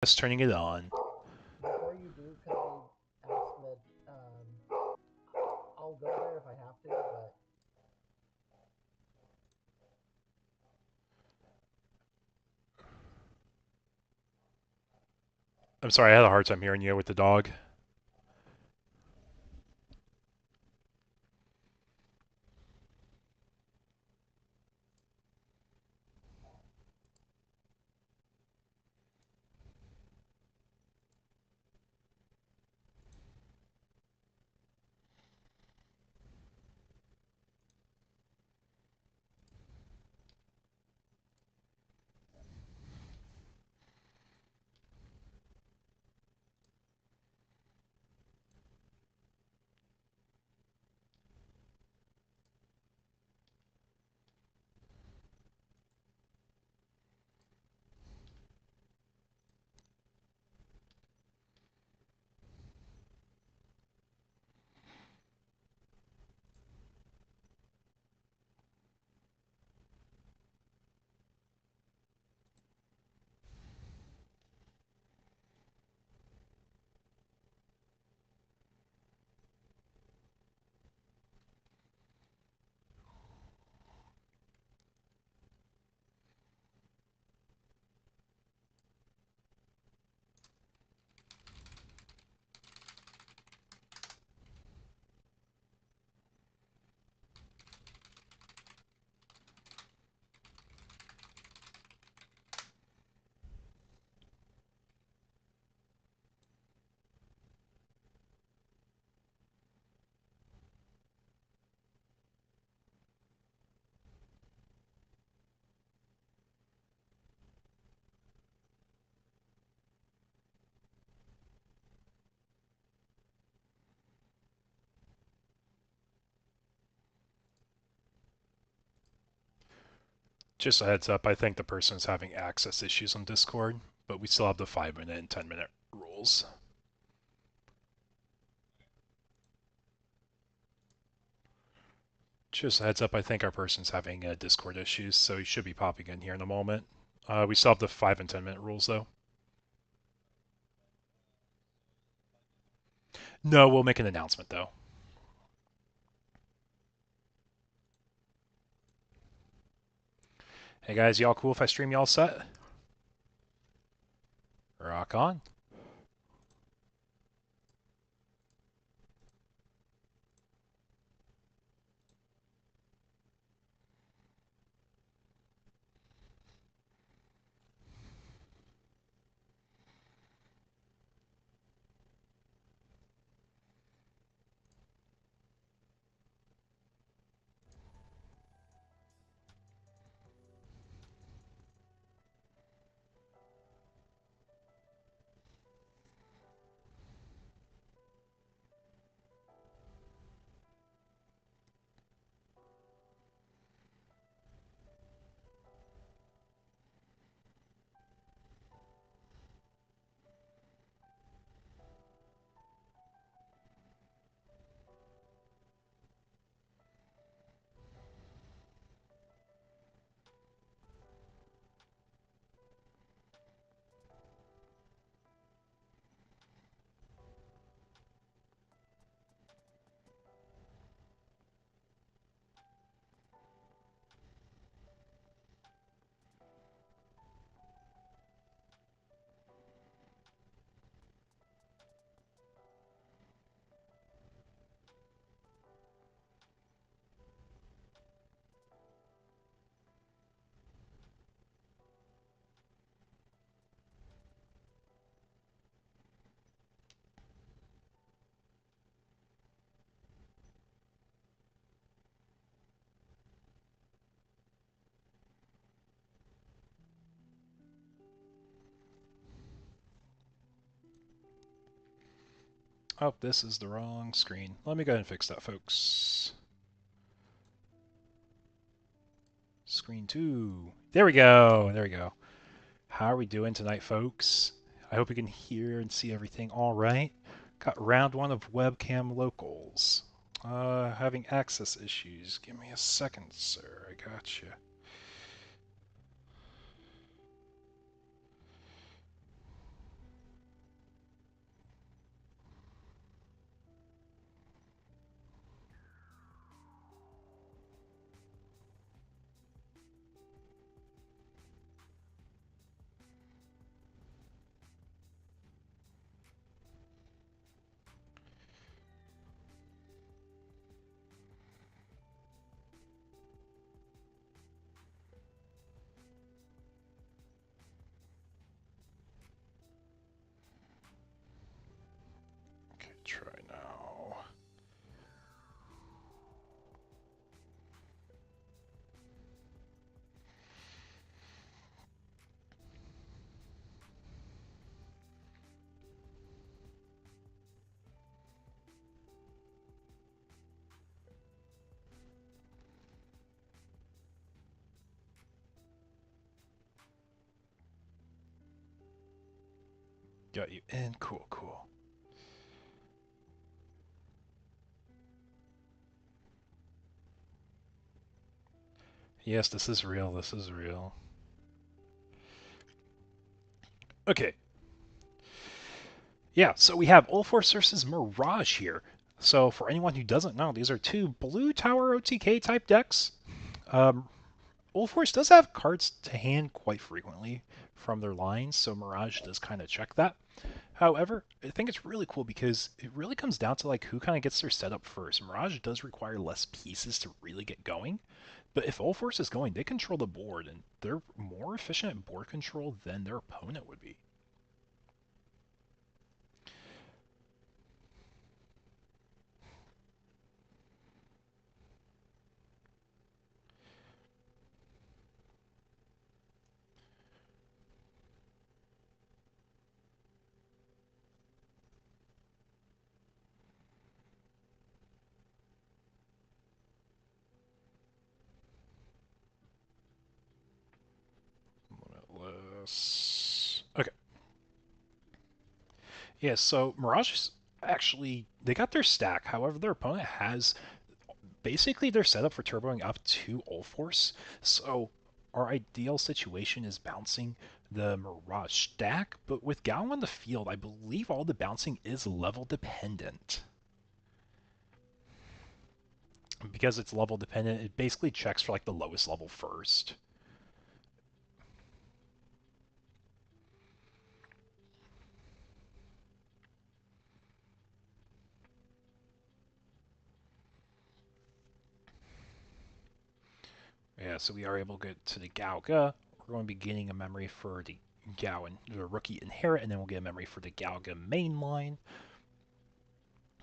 Just turning it on. Before you do, could I ask that I'll go there if I have to, but I'm sorry, I had a hard time hearing you with the dog. Just a heads up, I think the person is having access issues on Discord, but we still have the 5-minute and 10-minute rules. Just a heads up, I think our person's having Discord issues, so he should be popping in here in a moment. We still have the 5 and 10-minute rules, though. No, we'll make an announcement, though. Hey guys, y'all cool if I stream y'all set? Rock on. Oh, this is the wrong screen. Let me go ahead and fix that, folks. Screen 2. There we go. There we go. How are we doing tonight, folks? I hope you can hear and see everything all right. Got round 1 of webcam locals. Having access issues. Give me a second, sir. I got you. Got you in. Cool, cool. Yes, this is real. This is real. Okay. Yeah, so we have Ulforce versus Mirage here. So for anyone who doesn't know, these are two blue tower OTK type decks. Um, Ulforce does have cards to hand quite frequently from their lines, so Mirage does kind of check that. However, I think it's really cool because it really comes down to like who kind of gets their setup first. Mirage does require less pieces to really get going, but if Ulforce is going, they control the board and they're more efficient at board control than their opponent would be. Limitless. Okay. Yeah, so Mirage is actually they got their stack. However, their opponent has basically they're set up for turboing up to Ulforce. So our ideal situation is bouncing the Mirage stack, but with Gao on the field, I believe all the bouncing is level dependent. Because it's level dependent, it basically checks for like the lowest level first. Yeah, so we are able to get to the Gauga. We're going to be getting a memory for the Gao and the rookie inherit, and then we'll get a memory for the Gauga mainline.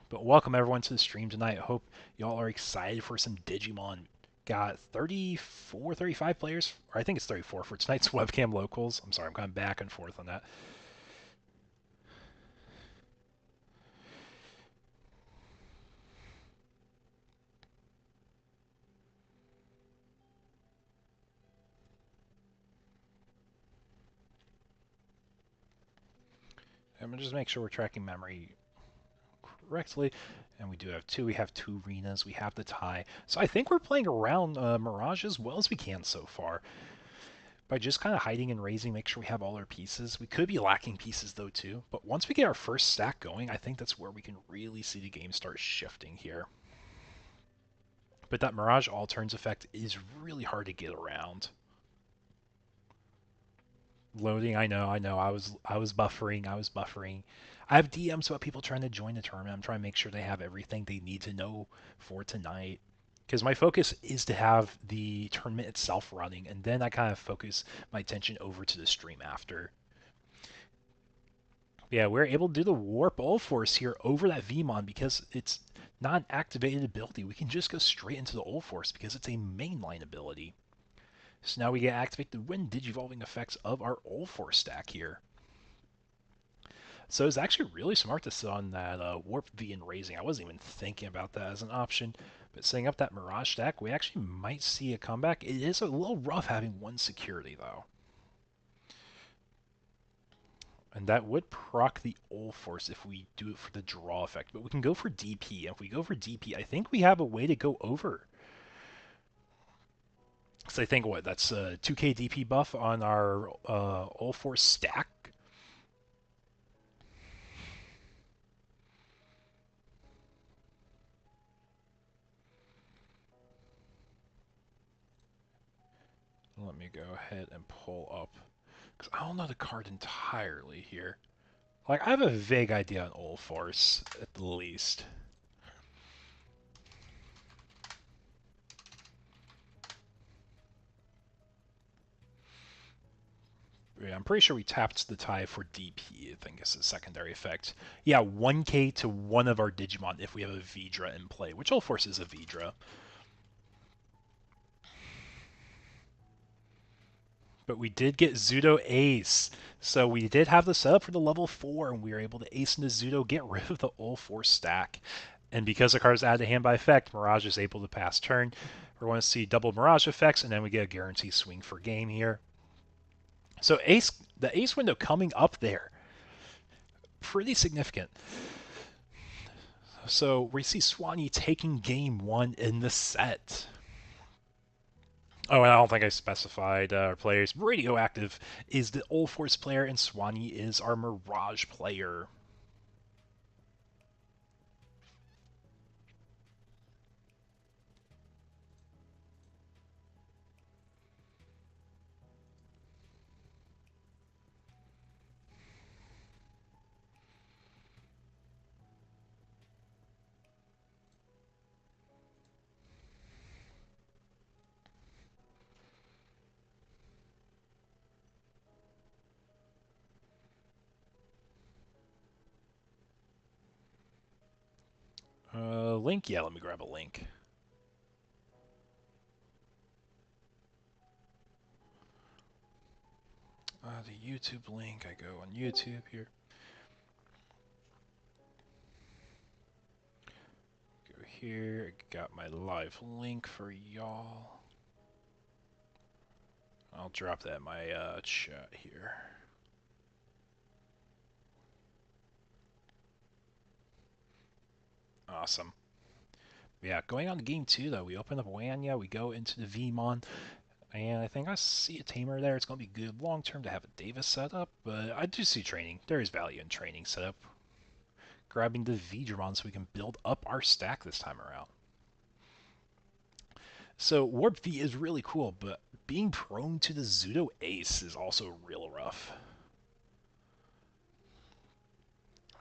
But welcome everyone to the stream tonight. I hope y'all are excited for some Digimon. Got 34, 35 players, or I think it's 34 for tonight's webcam locals. I'm sorry, I'm going back and forth on that. I'm going to just make sure we're tracking memory correctly. And we do have two. We have two arenas. We have the tie. So I think we're playing around Mirage as well as we can so far. By just kind of hiding and raising, make sure we have all our pieces. We could be lacking pieces though too. But once we get our first stack going, I think that's where we can really see the game start shifting here. But that Mirage All Turns effect is really hard to get around. Loading, I know, I know. I was buffering, I was buffering. I have DMs about people trying to join the tournament. I'm trying to make sure they have everything they need to know for tonight. Because my focus is to have the tournament itself running, and then I kind of focus my attention over to the stream after. Yeah, we're able to do the Warp All Force here over that Vmon because it's not an activated ability. We can just go straight into the All Force because it's a mainline ability. So now we get to activate the Wind Digivolving effects of our All Force stack here. So it's actually really smart to sit on that Warp V and Raising. I wasn't even thinking about that as an option. But setting up that Mirage stack, we actually might see a comeback. It is a little rough having one security, though. And that would proc the Ul Force if we do it for the draw effect. But we can go for DP. And if we go for DP, I think we have a way to go over. So I think, what, that's a 2k DP buff on our Ul Force stack? Let me go ahead and pull up. Because I don't know the card entirely here. Like, I have a vague idea on Ul Force, at the least. Yeah, I'm pretty sure we tapped the tie for DP, I think is the secondary effect. Yeah, 1k to one of our Digimon if we have a Vidra in play, which Ul Force is a Vidra. But we did get Zudo Ace. So we did have the setup for the level 4, and we were able to ace into Zudo, get rid of the Ul Force stack. And because the card is added to hand by effect, Mirage is able to pass turn. We're going to see double Mirage effects, and then we get a guarantee swing for game here. So the Ace window coming up there. pretty significant. So we see Swanee taking game one in the set. Oh, and I don't think I specified our players. Radioactive is the Old Force player, and Swanee is our Mirage player. Link? Yeah, let me grab a link. The YouTube link. I go on YouTube here. Go here. I got my live link for y'all. I'll drop that in my chat here. Awesome. Yeah, going on to game two, though, we open up Wanya, we go into the VMon, and I think I see a Tamer there. It's going to be good long term to have a Davis setup, but I do see training. There is value in training setup. Grabbing the Vidramon so we can build up our stack this time around. So Warp V is really cool, but being prone to the Zudo Ace is also real rough.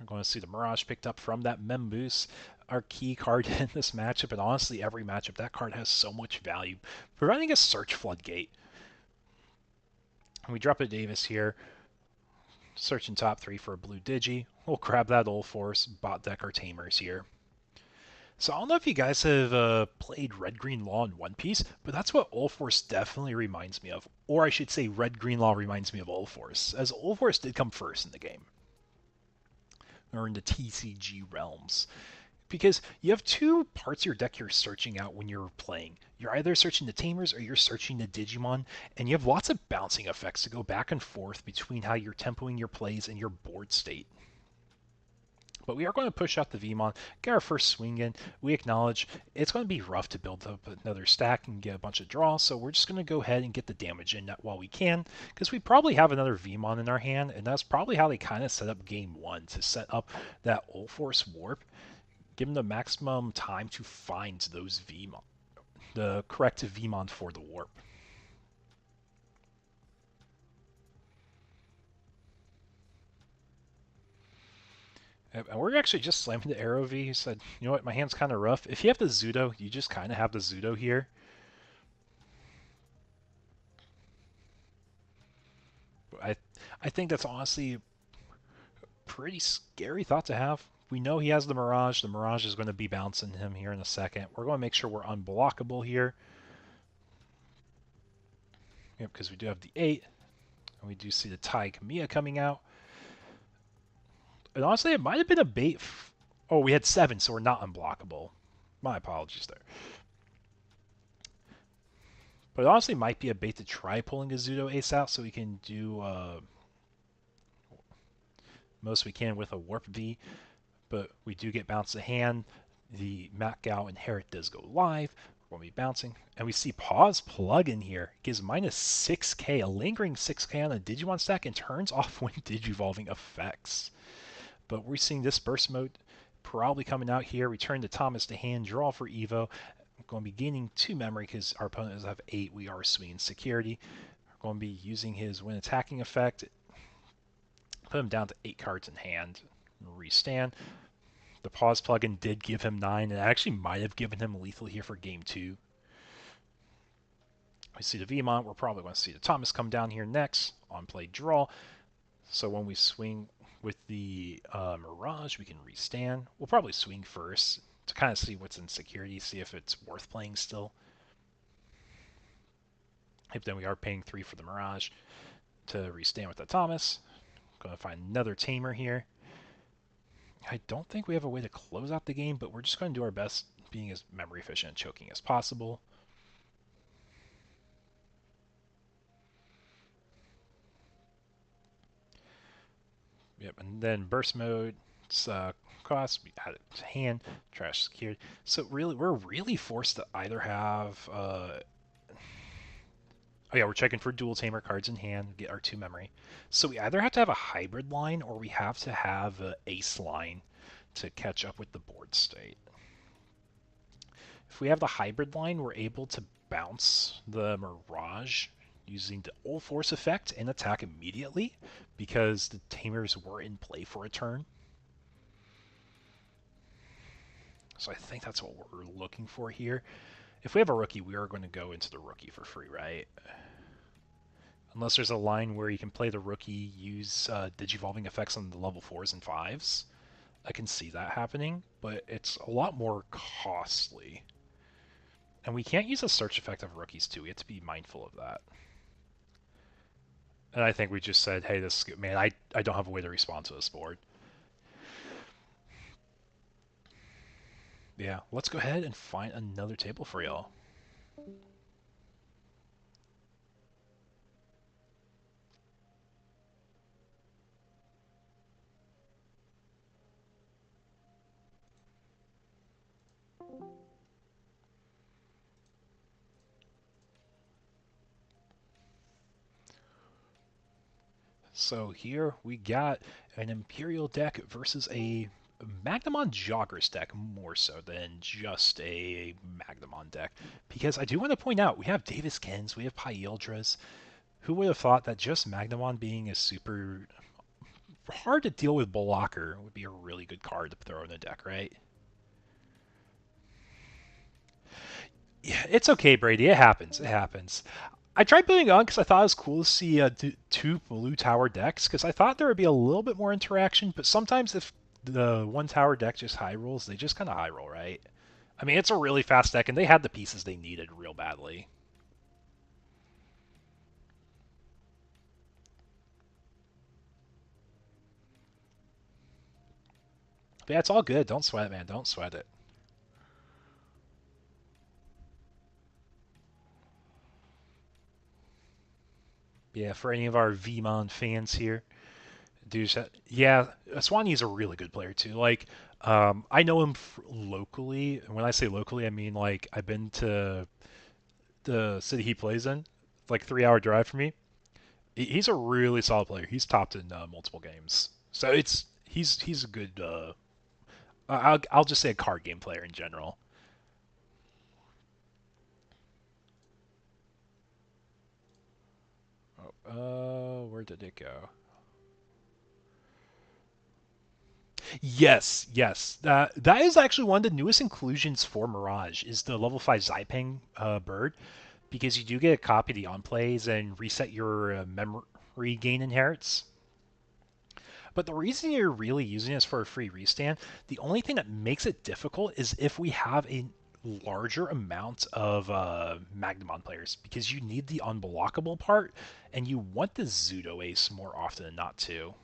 We're going to see the Mirage picked up from that Memboost, our key card in this matchup, and honestly, every matchup, that card has so much value, providing a search floodgate. And we drop a Davis here, searching top three for a blue Digi. We'll grab that Old Force, bot deck our Tamers here. So I don't know if you guys have played Red Green Law in One Piece, but that's what Old Force definitely reminds me of. Or I should say Red Green Law reminds me of Old Force, as Old Force did come first in the game. Or in the TCG realms. Because you have two parts of your deck you're searching out when you're playing. You're either searching the Tamers or you're searching the Digimon, and you have lots of bouncing effects to go back and forth between how you're tempoing your plays and your board state. But we are going to push out the VMon, get our first swing in. We acknowledge it's going to be rough to build up another stack and get a bunch of draws, so we're just going to go ahead and get the damage in while we can, because we probably have another VMon in our hand, and that's probably how they kind of set up game one, to set up that Old Force Warp, give them the maximum time to find those VMon, the correct VMon for the Warp. And we're actually just slamming the Arrow V. He said, you know what, my hand's kind of rough. If you have the Zudo, you just kind of have the Zudo here. I, I think that's honestly a pretty scary thought to have. We know he has the Mirage. The Mirage is going to be bouncing him here in a second. We're going to make sure we're unblockable here. Yep, because we do have the 8. And we do see the Tai Kamiya coming out. And honestly, it might have been a bait. Oh, we had 7, so we're not unblockable. My apologies there. But it honestly might be a bait to try pulling a Zudo Ace out so we can do most we can with a Warp V. But we do get bounced to hand. The Macgao Inherit does go live. We're going to be bouncing. And we see Pause plug in here. It gives minus 6k, a lingering 6k on the Digimon stack, and turns off when Digivolving effects. But we're seeing this burst mode probably coming out here. Return to Thomas to hand, draw for Evo. I'm going to be gaining 2 memory because our opponent does have 8. We are swinging security. We're going to be using his when attacking effect. Put him down to 8 cards in hand. Restand. The pause plugin did give him 9, and it actually might have given him lethal here for game 2. We see the VMont. We're probably going to see the Thomas come down here next on play draw. So when we swing with the Mirage, we can restand. We'll probably swing first to kind of see what's in security, see if it's worth playing still. If then we are paying 3 for the Mirage to restand with the Thomas. Going to find another Tamer here. I don't think we have a way to close out the game, but we're just going to do our best being as memory efficient and choking as possible. Yep, and then burst mode, it's cost, we add it to hand, trash secured. So really, we're really forced to either have, oh yeah, we're checking for dual tamer cards in hand, get our 2 memory. So we either have to have a hybrid line or we have to have an ace line to catch up with the board state. If we have the hybrid line, we're able to bounce the Mirage using the Old Force effect and attack immediately because the Tamers were in play for a turn. So I think that's what we're looking for here. If we have a rookie, we are going to go into the rookie for free, right? Unless there's a line where you can play the rookie, use digivolving effects on the level 4s and 5s. I can see that happening, but it's a lot more costly. And we can't use a search effect of rookies too. We have to be mindful of that. And I think we just said, hey, this man, I don't have a way to respond to this board. Yeah, let's go ahead and find another table for y'all. So here we got an Imperial deck versus a Magnamon Joggers deck, more so than just a Magnamon deck. Because I do want to point out, we have Davis Kens, we have Pyildras. Who would have thought that just Magnamon being a super hard to deal with blocker would be a really good card to throw in the deck, right? Yeah, it's okay, Brady. It happens. It happens. I tried putting it on because I thought it was cool to see 2 blue tower decks because I thought there would be a little bit more interaction. But sometimes if the 1 tower deck just high rolls, they just kind of high roll, right? I mean, it's a really fast deck, and they had the pieces they needed real badly. But yeah, it's all good. Don't sweat it, man. Don't sweat it. Yeah, for any of our VMon fans here, dude, yeah, Swanee's a really good player too. Like, I know him locally, and when I say locally, I mean like I've been to the city he plays in, like 3 hour drive for me. He's a really solid player. He's topped in multiple games, so he's a good. I'll just say a card game player in general. Oh, where did it go? Yes, yes. That is actually one of the newest inclusions for Mirage is the level 5 Zypeng bird because you do get a copy of the on plays and reset your memory gain inherits. But the reason you're really using this for a free restand, the only thing that makes it difficult is if we have a larger amount of Magnamon players because you need the unblockable part and you want the Zudo Ace more often than not too.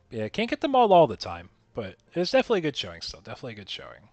Yeah, can't get them all the time, but it's definitely a good showing still. Definitely a good showing.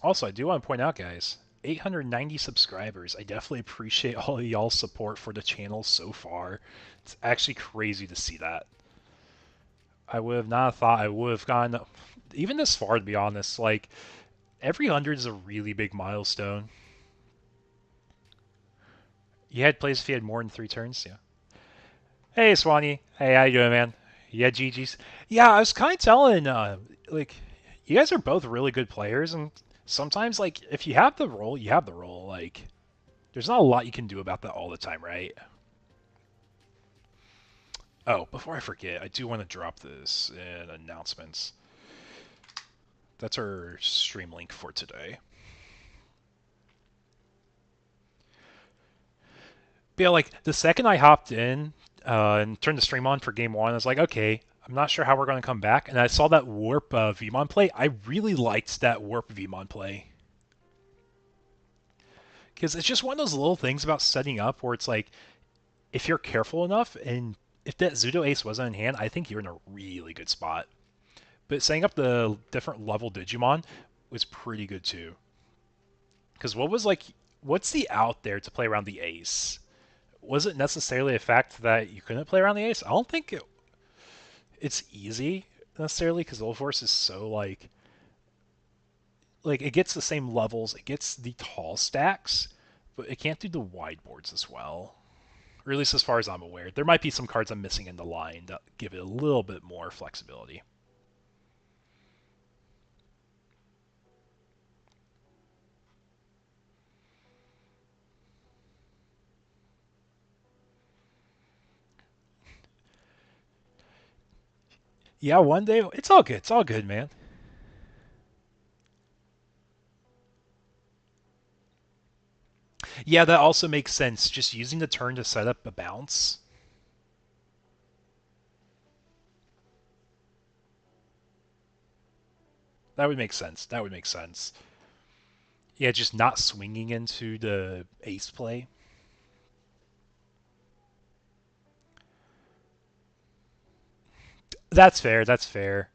Also, I do want to point out, guys, 890 subscribers. I definitely appreciate all of y'all's support for the channel so far. It's actually crazy to see that. I would have not thought I would have gone even this far, to be honest. Like, every 100 is a really big milestone. You had plays if you had more than 3 turns, yeah. Hey, Swanee. Hey, how you doing, man? Yeah, GG's. Yeah, I was kind of telling, like, you guys are both really good players, and sometimes, like, if you have the role, you have the role. Like, there's not a lot you can do about that all the time, right? Oh, before I forget, I do want to drop this in announcements. That's our stream link for today. But yeah, like the second I hopped in and turned the stream on for game one, I was like, okay, I'm not sure how we're going to come back. And I saw that warp Vmon play. I really liked that warp Vmon play because it's just one of those little things about setting up where it's like if you're careful enough and if that Zudo Ace wasn't in hand, I think you're in a really good spot. But setting up the different level Digimon was pretty good too. Because what's the out there to play around the Ace? Was it necessarily a fact that you couldn't play around the Ace? I don't think it's easy necessarily because Old Force is so like it gets the same levels, it gets the tall stacks, but it can't do the wide boards as well. Or at least as far as I'm aware. There might be some cards I'm missing in the line that give it a little bit more flexibility. Yeah, one day it's all good. It's all good, man. Yeah, that also makes sense. Just using the turn to set up a bounce. That would make sense. That would make sense. Yeah, just not swinging into the ace play. That's fair. That's fair.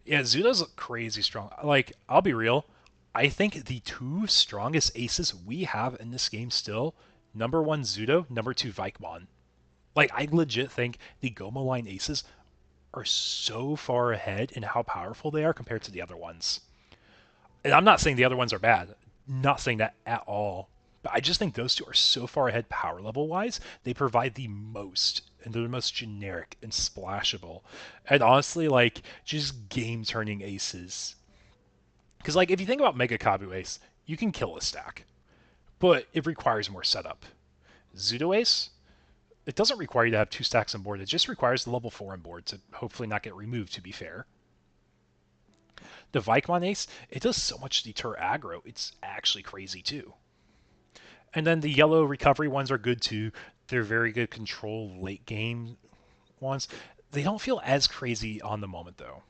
Yeah, Zudo's crazy strong. Like, I'll be real. I think the two strongest aces we have in this game still, number one Zudo, number two Vikemon. Like, I legit think the Goma line aces are so far ahead in how powerful they are compared to the other ones. And I'm not saying the other ones are bad. Not saying that at all. But I just think those two are so far ahead power level wise. They provide the most, and they're the most generic and splashable. And honestly, like, just game turning aces. Because, like, if you think about Mega Kabu Ace, you can kill a stack, but it requires more setup. Zudo Ace, it doesn't require you to have two stacks on board. It just requires the level 4 on board to hopefully not get removed, to be fair. The Vikemon Ace, it does so much to deter aggro. It's actually crazy, too. And then the yellow recovery ones are good, too. They're very good control late game ones. They don't feel as crazy on the moment, though.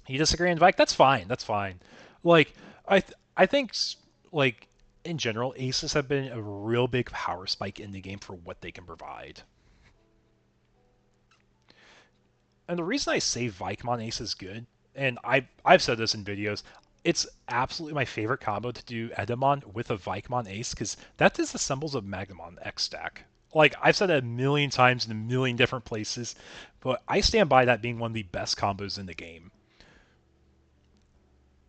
You disagree on Vike? That's fine. That's fine. Like, I think, like, in general, aces have been a real big power spike in the game for what they can provide. And the reason I say Vikemon Ace is good, and I've said this in videos, it's absolutely my favorite combo to do Edamon with a Vikemon Ace because that disassembles a Magnamon X stack. Like I've said it a million times in a million different places, but I stand by that being one of the best combos in the game.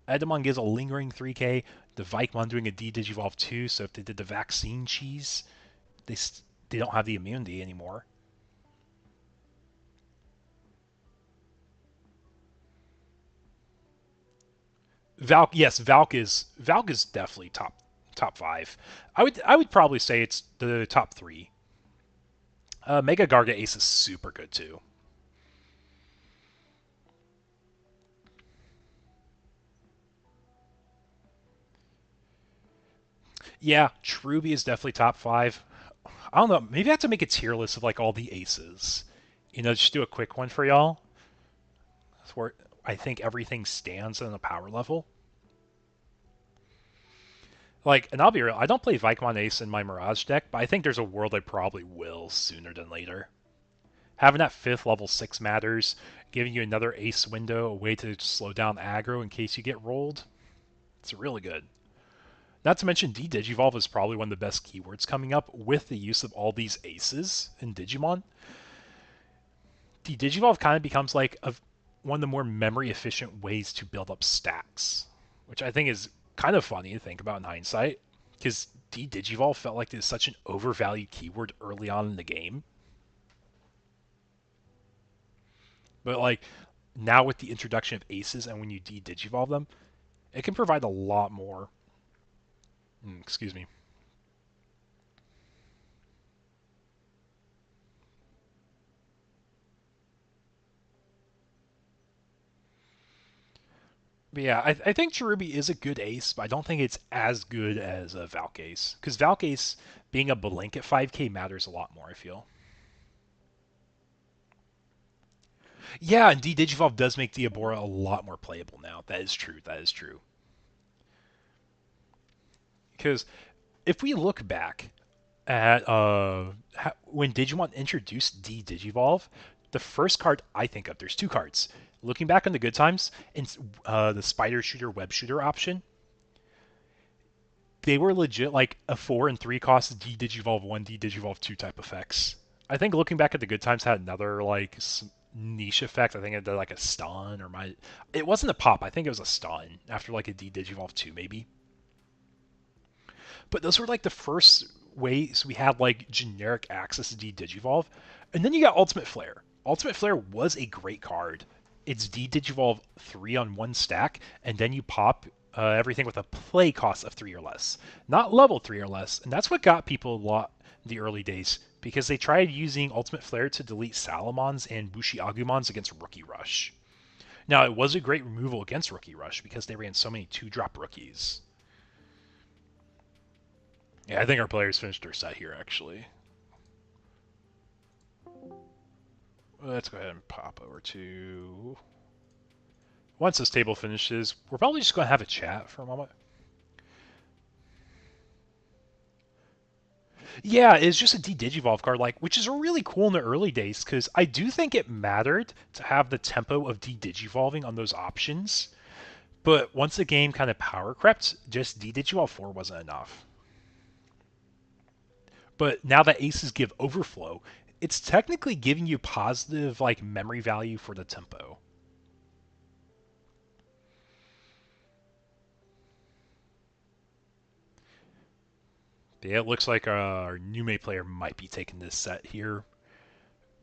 Edamon gives a lingering 3k, the Vikemon doing a D Digivolve 2, so if they did the vaccine cheese, they they don't have the immunity anymore. Valk, yes, Valk is definitely top five. I would probably say it's the top three. Mega Garga Ace is super good too. Yeah, Truby is definitely top five. I don't know. Maybe I have to make a tier list of like all the aces. Just do a quick one for y'all. Where I think everything stands on a power level. Like, and I'll be real, I don't play Vikemon Ace in my Mirage deck, but I think there's a world I probably will sooner than later. Having that fifth level 6 matters, giving you another ace window, a way to slow down aggro in case you get rolled. It's really good. Not to mention, D-Digivolve is probably one of the best keywords coming up with the use of all these aces in Digimon. D-Digivolve kind of becomes like one of the more memory efficient ways to build up stacks, which I think is kind of funny to think about in hindsight, because D-Digivolve felt like it's such an overvalued keyword early on in the game. But like now with the introduction of aces and when you de-digivolve them, it can provide a lot more. Excuse me. But yeah, I think Cherubi is a good ace, but I don't think it's as good as a Valkase. Because Valkase being a blanket 5k matters a lot more, I feel. Yeah, and D-Digivolve does make Diabora a lot more playable now. That is true. That is true. Because if we look back at when Digimon introduced D-Digivolve, the first card I think of, there's two cards. Looking back on the good times, and the Spider Shooter, Web Shooter option, they were legit like a 4 and 3 cost D-Digivolve 1, D-Digivolve 2 type effects. I think looking back at the good times had another like niche effect. I think it did like a stun or my. It wasn't a pop. I think it was a stun after like a D-Digivolve 2 maybe. But those were like the first ways we had like generic access to D-Digivolve. And then you got Ultimate Flare. Ultimate Flare was a great card. It's D-Digivolve 3 on one stack, and then you pop everything with a play cost of 3 or less. Not level 3 or less. And that's what got people a lot in the early days, because they tried using Ultimate Flare to delete Salamons and Bushi Agumons against Rookie Rush. Now, it was a great removal against Rookie Rush because they ran so many 2-drop rookies. Yeah, I think our players finished their set here, actually. Let's go ahead and pop over to... Once this table finishes, we're probably just going to have a chat for a moment. Yeah, it's just a D-Digivolve card, like, which is really cool in the early days, because I do think it mattered to have the tempo of D-Digivolving on those options. But once the game kind of power crept, just D-Digivolve 4 wasn't enough. But now that aces give overflow, it's technically giving you positive like memory value for the tempo. Yeah, it looks like our new May player might be taking this set here.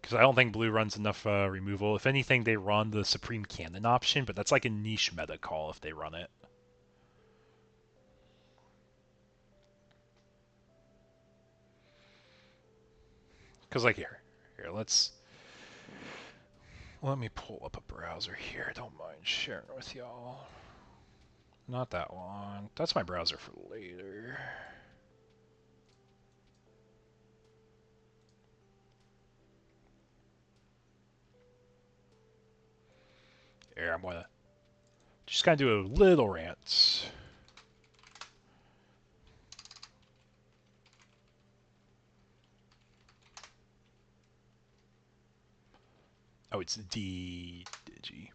Because I don't think blue runs enough removal. If anything, they run the Supreme Cannon option, but that's like a niche meta call if they run it. Because like here, let me pull up a browser here. Don't mind sharing it with y'all. Not that one. That's my browser for later. Here, I'm gonna just kind of do a little rant. Oh, it's D-Digi.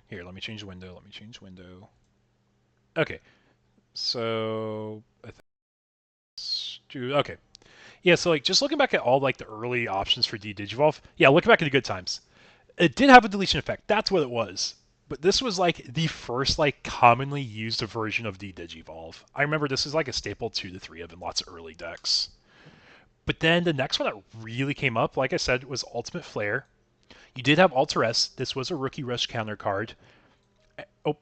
Here, let me change the window. Let me change the window. Okay, so okay, yeah. So like, just looking back at all like the early options for D-Digivolve, yeah, looking back at the good times, it did have a deletion effect. That's what it was. But this was like the first like commonly used version of D-Digivolve. I remember this was like a staple 2 to 3 of in lots of early decks. But then the next one that really came up, like I said, was Ultimate Flare. You did have Alter S. This was a Rookie Rush counter card. Oh,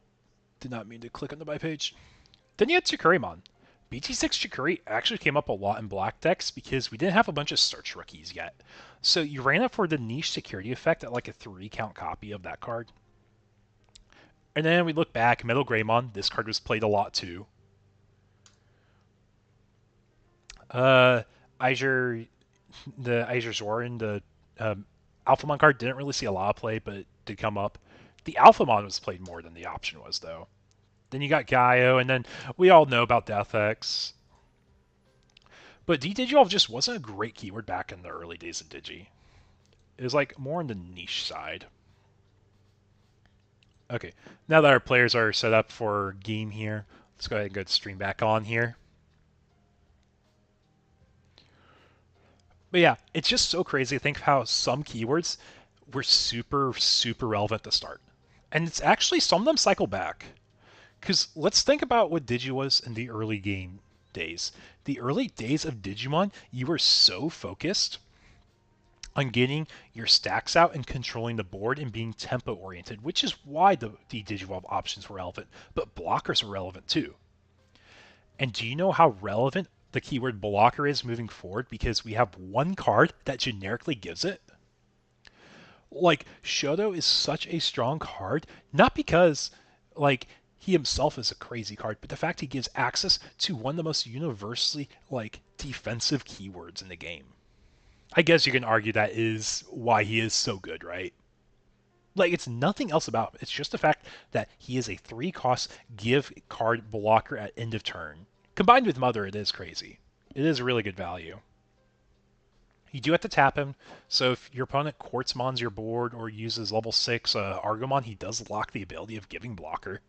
did not mean to click on the buy page. Then you had Chikurimon. BT6 Chikuri actually came up a lot in black decks because we didn't have a bunch of search rookies yet. So you ran it for the niche security effect at like a 3 count copy of that card. And then we look back, Metal Greymon. This card was played a lot too. Uh, Aizer, the Aizer Zoran, the Alphamon card didn't really see a lot of play, but it did come up. The Alphamon was played more than the option was, though. Then you got Gaio, and then we all know about Death X. But D-Digivolve just wasn't a great keyword back in the early days of Digi. It was like more on the niche side. Okay, now that our players are set up for game here, let's go ahead and go stream back on here. But yeah, it's just so crazy to think of how some keywords were super, super relevant to start. And it's actually some of them cycle back. Because let's think about what Digi was in the early game days. The early days of Digimon, you were so focused on getting your stacks out and controlling the board and being tempo oriented, which is why the Digivolve options were relevant, but blockers were relevant too. And do you know how relevant the keyword blocker is moving forward? Because we have one card that generically gives it. Like, Shoto is such a strong card, not because, like, he himself is a crazy card, but the fact he gives access to one of the most universally, like, defensive keywords in the game. I guess you can argue that is why he is so good, right? Like, it's nothing else about him. It's just the fact that he is a 3 cost give card blocker at end of turn. Combined with Mother, it is crazy. It is really good value. You do have to tap him, so if your opponent Quartzmons your board or uses level 6 Argomon, he does lock the ability of giving blocker.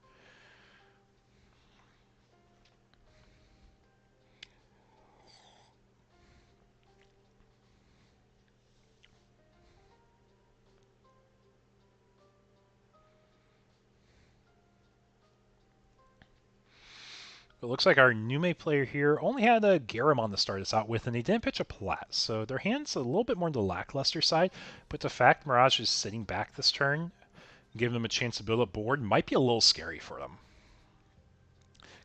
It looks like our Nume player here only had a Garamon to start us out with, and he didn't pitch a Plat, so their hand's a little bit more on the lackluster side, but the fact Mirage is sitting back this turn, giving them a chance to build up board, might be a little scary for them.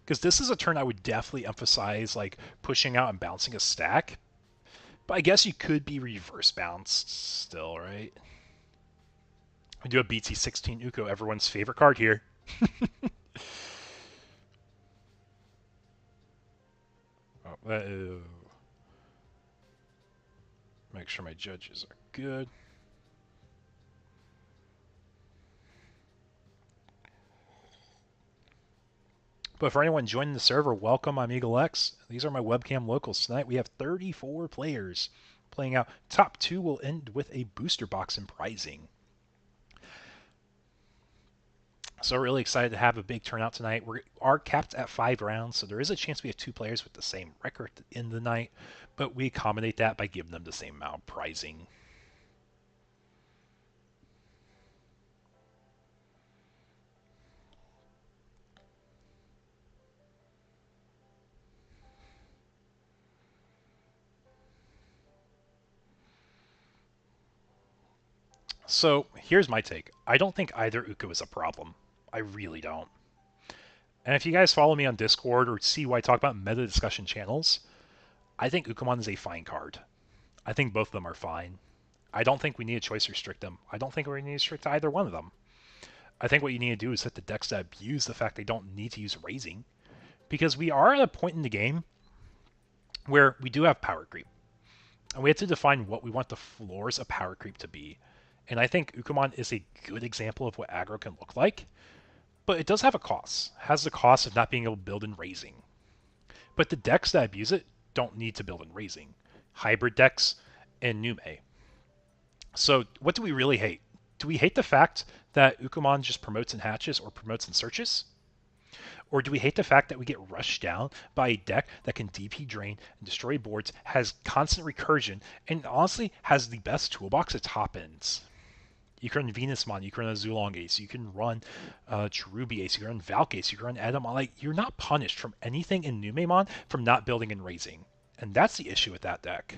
Because this is a turn I would definitely emphasize, like, pushing out and bouncing a stack, but I guess you could be reverse bounced still, right? We do a BT16 Uko, everyone's favorite card here. Oh, make sure my judges are good. But for anyone joining the server, welcome. I'm EX6. These are my webcam locals. Tonight we have 34 players playing out. Top 2 will end with a booster box and prizing. So really excited to have a big turnout tonight. We are capped at 5 rounds, so there is a chance we have 2 players with the same record in the night, but we accommodate that by giving them the same amount of prizing. So here's my take. I don't think either Uko is a problem. I really don't. And if you guys follow me on Discord or see why I talk about meta discussion channels, I think Ukomon is a fine card. I think both of them are fine. I don't think we need to choice restrict them. I don't think we need to restrict either one of them. I think what you need to do is set the decks to abuse the fact they don't need to use raising. Because we are at a point in the game where we do have power creep. And we have to define what we want the floors of power creep to be. And I think Ukomon is a good example of what aggro can look like. But it does have a cost. It has the cost of not being able to build in raising. But the decks that abuse it don't need to build in raising. Hybrid decks and Nume. So what do we really hate? Do we hate the fact that Ukomon just promotes and hatches or promotes and searches? Or do we hate the fact that we get rushed down by a deck that can DP drain and destroy boards, has constant recursion, and honestly has the best toolbox at top ends? You can run Venusmon, you can run Zulong Ace, you can run Cherubi Ace, you can run Valk Ace, you can run Edamon. Like, you're not punished from anything in Numemon from not building and raising. And that's the issue with that deck.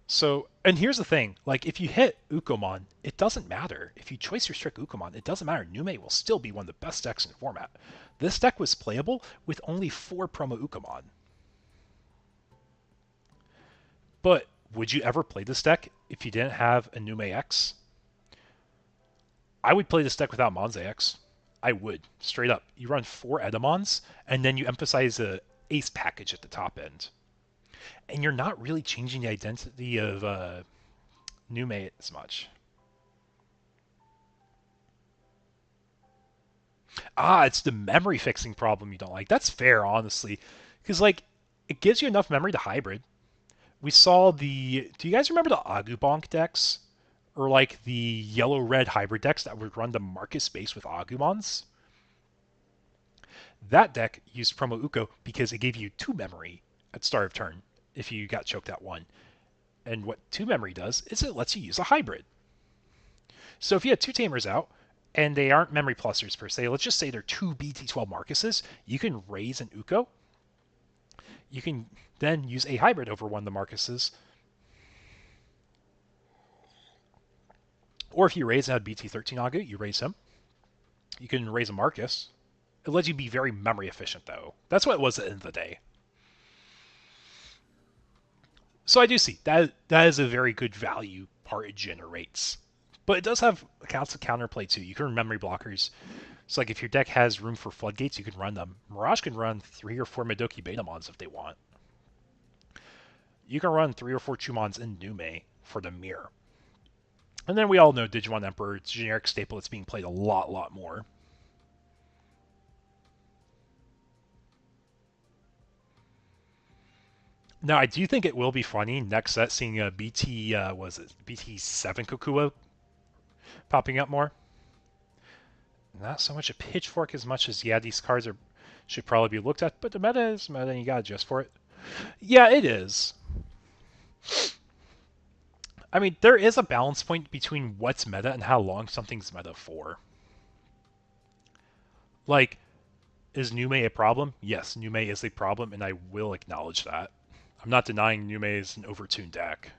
So, and here's the thing, like, if you hit Ukomon, it doesn't matter. If you choice restrict Ukomon, it doesn't matter. Nume will still be one of the best decks in the format. This deck was playable with only 4 promo Ukomon. But would you ever play this deck if you didn't have a Nume X? I would play this deck without Monze X. I would, straight up. You run 4 Edamons, and then you emphasize the Ace package at the top end. And you're not really changing the identity of Nume as much. It's the memory fixing problem you don't like. That's fair, honestly. Because, like, it gives you enough memory to hybrid. We saw the. Do you guys remember the Agumon decks? Or, like, the yellow red hybrid decks that would run the Marcus base with Agumons? That deck used Promo Uko because it gave you 2 memory at start of turn if you got choked at 1. And what 2 memory does is it lets you use a hybrid. So if you had 2 Tamers out, and they aren't memory plusers per se, let's just say they're 2 BT12 Marcuses, you can raise an Uko. You can then use a hybrid over one of the Marcuses. Or if you raise and had BT13 Agu, you raise him. You can raise a Marcus. It lets you be very memory efficient, though. That's what it was at the end of the day. So I do see that that is a very good value part it generates. But it does have lots of counterplay too. You can run memory blockers. So like if your deck has room for floodgates, you can run them. Mirage can run 3 or 4 Madoki Betamons if they want. You can run 3 or 4 Chumons in Nume for the mirror. And then we all know Digimon Emperor, it's a generic staple that's being played a lot more. Now, I do think it will be funny next set seeing a BT, was it BT7 Kokua popping up more. Not so much a pitchfork as much as, yeah, these cards are should probably be looked at, but the meta is meta and you gotta adjust for it. Yeah, it is. I mean, there is a balance point between what's meta and how long something's meta for. Like, is Nume a problem? Yes, Nume is a problem, and I will acknowledge that. I'm not denying Nume is an overtuned deck.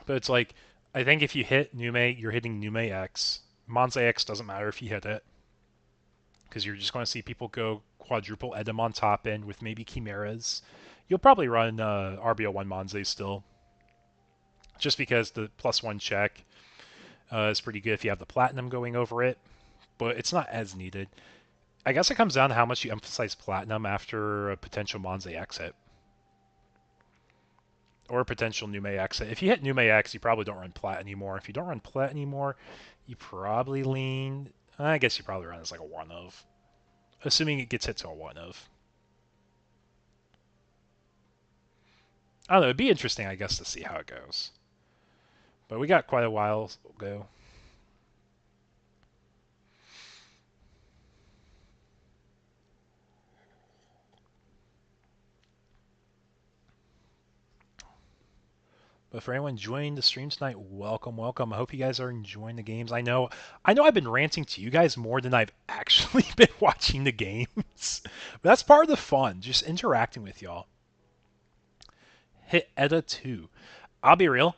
But it's like, I think if you hit Nume, you're hitting Nume X. Monza X doesn't matter if you hit it, because you're just going to see people go quadruple Edamon top end with maybe Chimeras. You'll probably run RBO1 Monze still, just because the +1 check is pretty good if you have the Platinum going over it, but it's not as needed. I guess it comes down to how much you emphasize Platinum after a potential Monze exit. Or a potential Nume exit. If you hit Nume X, you probably don't run Plat anymore. If you don't run Plat anymore, you probably lean. I guess you probably run as like a 1 of. Assuming it gets hit to a 1 of. I don't know, it'd be interesting, I guess, to see how it goes. But we got quite a while to go. But for anyone joining the stream tonight, welcome, welcome. I hope you guys are enjoying the games. I know I've been ranting to you guys more than I've actually been watching the games. But that's part of the fun, just interacting with y'all. Hit Edda 2. I'll be real.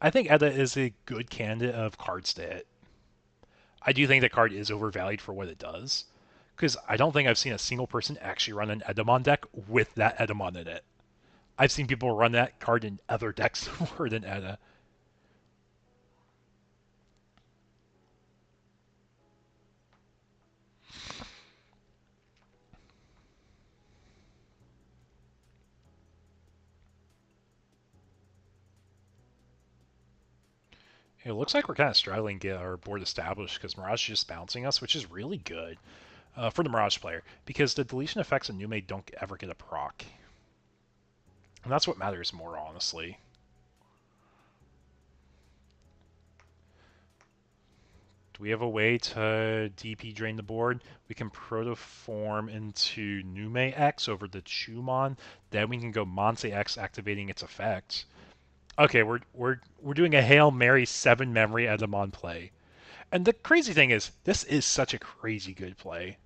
I think Edda is a good candidate of cards to hit. I do think that card is overvalued for what it does. Because I don't think I've seen a single person actually run an Edamon deck with that Edamon in it. I've seen people run that card in other decks more than Edda. It looks like we're kind of struggling to get our board established because Mirage is just bouncing us, which is really good for the Mirage player because the deletion effects in Nume don't ever get a proc. And that's what matters more, honestly. Do we have a way to DP drain the board? We can protoform into Nume X over the Chumon. Then we can go Monse X activating its effect. Okay, we're doing a Hail Mary 7 memory Edamon play. And the crazy thing is, this is such a crazy good play.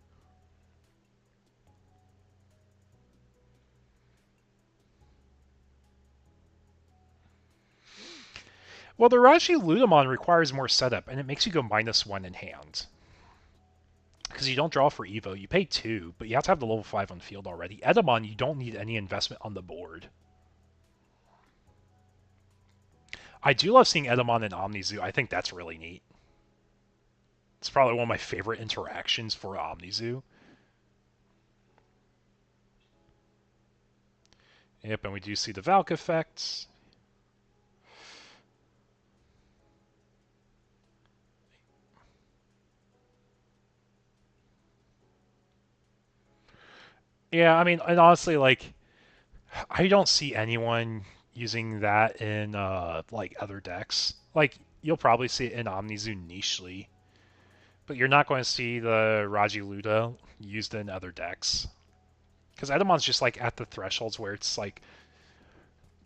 Well, the Raji Ludamon requires more setup, and it makes you go -1 in hand. Because you don't draw for Evo, you pay 2, but you have to have the level 5 on field already. Edamon, you don't need any investment on the board. I do love seeing Edamon and Omnizoo. I think that's really neat. It's probably one of my favorite interactions for Omnizoo. Yep, and we do see the Valk effects. Yeah, I mean, and honestly, like, I don't see anyone using that in like other decks. Like, you'll probably see it in Omnizoo nichely, but you're not going to see the Raji Luda used in other decks. Because Edamon's just like at the thresholds where it's like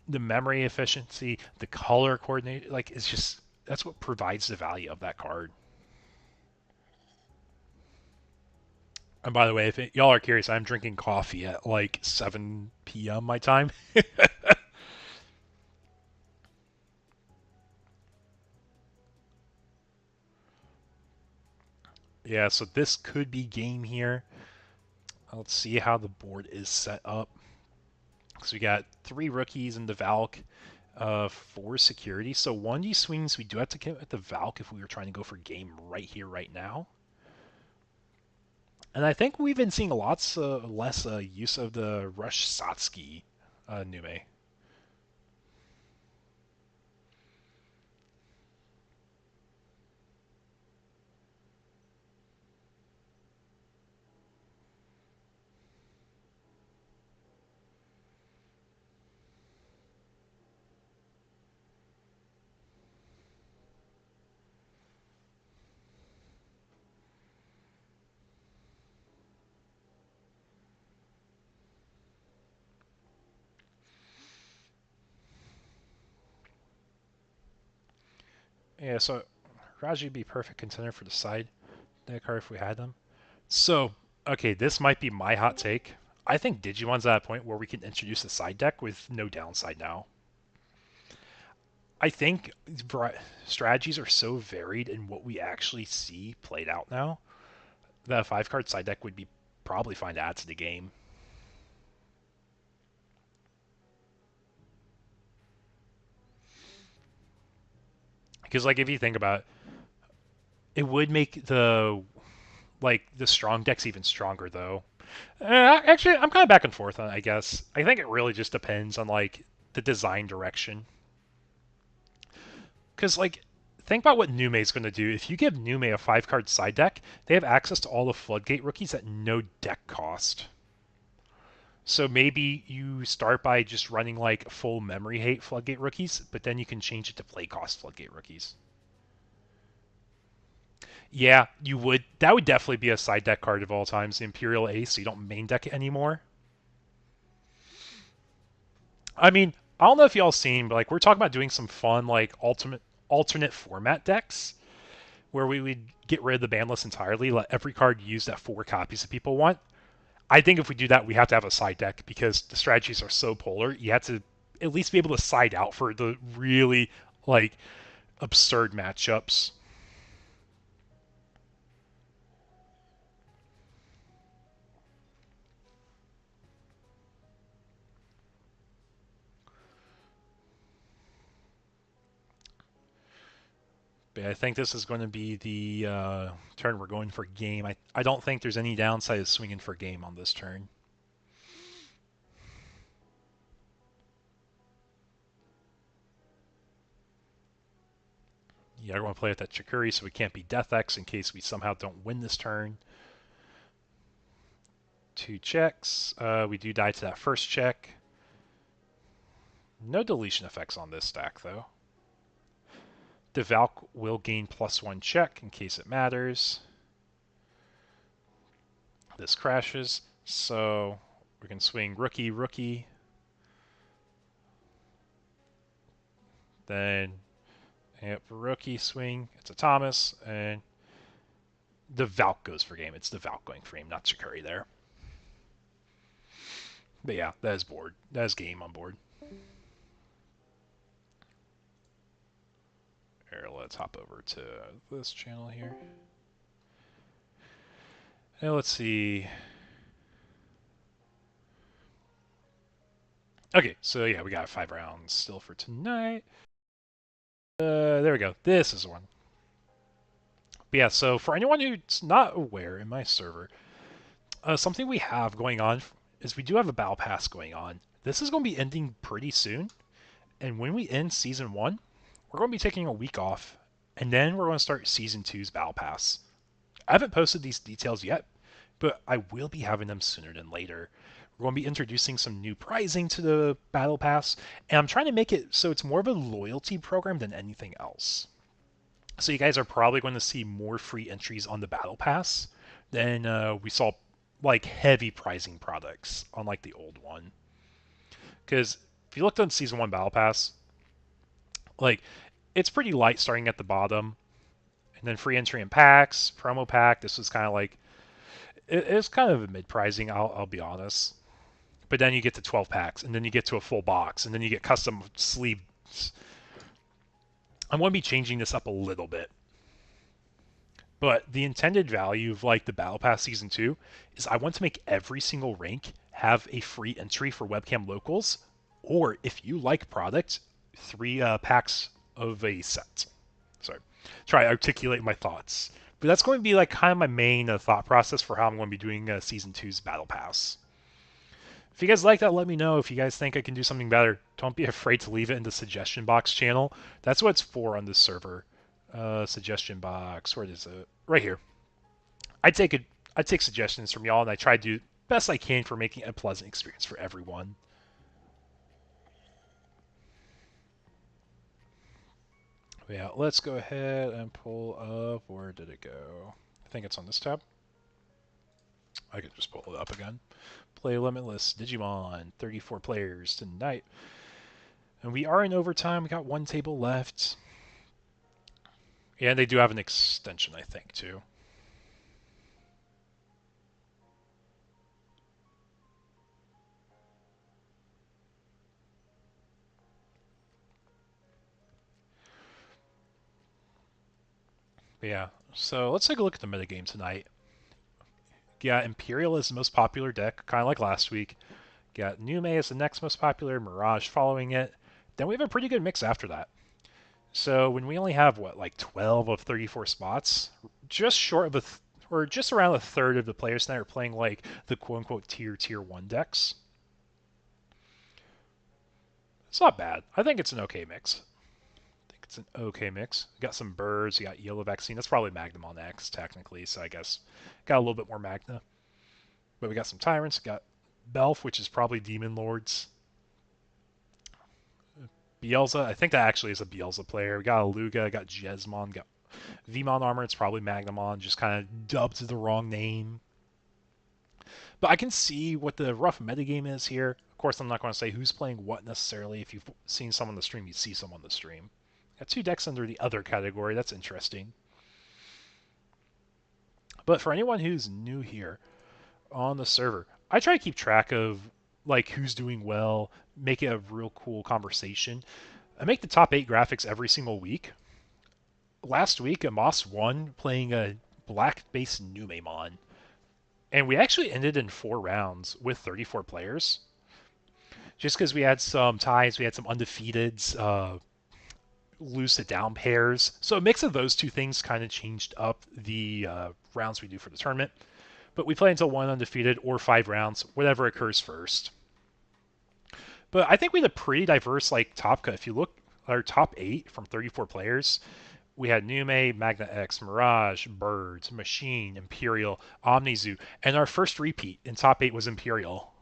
the memory efficiency, the color coordinate, like it's just that's what provides the value of that card. And by the way, if y'all are curious, I'm drinking coffee at like 7 p.m. my time. Yeah, so this could be game here. Let's see how the board is set up. So we got 3 rookies in the Valk, 4 security. So 1D swings, we do have to get at the Valk if we were trying to go for game right here, right now. And I think we've been seeing lots less use of the Rush Satsuki Nume. Yeah, so Raji would be perfect contender for the side deck card if we had them. So, okay, this might be my hot take. I think Digimon's at a point where we can introduce a side deck with no downside now. I think strategies are so varied in what we actually see played out now that a 5 card side deck would be probably fine to add to the game. Because, like, if you think about it, it would make the strong decks even stronger, though. Actually, I'm kind of back and forth on it, I guess. I think it really just depends on, like, the design direction. Because, like, think about what Nume's going to do. If you give Nume a 5 card side deck, they have access to all the Floodgate rookies at no deck cost. So maybe you start by just running like full memory hate Floodgate rookies, but then you can change it to play cost Floodgate rookies. Yeah, you would. That would definitely be a side deck card of all times, the Imperial Ace, so you don't main deck it anymore. I mean, I don't know if y'all seen, but like we're talking about doing some fun like alternate format decks where we would get rid of the ban list entirely, let every card use that 4 copies that people want. I think if we do that, we have to have a side deck because the strategies are so polar. You have to at least be able to side out for the really like absurd matchups. But I think this is going to be the turn we're going for game. I don't think there's any downside of swinging for game on this turn. Yeah, we're going to play with that Chikuri so we can't be Death X in case we somehow don't win this turn. 2 checks. We do die to that first check. No deletion effects on this stack, though. The Valk will gain +1 check in case it matters. This crashes, so we can swing rookie, rookie. Then, yep, rookie swing. It's a Thomas, and the Valk goes for game. It's the Valk going for game, not Chikuri there. But yeah, that is board. That is game on board. Here, let's hop over to this channel here. And let's see. Okay, so yeah, we got 5 rounds still for tonight. There we go. This is one. But yeah, so for anyone who's not aware in my server, something we have going on is we do have a battle pass going on. This is going to be ending pretty soon, and when we end season 1, we're going to be taking a week off, and then we're going to start season two's battle pass. I haven't posted these details yet, but I will be having them sooner than later. We're going to be introducing some new pricing to the battle pass, and I'm trying to make it so it's more of a loyalty program than anything else. So you guys are probably going to see more free entries on the battle pass than we saw like heavy pricing products on like the old one. Because if you looked on season 1 battle pass, like it's pretty light starting at the bottom, and then free entry and packs, promo pack. This was kind of like it's kind of a mid-pricing. I'll be honest. But then you get to 12 packs, and then you get to a full box, and then you get custom sleeves. I'm going to be changing this up a little bit. But the intended value of like the Battle Pass Season 2 is I want to make every single rank have a free entry for webcam locals, or if you like product, 3 packs of a set. Sorry, try to articulate my thoughts. But that's going to be like kind of my main thought process for how I'm going to be doing Season 2's Battle Pass. If you guys like that, let me know. If you guys think I can do something better, don't be afraid to leave it in the suggestion box channel. That's what it's for on this server. Suggestion box. Where is it? Right here. I take it. I take suggestions from y'all, and I try to do the best I can for making a pleasant experience for everyone. Yeah, let's go ahead and pull up. Where did it go? I think it's on this tab. I could just pull it up again. Play Limitless Digimon, 34 players tonight. And we are in overtime. We got one table left. And they do have an extension, I think, too. But yeah, so let's take a look at the metagame tonight. Got Imperial as the most popular deck, kind of like last week. Got Nume as the next most popular, Mirage following it. Then we have a pretty good mix after that. So when we only have what, like 12 of 34 spots, just short of or just around a third of the players tonight are playing like the quote unquote tier 1 decks. It's not bad. I think it's an okay mix. It's an okay mix. You got some birds, you got yellow vaccine. That's probably Magnum on X technically, so I guess got a little bit more Magna. But we got some tyrants, got Belf, which is probably Demon Lords. Bielsa, I think that actually is a Bielsa player. We got Aluga, got Jesmon, got Vmon armor. It's probably Magnamon, just kind of dubbed the wrong name. But I can see what the rough metagame is here. Of course, I'm not going to say who's playing what necessarily. If you've seen some on the stream, you see some on the stream. Got 2 decks under the other category. That's interesting. But for anyone who's new here on the server, I try to keep track of like who's doing well, make it a real cool conversation. I make the top 8 graphics every single week. Last week, Amos won playing a black-based Numemon, and we actually ended in 4 rounds with 34 players. Just because we had some ties, we had some undefeateds, lose to down pairs. So a mix of those two things kind of changed up the rounds we do for the tournament. But we play until 1 undefeated or 5 rounds, whatever occurs first. But I think we had a pretty diverse like top cut. If you look at our top 8 from 34 players, we had Nume, Magna X, Mirage, Birds, Machine, Imperial, Omnizoo, and our first repeat in top 8 was Imperial.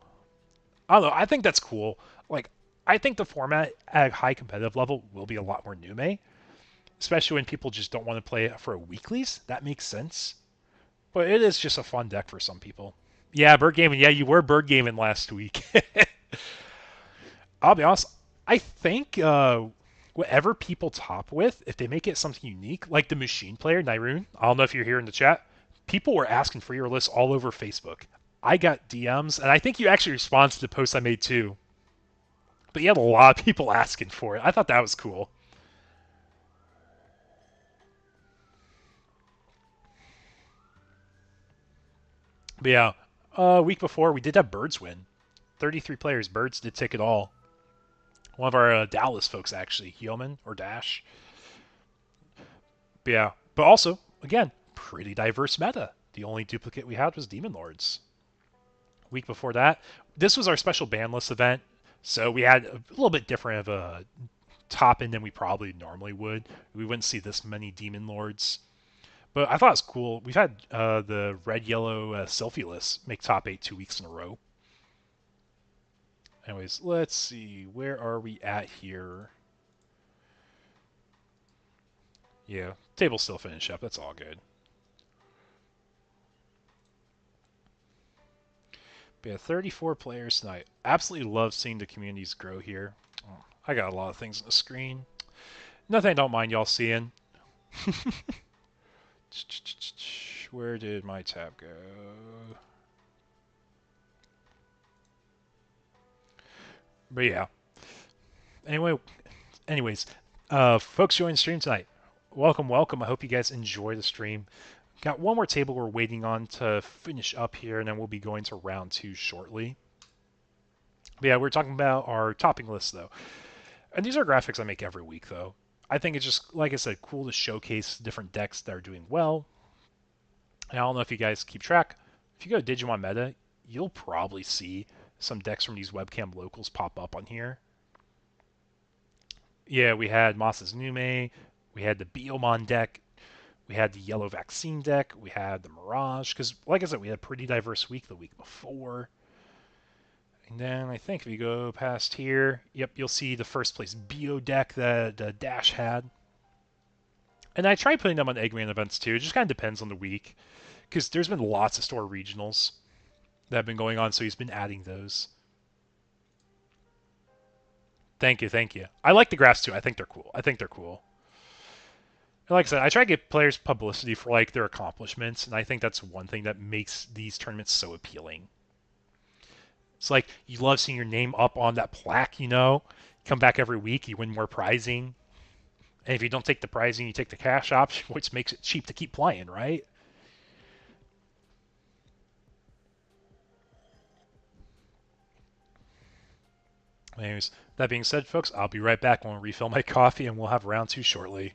I don't know. I think that's cool. Like, I think the format at a high competitive level will be a lot more Nume, especially when people just don't want to play it for weeklies. That makes sense. But it is just a fun deck for some people. Yeah, bird gaming. Yeah, you were bird gaming last week. I'll be honest. I think whatever people top with, if they make it something unique, like the machine player, Nairoon, I don't know if you're here in the chat, people were asking for your list all over Facebook. I got DMs, and I think you actually responded to the post I made too. But you had a lot of people asking for it. I thought that was cool. But yeah, week before we did have Birds win. 33 players. Birds did take it all. One of our Dallas folks actually, Yeoman or Dash. But yeah, but also again, pretty diverse meta. The only duplicate we had was Demon Lords. Week before that, this was our special ban list event, so we had a little bit different of a top end than we probably normally would. We wouldn't see this many Demon Lords. But I thought it was cool. We've had the red yellow Sylphie list make top 8 2 weeks in a row. Anyways, let's see. Where are we at here? Yeah, table still finish up. That's all good. But yeah, 34 players tonight. Absolutely love seeing the communities grow here. Oh, I got a lot of things on the screen. Nothing I don't mind y'all seeing. Where did my tab go? But yeah. Anyways, folks joining the stream tonight. Welcome, welcome. I hope you guys enjoy the stream. Got one more table we're waiting on to finish up here, and then we'll be going to round 2 shortly. But yeah, we're talking about our topping list, though. And these are graphics I make every week, though. I think it's just, like I said, cool to showcase different decks that are doing well. And I don't know if you guys keep track. If you go to Digimon Meta, you'll probably see some decks from these webcam locals pop up on here. Yeah, we had Masa's Nume, we had the Biomon deck, we had the Yellow Vaccine deck, we had the Mirage, because, like I said, we had a pretty diverse week the week before. And then I think if you go past here, yep, you'll see the first place Bio deck that Dash had. And I tried putting them on Eggman events too. It just kind of depends on the week, because there's been lots of store regionals that have been going on, so he's been adding those. Thank you, thank you. I like the graphs too. I think they're cool. And like I said, I try to give players publicity for like their accomplishments, and I think that's one thing that makes these tournaments so appealing. It's like you love seeing your name up on that plaque, you know. Come back every week, you win more prizing. And if you don't take the prizing, you take the cash option, which makes it cheap to keep playing, right? Anyways, that being said, folks, I'll be right back when I refill my coffee, and we'll have round 2 shortly.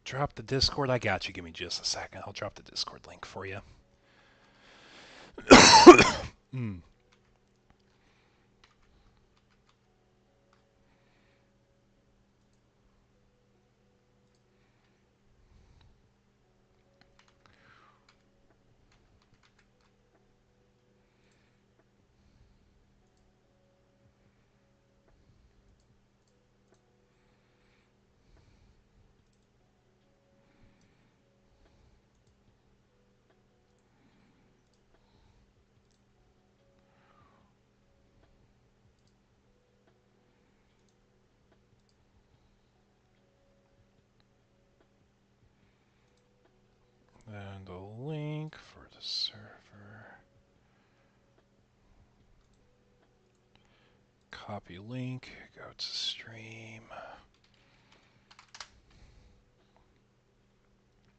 Drop the Discord. I got you. Give me just a second. I'll drop the Discord link for you. Mm. And a link for the server. Copy link. Go to stream.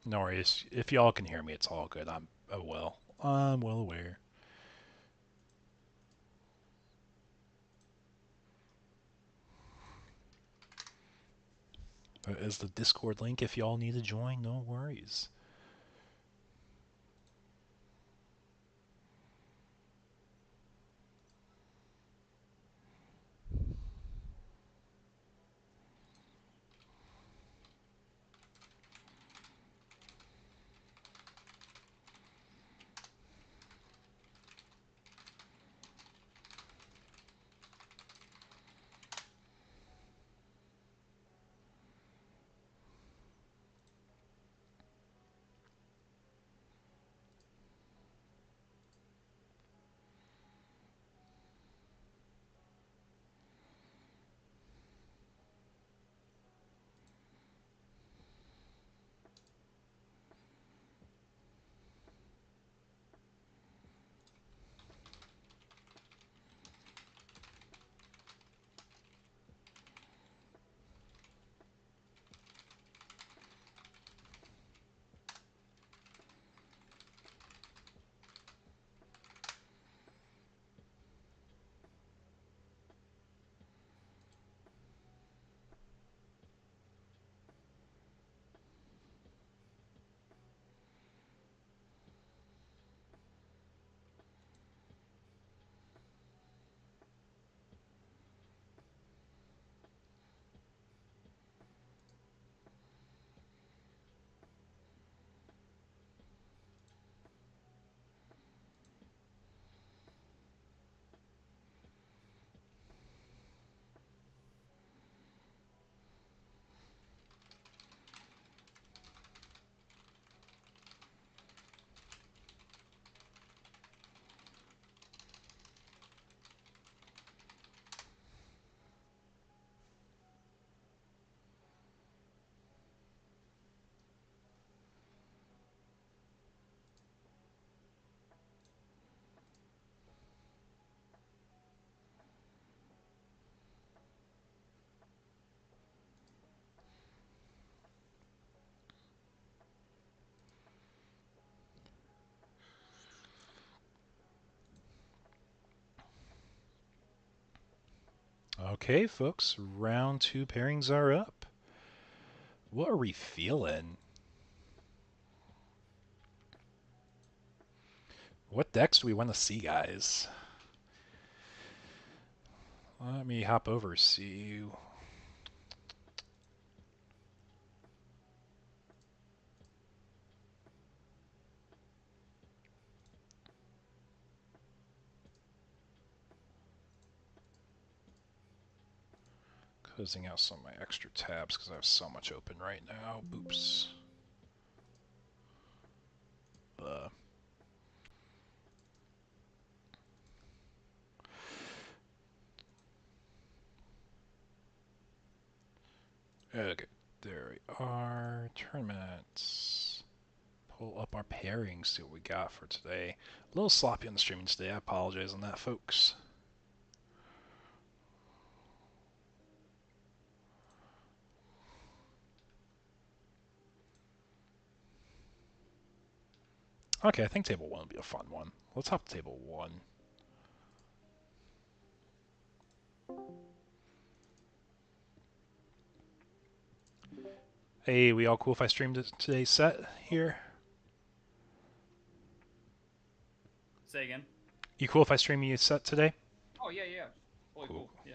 No worries. If y'all can hear me, it's all good. I'm well aware. That is the Discord link if y'all need to join. No worries. Okay, folks, round 2 pairings are up. What are we feeling? What decks do we want to see, guys? Let me hop over, see. Closing out some of my extra tabs because I have so much open right now. Oops. Okay, there we are. Tournaments. Pull up our pairings, see what we got for today. A little sloppy on the streaming today. I apologize on that, folks. Okay, I think table 1 will be a fun one. Let's hop to table 1. Hey, we all cool if I stream today's set here? Say again. You cool if I stream you a set today? Oh yeah, yeah. Totally Cool, cool. Yeah.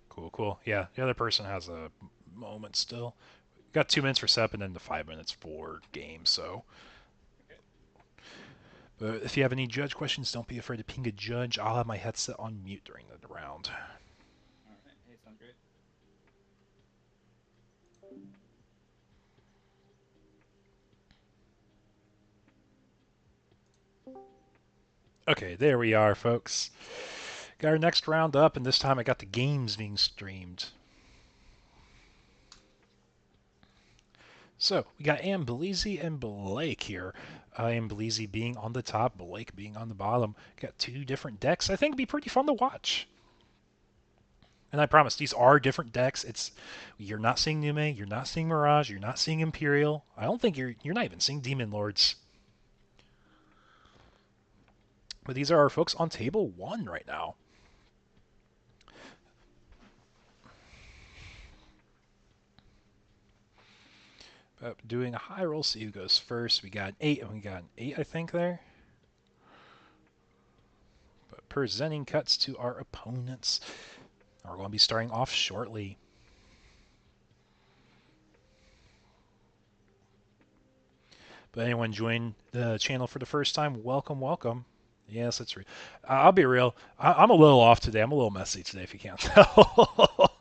cool, cool. Yeah, the other person has a moment still. Got 2 minutes for set and then the 5 minutes for game. So, Okay. but if you have any judge questions, don't be afraid to ping a judge. I'll have my headset on mute during the round. All right. Hey, sounds great. Okay, there we are, folks. Got our next round up, and this time I got the games being streamed. So we got Ambleezy and Blake here. Ambleezy being on the top, Blake being on the bottom. Got two different decks. I think it'd be pretty fun to watch. And I promise these are different decks. You're not seeing Nume, you're not seeing Mirage, you're not seeing Imperial. I don't think you're not even seeing Demon Lords. But these are our folks on table one right now. But doing a high roll, see who goes first. We got an 8, and we got an 8, I think, there. But presenting cuts to our opponents. We're going to be starting off shortly. But anyone join the channel for the first time, welcome, welcome. Yes, that's right. I'll be real. I'm a little off today. I'm a little messy today, if you can't tell.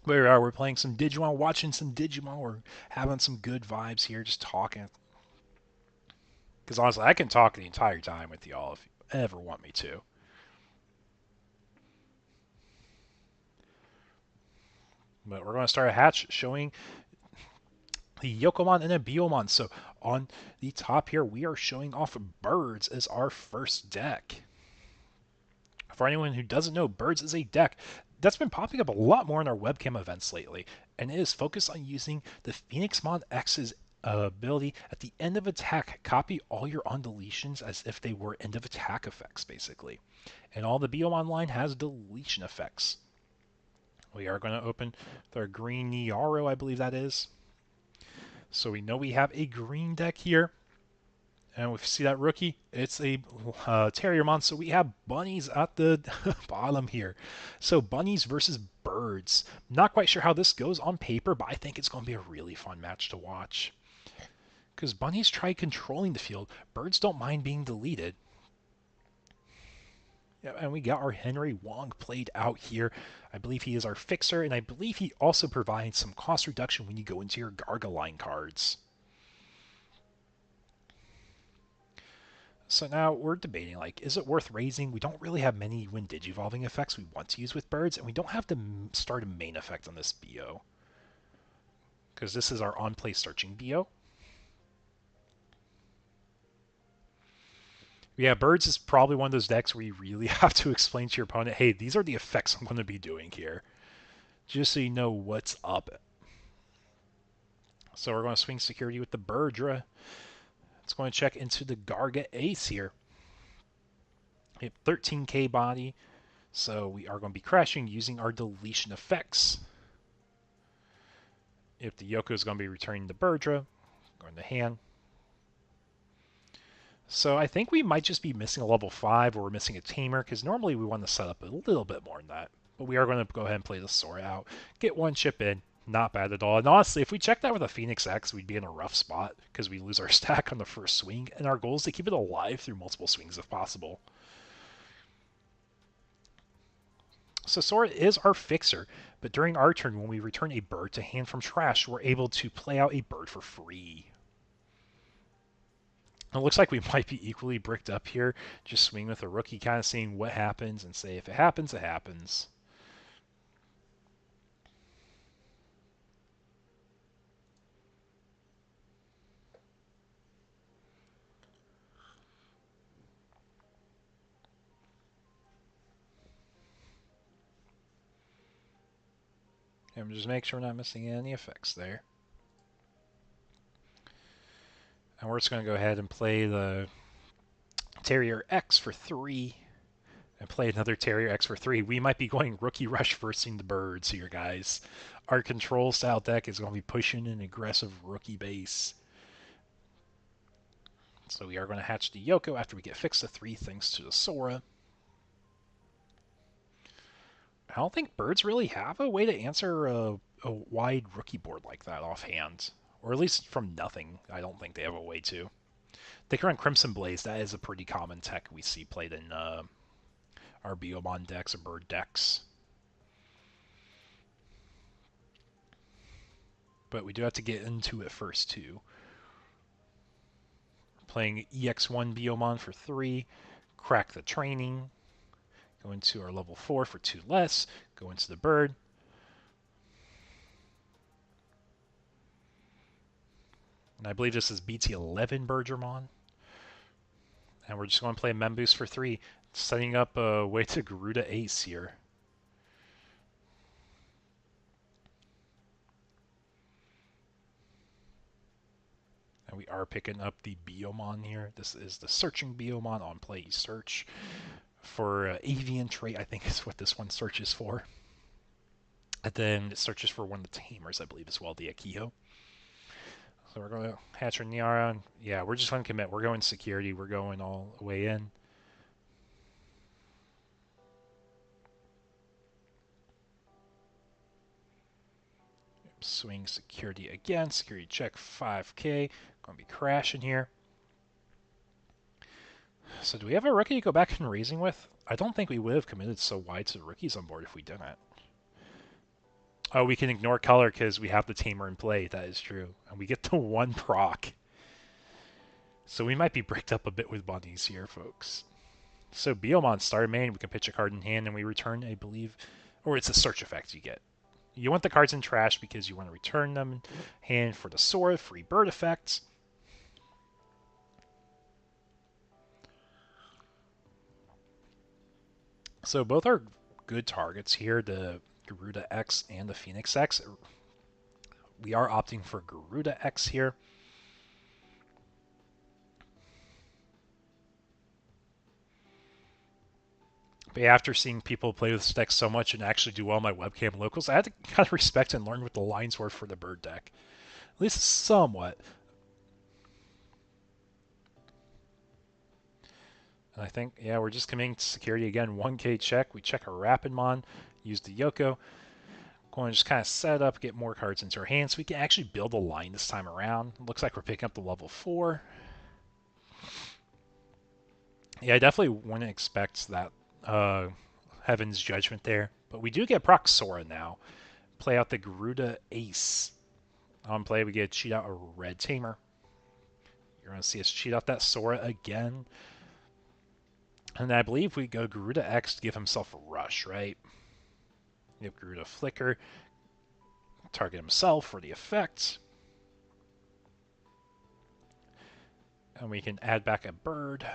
But we are. We're playing some Digimon, watching some Digimon. We're having some good vibes here, just talking. Because honestly, I can talk the entire time with y'all if you ever want me to. But we're going to start a hatch showing the Yokomon and a Biomon. So on the top here, we are showing off Birds as our first deck. For anyone who doesn't know, Birds is a deck that's been popping up a lot more in our webcam events lately, and it is focused on using the Phoenixmon X's ability at the end of attack, copy all your on deletions as if they were end of attack effects, basically. And all the Biomon line has deletion effects. We are going to open with our green Niaro, I believe that is. So we know we have a green deck here. And we see that rookie, it's a Terriermon, so we have bunnies at the bottom here. So bunnies versus birds. Not quite sure how this goes on paper, but I think it's going to be a really fun match to watch. Because bunnies try controlling the field, birds don't mind being deleted. Yeah, and we got our Henry Wong played out here. I believe he is our fixer, and I believe he also provides some cost reduction when you go into your Gargaline cards. So now we're debating, like, is it worth raising? We don't really have many when digivolving effects we want to use with birds, and we don't have to start a main effect on this BO. Because this is our on-play searching BO. Yeah, birds is probably one of those decks where you really have to explain to your opponent, hey, these are the effects I'm going to be doing here. Just so you know what's up. So we're going to swing security with the Birdra. It's going to check into the Garga Ace here. 13k body. So we are going to be crashing using our deletion effects. If the Yoko is going to be returning the Birdra, going to hand. So I think we might just be missing a level 5 or we're missing a Tamer, because normally we want to set up a little bit more than that. But we are going to go ahead and play the Sora out. Get one chip in. Not bad at all. And honestly, if we check that with a Phoenix X, we'd be in a rough spot because we lose our stack on the first swing, and our goal is to keep it alive through multiple swings if possible. So Sora is our fixer, but during our turn, when we return a bird to hand from trash, we're able to play out a bird for free. It looks like we might be equally bricked up here. Just swing with a rookie, kind of seeing what happens and say, if it happens, it happens. And just make sure we're not missing any effects there. And we're just going to go ahead and play the Terrier X for 3. and play another Terrier X for 3. We might be going Rookie Rush versing the birds here, guys. Our control style deck is going to be pushing an aggressive Rookie base. So we are going to hatch the Yoko after we get fixed to 3 thanks to the Sora. I don't think birds really have a way to answer a wide rookie board like that offhand. Or at least from nothing, I don't think they have a way to. They can run Crimson Blaze. That is a pretty common tech we see played in our Biomon decks or bird decks. But we do have to get into it first, too. Playing EX1 Biomon for 3, crack the training, go into our level 4 for 2 less, go into the bird. And I believe this is BT11 Birdramon. And we're just going to play Memboost for 3, setting up a way to Garuda Ace here. And we are picking up the Biomon here. This is the Searching Biomon on Play Search. For Avian Trait, I think is what this one searches for. And then it searches for one of the Tamers, I believe, as well, the Akiho. So we're going to hatch our Niara. Yeah, we're just going to commit. We're going security. We're going all the way in. Swing security again. Security check 5k. Going to be crashing here. So do we have a rookie to go back and raising with? I don't think we would have committed so wide to the rookies on board if we didn't. Oh, we can ignore color because we have the Tamer in play. That is true. And we get to 1 proc. So we might be bricked up a bit with bunnies here, folks. So Biomon starter main, we can pitch a card in hand and we return, I believe, or it's a search effect you get. You want the cards in trash because you want to return them in hand for the Sora, free bird effects. So both are good targets here, the Garuda X and the Phoenix X. We are opting for Garuda X here. But after seeing people play with this deck so much and actually do well in my webcam locals, I had to kind of respect and learn what the lines were for the bird deck. At least somewhat. And I think, yeah, we're just committing to security again. 1k check. We check our Rapidmon, use the Yoko. Going to just kind of set up, get more cards into our hands so we can actually build a line this time around. Looks like we're picking up the level 4. Yeah, I definitely wouldn't expect that Heaven's Judgment there. But we do get proc Sora now. Play out the Garuda Ace. On play, we get to cheat out a Red Tamer. You're going to see us cheat out that Sora again. And I believe we go Garuda X to give himself a rush, right? Yep, Garuda Flicker. Target himself for the effect. And we can add back a bird,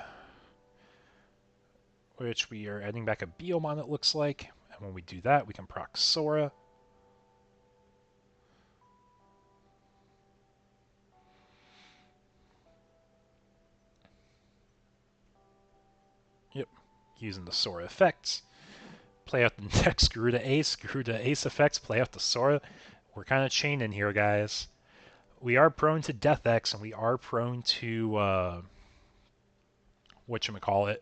which we are adding back a Biomon, it looks like. And when we do that, we can proc Sora. Yep, using the Sora effects. Play out the next Garuda Ace effects, play out the Sora. We're kind of chaining here, guys. We are prone to Death X, and we are prone to, whatchamacallit.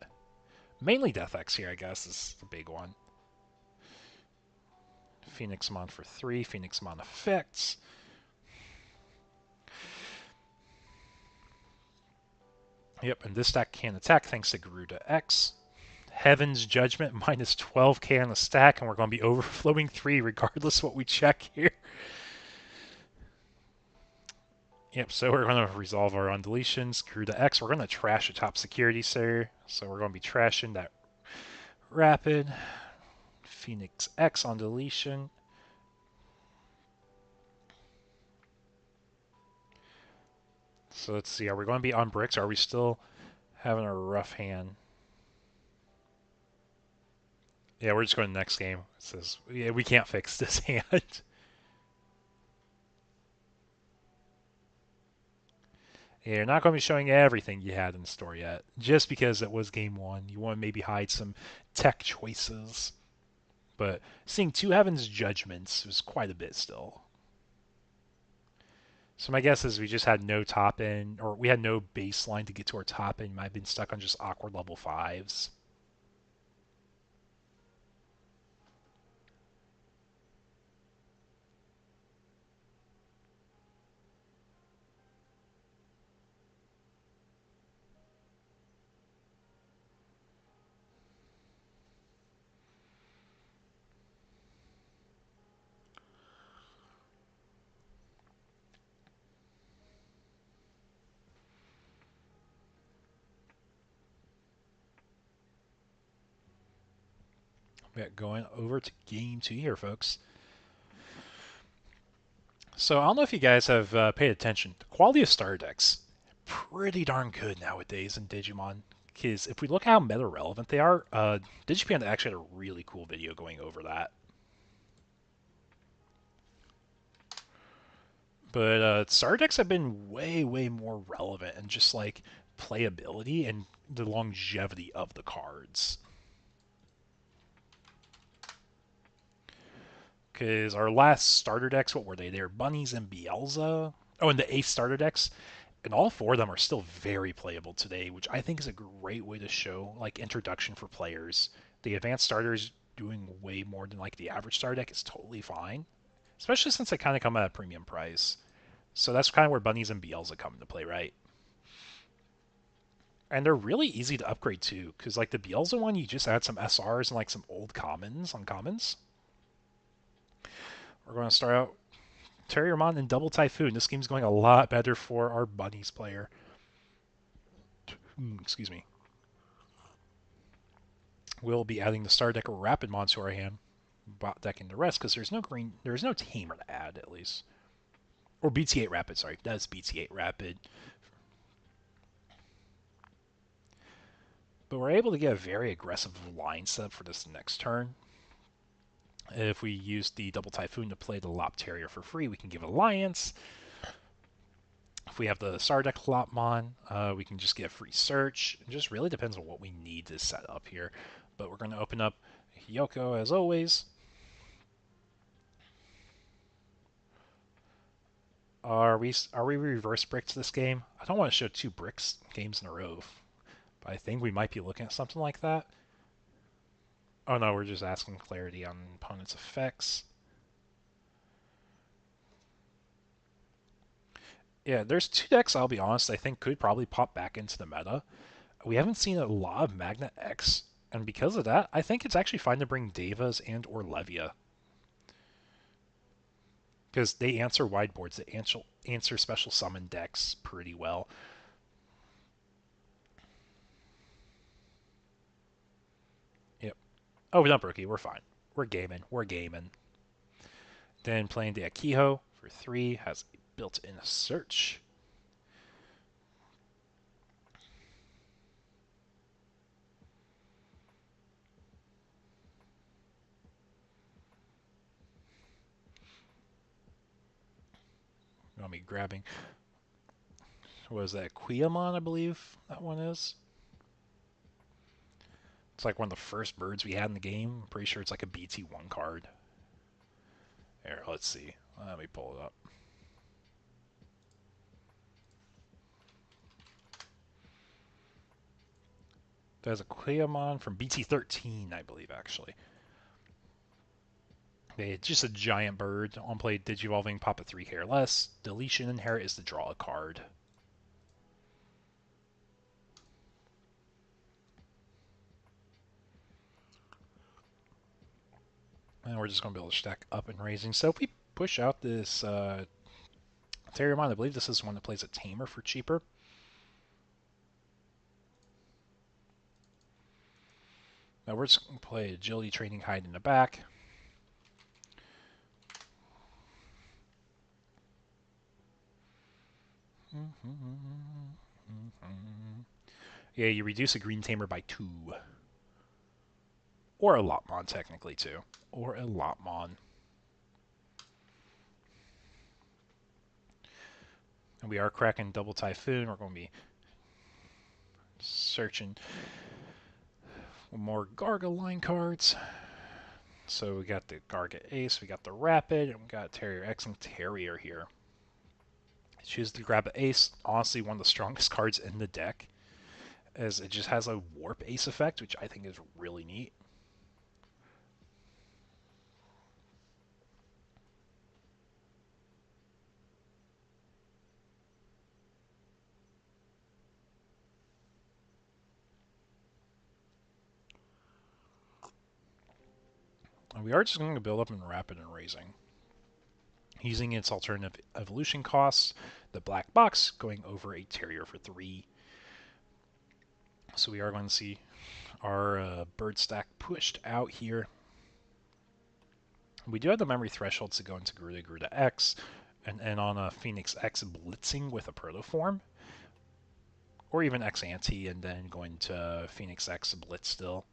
Mainly Death X here, I guess, is the big one. Phoenixmon for 3, Phoenixmon effects. Yep, and this deck can attack thanks to Garuda X. Heaven's Judgment, minus 12k on the stack, and we're going to be overflowing 3 regardless what we check here. Yep, so we're going to resolve our on deletions. Garuda X, we're going to trash the top security, sir. So we're going to be trashing that Rapid. Phoenix X on deletion. So let's see, are we going to be on bricks? Or are we still having a rough hand? Yeah, we're just going to the next game. It says, yeah, we can't fix this hand. You're not going to be showing everything you had in store yet, just because it was game one. You want to maybe hide some tech choices, but seeing two Heaven's Judgments was quite a bit still. So my guess is we just had no top end, or we had no baseline to get to our top end. Might have been stuck on just awkward level fives. We got going over to game two here, folks. So I don't know if you guys have paid attention. The quality of starter decks pretty darn good nowadays in Digimon. Because if we look how meta relevant they are, DigiPanda actually had a really cool video going over that. But starter decks have been way more relevant and just like playability and the longevity of the cards. Because our last starter decks, what were they? They were Bunnies and Bielsa. Oh, and the Ace starter decks, and all four of them are still very playable today, which I think is a great way to show like introduction for players. The advanced starters doing way more than like the average starter deck is totally fine, especially since they kind of come at a premium price. So that's kind of where Bunnies and Bielsa come into play, right? And they're really easy to upgrade too, because like the Bielsa one, you just add some SRs and like some old commons on commons. We're going to start out Terriermon and Double Typhoon. This game's going a lot better for our Bunnies player. Excuse me. We'll be adding the Star Deck Rapidmon to our hand, bot decking the rest because there's no Tamer to add at least, or BT8 Rapid. Sorry, that's BT8 Rapid. But we're able to get a very aggressive line set for this next turn. If we use the Double Typhoon to play the Lop Terrier for free, we can give Alliance. If we have the Sardek Lopmon, we can just get a free search. It just really depends on what we need to set up here. But we're going to open up Hyoko as always. Are we reverse bricked this game? I don't want to show two bricks games in a row, but I think we might be looking at something like that. Oh no, we're just asking clarity on opponent's effects. Yeah, there's two decks, I'll be honest, I think could probably pop back into the meta. We haven't seen a lot of Magnet X, and because of that, I think it's actually fine to bring Devas and or Levia. Because they answer wideboards, they answer special summon decks pretty well. Yep. Oh, we're not rookie, we're fine. We're gaming. Then playing the Akiho for 3, has a built-in search. I'll be grabbing, what is that, Quiyamon, I believe that one is. It's like one of the first birds we had in the game. I'm pretty sure it's like a BT1 card. Here, let's see. Let me pull it up. There's a Quiyamon from BT13, I believe, actually. It's just a giant bird. On play, Digivolving, pop a 3 hairless. Deletion inherit is to draw a card. And we're just going to be able to stack up and raising. So if we push out this Terriermon, I believe this is one that plays a Tamer for cheaper. Now we're just going to play Agility Training Hide in the back. Yeah, you reduce a green Tamer by 2. Or a Lopmon, technically, too. Or a Lopmon. And we are cracking Double Typhoon. We're going to be searching for more Garga line cards. So we got the Garga Ace, we got the Rapid, and we got Terrier X and Terrier here. Choose to grab an Ace. Honestly, one of the strongest cards in the deck, as it just has a Warp Ace effect, which I think is really neat. And we are just going to build up in Rapid and Raising. Using its alternative evolution costs, the black box going over a Terrier for 3. So we are going to see our bird stack pushed out here. We do have the memory thresholds to go into Garuda X, and on a Phoenix X blitzing with a protoform, or even X ante and then going to Phoenix X blitz still.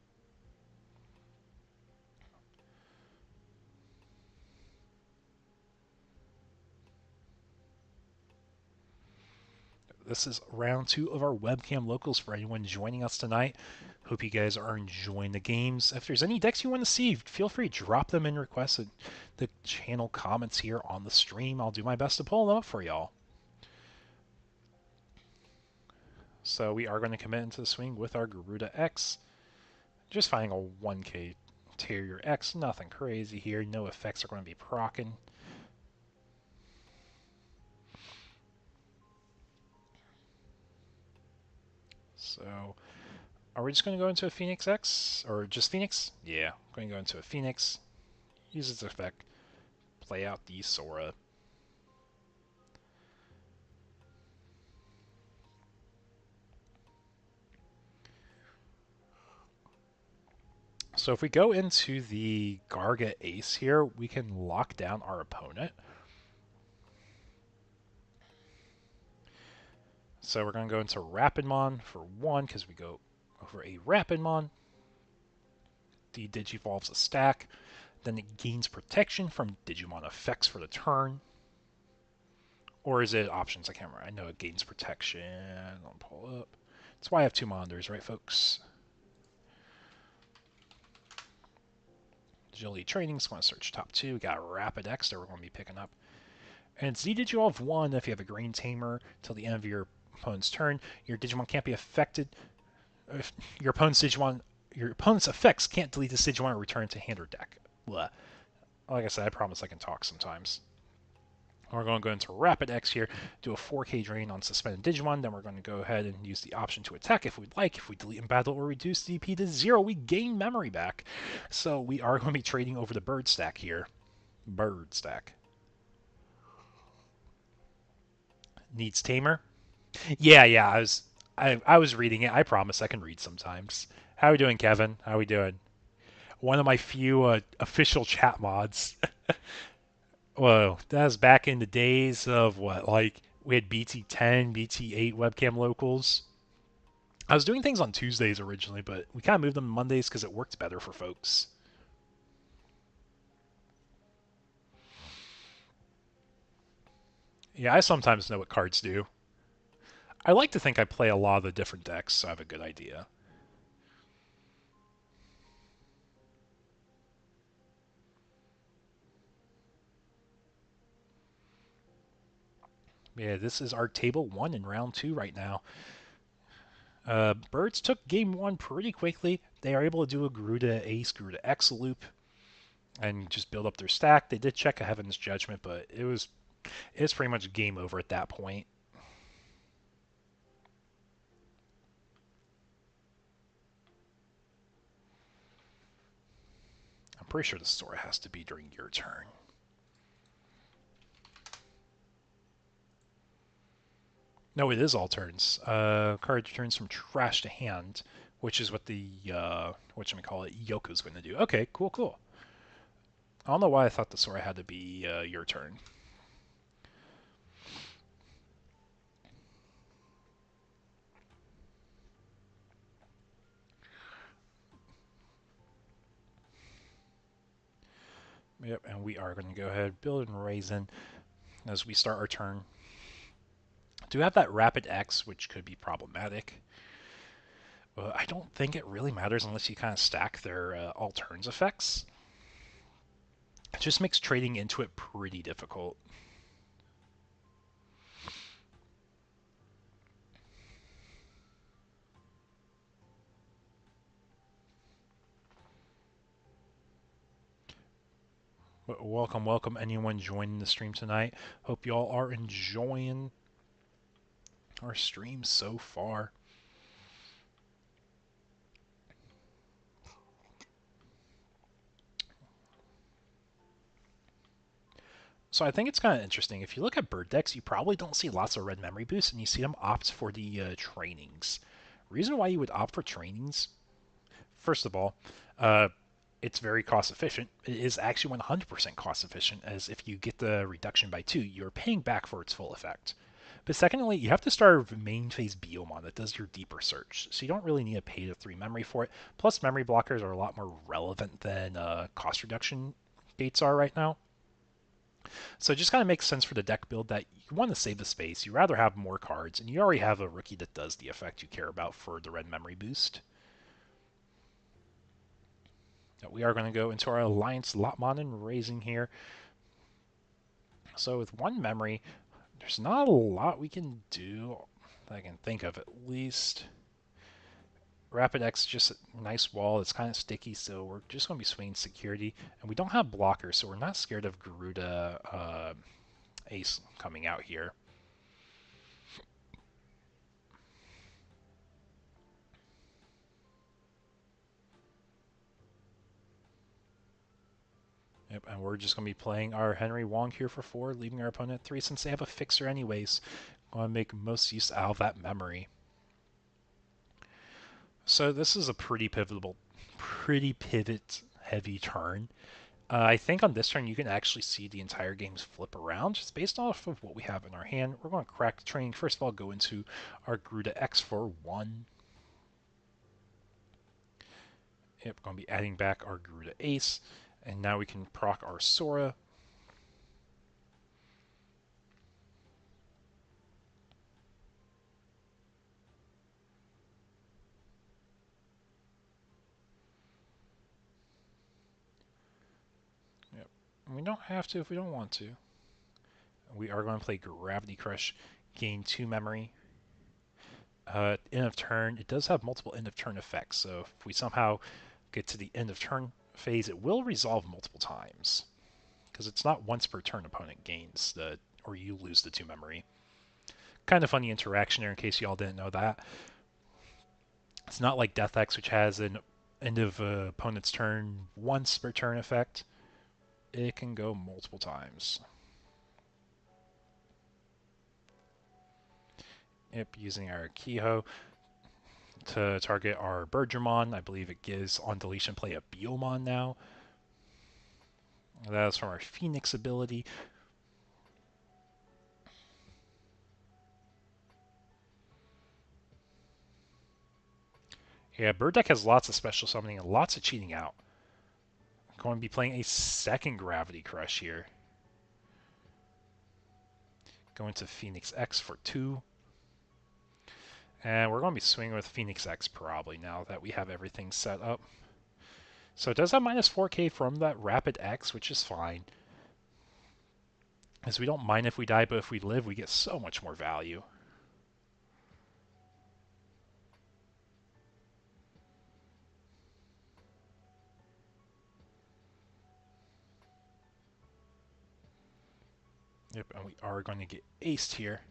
This is round 2 of our webcam locals for anyone joining us tonight. Hope you guys are enjoying the games. If there's any decks you want to see, feel free to drop them in requests in the channel comments here on the stream. I'll do my best to pull them up for y'all. So we are going to commit into the swing with our Garuda X. Just finding a 1k Terrier X, nothing crazy here. No effects are going to be proccing. So, are we just going to go into a Phoenix X? Or just Phoenix? Yeah, I'm going to go into a Phoenix. Use its effect. Play out the Sora. So if we go into the Garga Ace here, we can lock down our opponent. So we're going to go into Rapidmon for 1, because we go over a Rapidmon. The Digivolves a stack. Then it gains protection from Digimon effects for the turn. Or is it options? I can't remember. I know it gains protection. I'll pull up. That's why I have 2 monitors, right, folks? Agility Training, so I'm going to search top 2. We got Rapid X that we're going to be picking up. And Z Digivolve 1, if you have a Green Tamer, till the end of your opponent's turn, your Digimon can't be affected. If your opponent's effects can't delete this Digimon or return to hand or deck. Blah. Like I said, I promise I can talk sometimes. We're going to go into Rapid X here, do a 4k drain on Suspended Digimon, then we're going to go ahead and use the option to attack if we'd like. If we delete in battle or reduce DP to 0, we gain memory back. So we are going to be trading over the bird stack here. Bird stack. Needs Tamer. Yeah, I was reading it. I promise I can read sometimes. How are we doing, Kevin? How are we doing? One of my few official chat mods. Whoa, that was back in the days of what, like we had BT10, BT8 webcam locals. I was doing things on Tuesdays originally, but we kind of moved them to Mondays because it worked better for folks. Yeah, I sometimes know what cards do. I like to think I play a lot of the different decks, so I have a good idea. Yeah, this is our table 1 in round 2 right now. Birds took game 1 pretty quickly. They are able to do a Garuda Ace, Garuda X loop, and just build up their stack. They did check a Heaven's Judgment, but it's pretty much game over at that point. I'm pretty sure the Sora has to be during your turn. No, it is all turns. Card turns from trash to hand, which is what the whatchamacallit, Yoko's going to do. Okay, cool. I don't know why I thought the Sora had to be your turn. Yep, and we are going to go ahead, build and raise in as we start our turn. Do have that rapid X, which could be problematic. But I don't think it really matters unless you kind of stack their all turns effects. It just makes trading into it pretty difficult. Welcome, welcome anyone joining the stream tonight. Hope y'all are enjoying our stream so far. So I think it's kind of interesting. If you look at bird decks, you probably don't see lots of red memory boosts, and you see them opt for the trainings. Reason why you would opt for trainings, first of all, uh, it's very cost efficient. It is actually 100% cost efficient, as if you get the reduction by 2, you're paying back for its full effect. But secondly, you have to start a main phase Biomon that does your deeper search, so you don't really need to pay the 3 memory for it. Plus, memory blockers are a lot more relevant than cost reduction gates are right now. So it just kind of makes sense for the deck build that you want to save the space, you rather have more cards, and you already have a rookie that does the effect you care about for the red memory boost. We are going to go into our Alliance Lotmon and Raising here. So with 1 memory, there's not a lot we can do that I can think of at least. Rapid X just a nice wall. It's kind of sticky, so we're just going to be swinging security. And we don't have blockers, so we're not scared of Garuda Ace coming out here. Yep, and we're just going to be playing our Henry Wong here for 4, leaving our opponent at 3 since they have a fixer anyways. Want to make most use out of that memory. So this is a pretty pivot-heavy turn. I think on this turn you can actually see the entire game's flip around just based off of what we have in our hand. We're going to crack the training. First of all, go into our Garuda X for 1. Yep, going to be adding back our Garuda Ace. And now we can proc our Sora. Yep. And we don't have to if we don't want to. We are going to play Gravity Crush, gain 2 memory. End of turn, it does have multiple end of turn effects, so if we somehow get to the end of turn phase, it will resolve multiple times. Because it's not once per turn opponent gains or you lose the 2 memory. Kind of funny interaction there in case y'all didn't know that. It's not like Death X, which has an end of opponent's turn once per turn effect. It can go multiple times. Yep, using our Kiho to target our Birdramon. I believe it gives on deletion play a Biomon now. That is from our Phoenix ability. Yeah, Bird Deck has lots of special summoning and lots of cheating out. I'm going to be playing a second Gravity Crush here. Going to Phoenix X for 2. And we're going to be swinging with Phoenix X probably now that we have everything set up. So it does have minus 4k from that Rapid X, which is fine. As we don't mind if we die, but if we live, we get so much more value. Yep, and we are going to get aced here.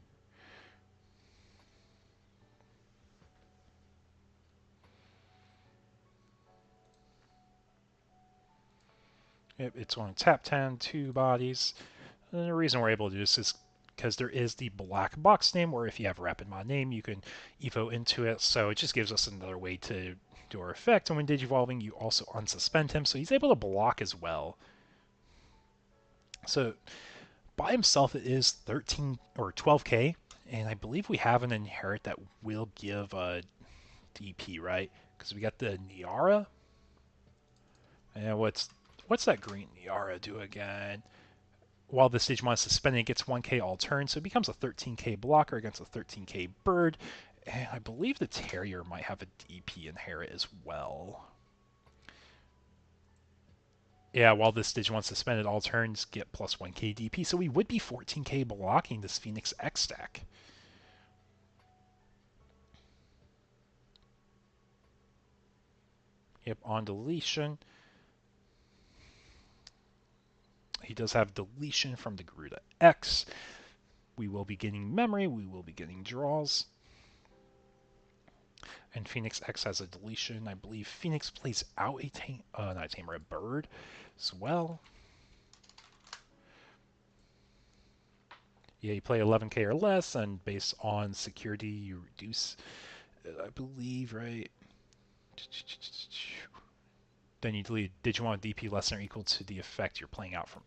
Yep, it's going to tap 10, 2 bodies. And the reason we're able to do this is because there is the black box name, where if you have Rapid Mod name, you can evo into it. So it just gives us another way to do our effect. And when Digivolving, you also unsuspend him, so he's able to block as well. So by himself, it is 13 or 12k, and I believe we have an inherit that will give a DP, right? Because we got the Niara. And what's that green Niara do again? while this Digimon is suspended, it gets 1k all turn, so it becomes a 13k blocker against a 13k bird. And I believe the Terrier might have a DP inherit as well. Yeah, while this Digimon suspended, all turns get plus 1k DP, so we would be 14k blocking this Phoenix X stack. Yep, on deletion. He does have deletion from the Garuda X. We will be getting memory, we will be getting draws. And Phoenix X has a deletion. I believe Phoenix plays out not a tamer, a bird as well. Yeah, you play 11k or less, and based on security, you reduce, I believe, right? Then you delete Digimon DP less than or equal to the effect you're playing out from.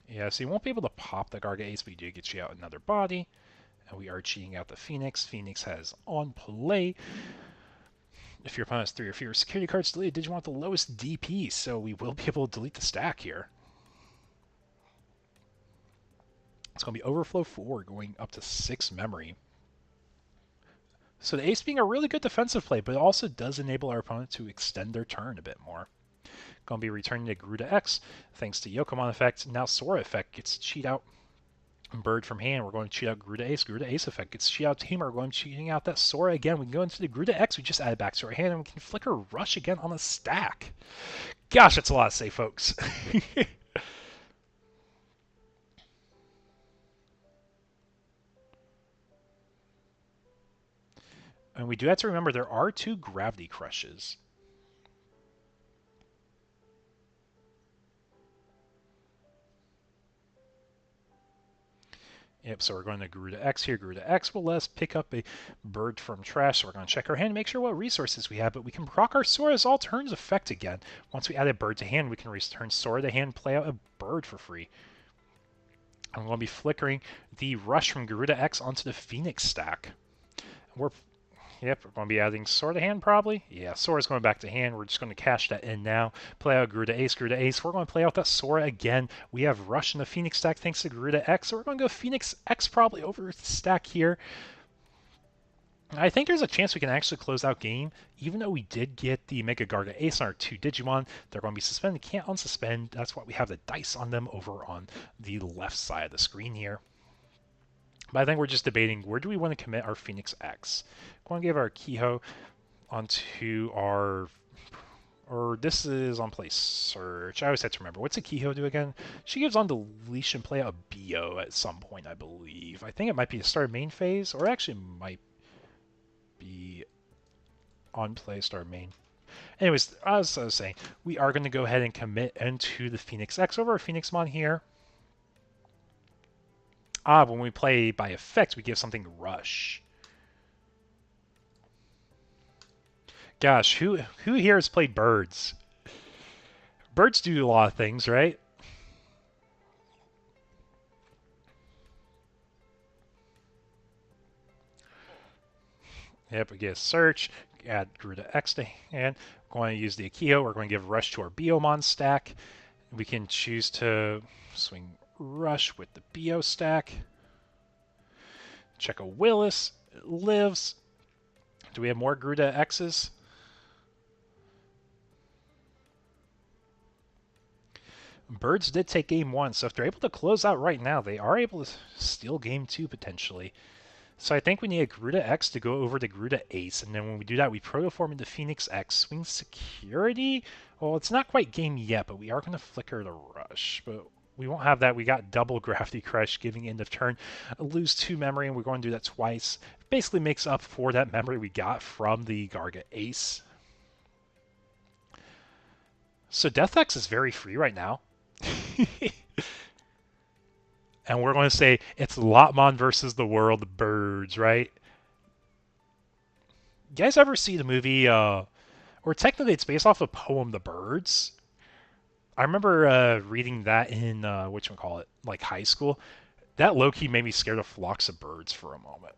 Yeah, so you won't be able to pop the Garga Ace, but you do get you out another body. And we are cheating out the Phoenix. Phoenix has on play. If your opponent has 3 or fewer security cards deleted, Digimon with the lowest DP, so we will be able to delete the stack here. It's going to be Overflow 4, going up to 6 memory. So the Ace being a really good defensive play, but it also does enable our opponent to extend their turn a bit more. Going to be returning to Garuda X, thanks to Yokomon effect. Now Sora effect gets cheat out bird from hand. We're going to cheat out Garuda Ace. Garuda Ace effect gets cheat out Tamer. We're going to cheating out that Sora again. We can go into the Garuda X. We just add it back to our hand, and we can flicker Rush again on the stack. Gosh, that's a lot to say, folks. And we do have to remember there are 2 Gravity Crushes. Yep, so we're going to Garuda X here. Garuda X will let us pick up a bird from trash. So we're going to check our hand and make sure what resources we have. But we can proc our Sora's all turns effect again. Once we add a bird to hand, we can return Sora to hand and play out a bird for free. I'm going to be flickering the Rush from Garuda X onto the Phoenix stack. We're going to be adding Sora to hand probably. Yeah, Sora's going back to hand. We're just going to cash that in now. Play out Garuda Ace, Garuda Ace. We're going to play out that Sora again. We have Rush in the Phoenix stack thanks to Garuda X. So we're going to go Phoenix X probably over the stack here. I think there's a chance we can actually close out game. Even though we did get the Mega Garga Ace on our 2 Digimon, they're going to be suspended. Can't unsuspend. That's why we have the dice on them over on the left side of the screen here. But I think we're just debating where do we want to commit our Phoenix X. We're going to give our Kiho onto our, or this is on play search. I always have to remember. What's a Kiho do again? She gives on deletion play a BO at some point, I believe. I think it might be a start main phase, or actually might be on play start main. Anyways, as I was saying, we are going to go ahead and commit into the Phoenix X over our Phoenixmon here. When we play by effect, we give something Rush. Gosh, who here has played birds? Birds do a lot of things, right? Yep, we get a search, add Garuda X to hand. We're going to use the Akio. We're going to give Rush to our Biomon stack. We can choose to swing Rush with the Bio stack. Check a Willis. It lives. Do we have more Garuda X's? Birds did take game 1, so if they're able to close out right now, they are able to steal game 2 potentially. So I think we need a Garuda X to go over to Garuda Ace, and then when we do that, we protoform into Phoenix X. Swing security? Well, it's not quite game yet, but we are going to flicker the Rush. But we won't have that. We got double Gravity Crush giving end of turn. Lose 2 memory, and we're going to do that twice. Basically makes up for that memory we got from the Garga Ace. So Death X is very free right now. And we're going to say it's Lotmon versus the world of birds, right? You guys ever see the movie, or technically it's based off a poem, The Birds? I remember reading that in, whatchamacallit, like high school. That low-key made me scared of flocks of birds for a moment.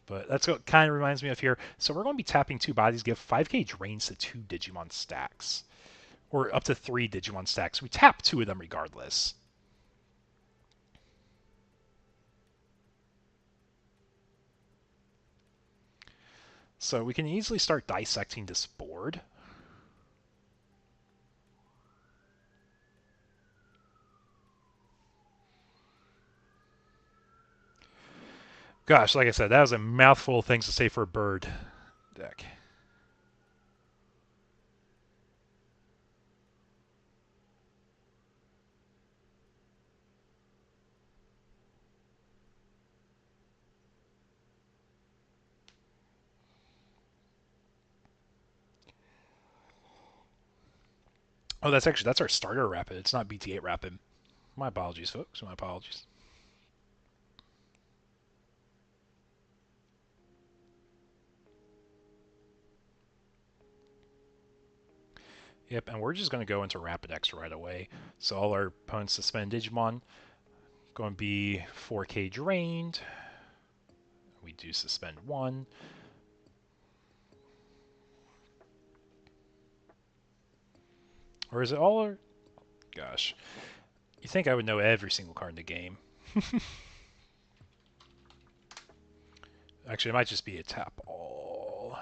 But that's what kind of reminds me of here. So we're going to be tapping 2 bodies, give 5k drains to 2 Digimon stacks. or up to 3 Digimon stacks. We tap 2 of them regardless. So we can easily start dissecting this board. Gosh, like I said, that was a mouthful of things to say for a bird deck. Oh, that's our starter rapid. It's not BT8 rapid. My apologies, folks. My apologies. Yep, and we're just going to go into Rapid X right away. So all our opponents suspend Digimon. Going to be 4K drained. We do suspend 1. Or is it all our... Gosh. You think I would know every single card in the game. Actually, it might just be a tap all.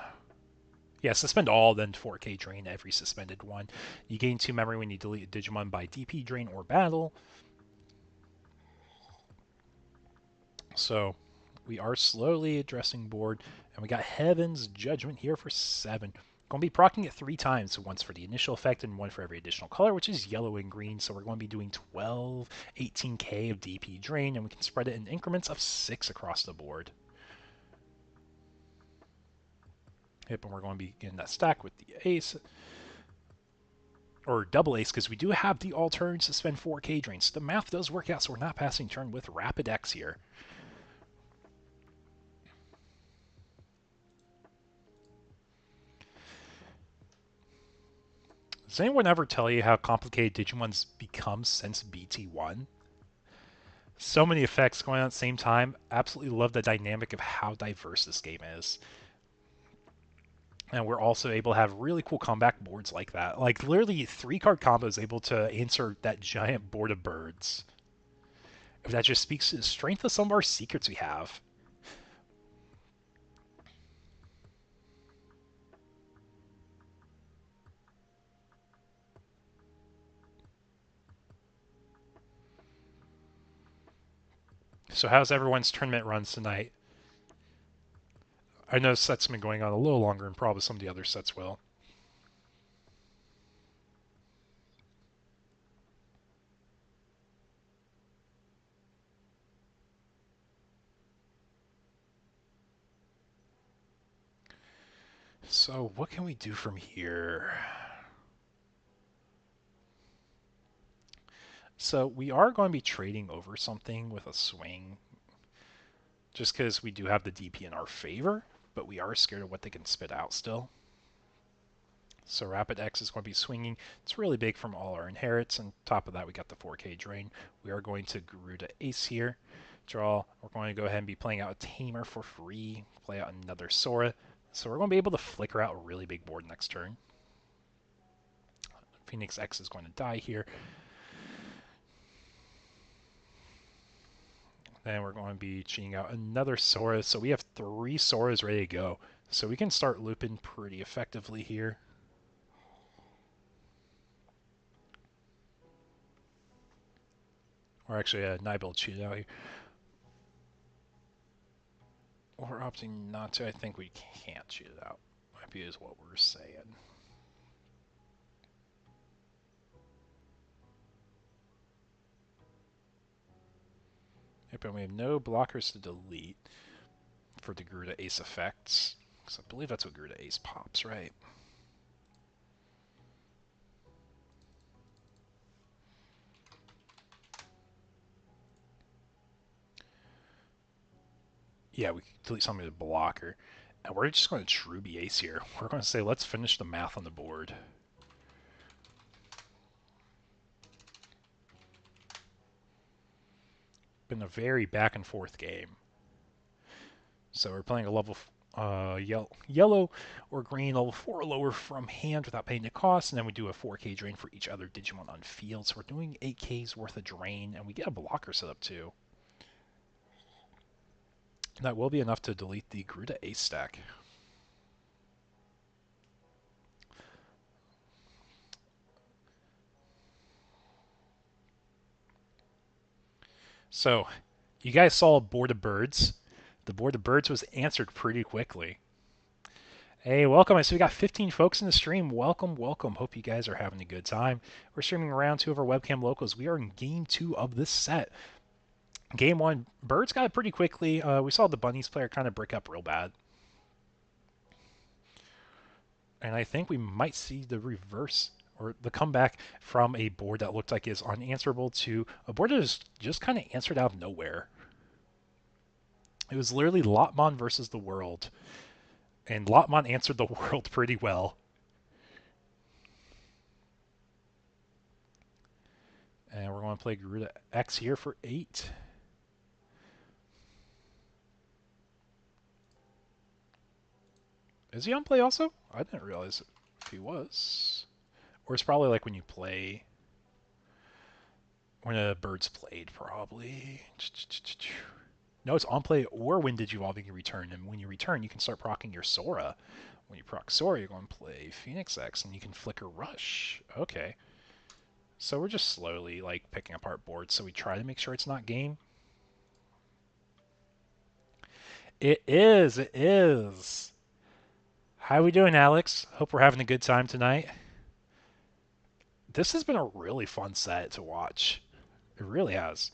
Yeah, suspend all, then 4K drain every suspended one. You gain 2 memory when you delete a Digimon by DP, drain, or battle. So, we are slowly addressing board, and we got Heaven's Judgment here for 7. Going to be proccing it 3 times, once for the initial effect and 1 for every additional color, which is yellow and green. So we're going to be doing 12, 18k of DP drain, and we can spread it in increments of 6 across the board. Yep, and we're going to be getting that stack with the ace, or double ace, because we do have the all turn suspend 4k drain. So the math does work out, so we're not passing turn with Rapid X here. Does anyone ever tell you how complicated Digimon's become since BT1? So many effects going on at the same time. Absolutely love the dynamic of how diverse this game is. And we're also able to have really cool comeback boards like that. Like, literally 3-card combos able to answer that giant board of birds. If that just speaks to the strength of some of our secrets we have. So how's everyone's tournament runs tonight? I know sets have been going on a little longer, and probably some of the other sets will. So what can we do from here? So we are going to be trading over something with a swing, just because we do have the DP in our favor, but we are scared of what they can spit out still. So Rapid X is going to be swinging. It's really big from all our inherits. On top of that, we got the 4K drain. We are going to Garuda Ace here. Draw. We're going to go ahead and be playing out a Tamer for free. Play out another Sora. So we're going to be able to flicker out a really big board next turn. Phoenix X is going to die here. Then we're going to be cheating out another Sora. So we have 3 Soras ready to go. So we can start looping pretty effectively here. Or actually, Nibel cheated out here. We're opting not to. I think we can't cheat it out. Might be is what we're saying. Yep, and we have no blockers to delete for the Garuda Ace effects. Because I believe that's what Garuda Ace pops, right? Yeah, we can delete something with a blocker. And we're just going to Truby Ace here. We're going to say, let's finish the math on the board. Been a very back and forth game. So we're playing a level yellow or green level 4 or lower from hand without paying the cost, and then we do a 4K drain for each other Digimon on field. So we're doing 8K's worth of drain, and we get a blocker set up too. And that will be enough to delete the Garuda Ace stack. So, you guys saw Board of Birds. The Board of Birds was answered pretty quickly. Hey, welcome. I see we got 15 folks in the stream. Welcome, welcome. Hope you guys are having a good time. We're streaming around 2 of our webcam locals. We are in game 2 of this set. Game 1, Birds got it pretty quickly. We saw the Bunnies player kind of break up real bad. And I think we might see the reverse or the comeback from a board that looked like is unanswerable to a board that is just kind of answered out of nowhere. It was literally Lotmon versus the world. And Lotmon answered the world pretty well. And we're going to play Garuda X here for 8. Is he on play also? I didn't realize if he was. Or it's probably like when you play. When a bird's played, probably. No, it's on play or when Digivolving you return. And when you return, you can start proccing your Sora. When you proc Sora, you're going to play Phoenix X, and you can flicker Rush. Okay. So we're just slowly like picking apart boards, so we try to make sure it's not game. It is, it is. How we doing, Alex? Hope we're having a good time tonight. This has been a really fun set to watch. It really has.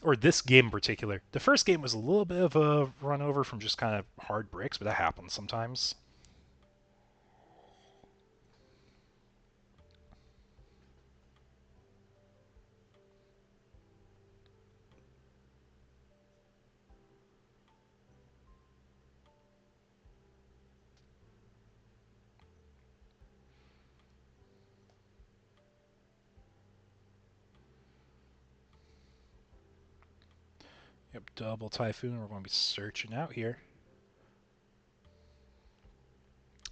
Or this game in particular. The first game was a little bit of a run over from just kind of hard bricks, but that happens sometimes. Yep, double Typhoon we're going to be searching out here.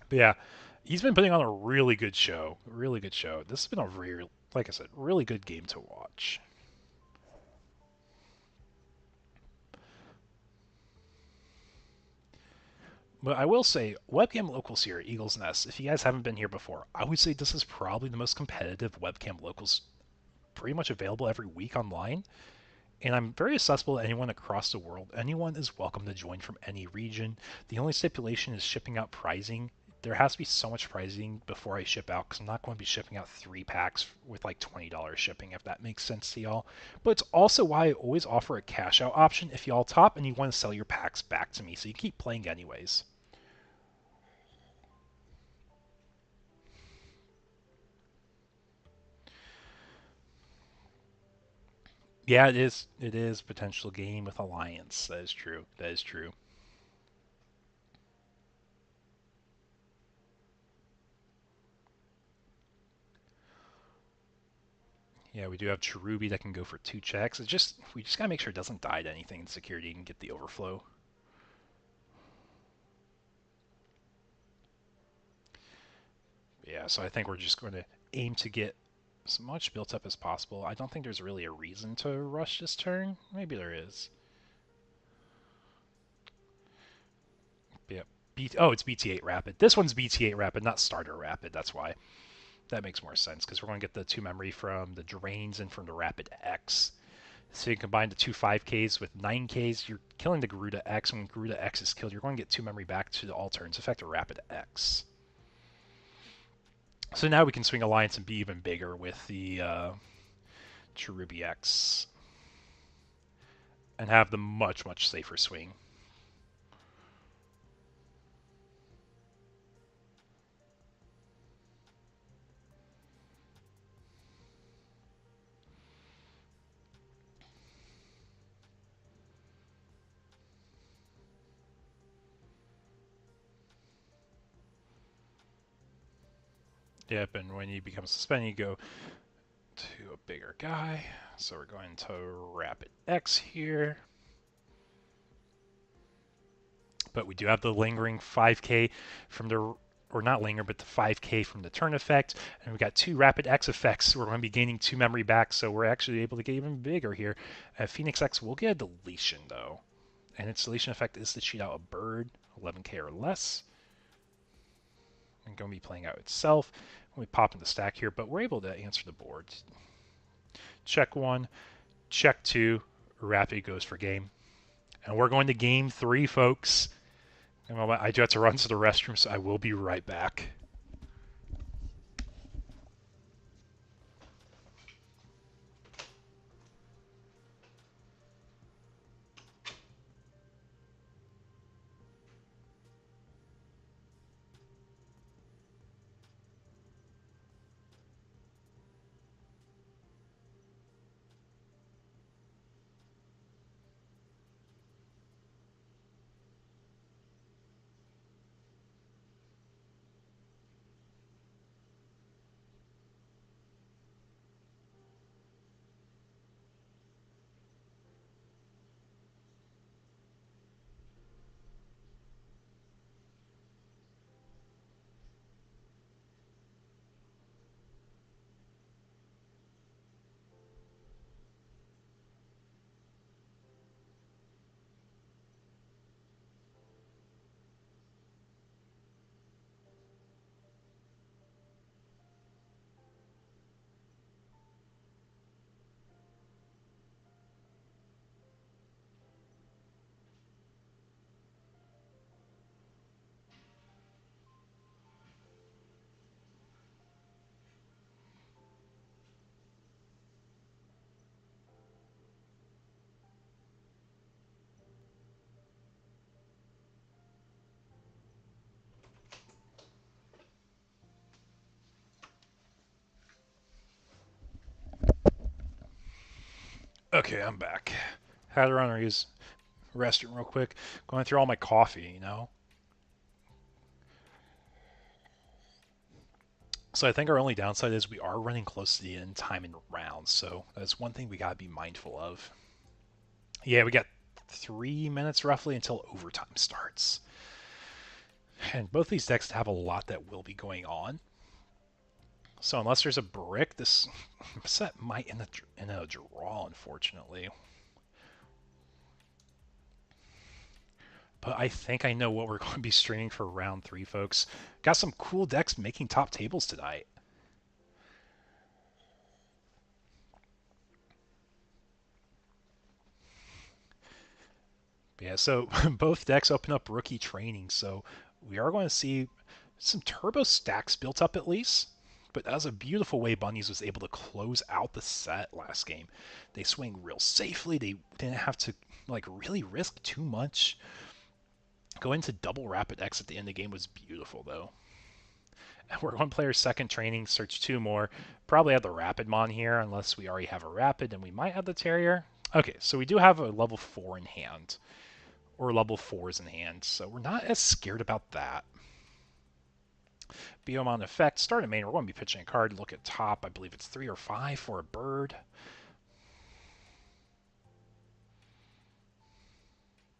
But yeah, he's been putting on a really good show. Really good show. This has been a real, like I said, really good game to watch. But I will say, webcam locals here at Eagles Nest, if you guys haven't been here before, I would say this is probably the most competitive webcam locals pretty much available every week online. And I'm very accessible to anyone across the world. Anyone is welcome to join from any region. The only stipulation is shipping out pricing. There has to be so much pricing before I ship out because I'm not going to be shipping out 3 packs with like $20 shipping, if that makes sense to y'all. But it's also why I always offer a cash out option if y'all top and you want to sell your packs back to me so you keep playing anyways. Yeah, it is. It is potential game with Alliance. That is true. That is true. Yeah, we do have Cherubi that can go for 2 checks. It's just we just gotta make sure it doesn't die to anything in security and get the overflow. Yeah, so I think we're just going to aim to get as much built up as possible. I don't think there's really a reason to rush this turn. Maybe there is. Yep. Oh, it's BT8 Rapid. This one's BT8 Rapid, not Starter Rapid. That's why. That makes more sense because we're going to get the 2 memory from the Drains and from the Rapid X. So you combine the 2 5Ks with 9Ks, you're killing the Garuda X. When Garuda X is killed, you're going to get 2 memory back to the all turns, effect a Rapid X. So now we can swing Alliance and be even bigger with the Cherubi X and have the much, much safer swing. Yep, and when he becomes suspended, you go to a bigger guy. So we're going to Rapid X here. But we do have the lingering 5k from the, or not linger, but the 5k from the turn effect. And we've got 2 rapid X effects. We're going to be gaining 2 memory back, so we're actually able to get even bigger here. Phoenix X will get a deletion, though. And its deletion effect is to cheat out a bird, 11k or less. And going to be playing out itself. We pop in the stack here, but we're able to answer the board. Check 1, check 2, rapid goes for game. And we're going to game 3, folks. I do have to run to the restroom, so I will be right back. Okay, I'm back. Had to run or use restroom real quick. Going through all my coffee, you know. So I think our only downside is we are running close to the end time in rounds, so that's one thing we gotta be mindful of. Yeah, we got 3 minutes roughly until overtime starts. And both these decks have a lot that will be going on. So unless there's a brick, this set might end in a draw, unfortunately. But I think I know what we're going to be streaming for round 3, folks. Got some cool decks making top tables tonight. Yeah, so both decks open up rookie training, so we are going to see some turbo stacks built up at least. But that was a beautiful way Bunnies was able to close out the set last game. They swing real safely. They didn't have to really risk too much. Going to double rapid X at the end of the game was beautiful, though. And we're one player's second training, search 2 more. Probably have the rapid mon here, unless we already have a rapid, and we might have the terrier. Okay, so we do have a level 4 in hand, or level 4s in hand, so we're not as scared about that. Biomon effect, start at main, we're going to be pitching a card, look at top, I believe it's 3 or 5 for a bird.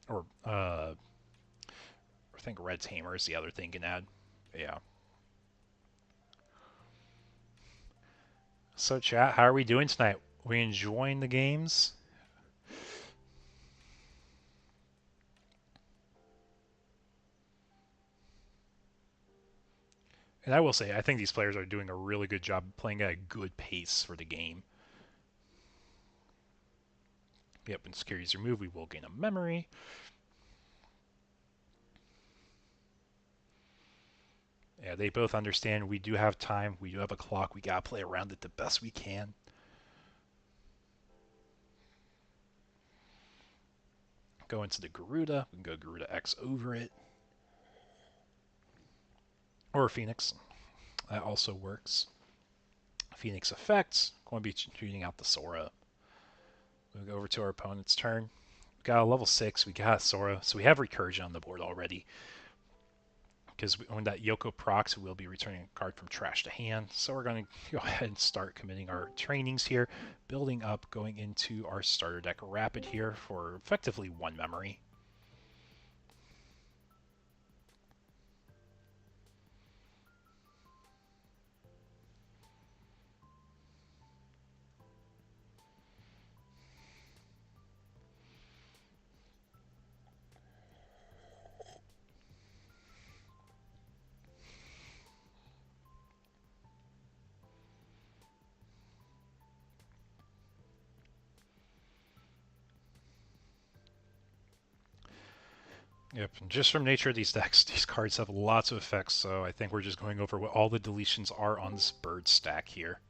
Or, I think Red Tamer is the other thing you can add. Yeah. So chat, how are we doing tonight? We enjoying the games? And I will say, I think these players are doing a really good job playing at a good pace for the game. Yep, when security is removed, we will gain a memory. Yeah, they both understand we do have time, we do have a clock, we gotta play around it the best we can. Go into the Garuda, we can go Garuda X over it. Or Phoenix, that also works. Phoenix effects, going to be shooting out the Sora. We'll go over to our opponent's turn. We got a level 6, we got Sora, so we have recursion on the board already. Because when that Yoko procs, we'll be returning a card from trash to hand. So we're going to go ahead and start committing our trainings here, building up, going into our starter deck rapid here for effectively 1 memory. Yep, and just from nature of these decks, these cards have lots of effects, so I think we're just going over what all the deletions are on this bird stack here.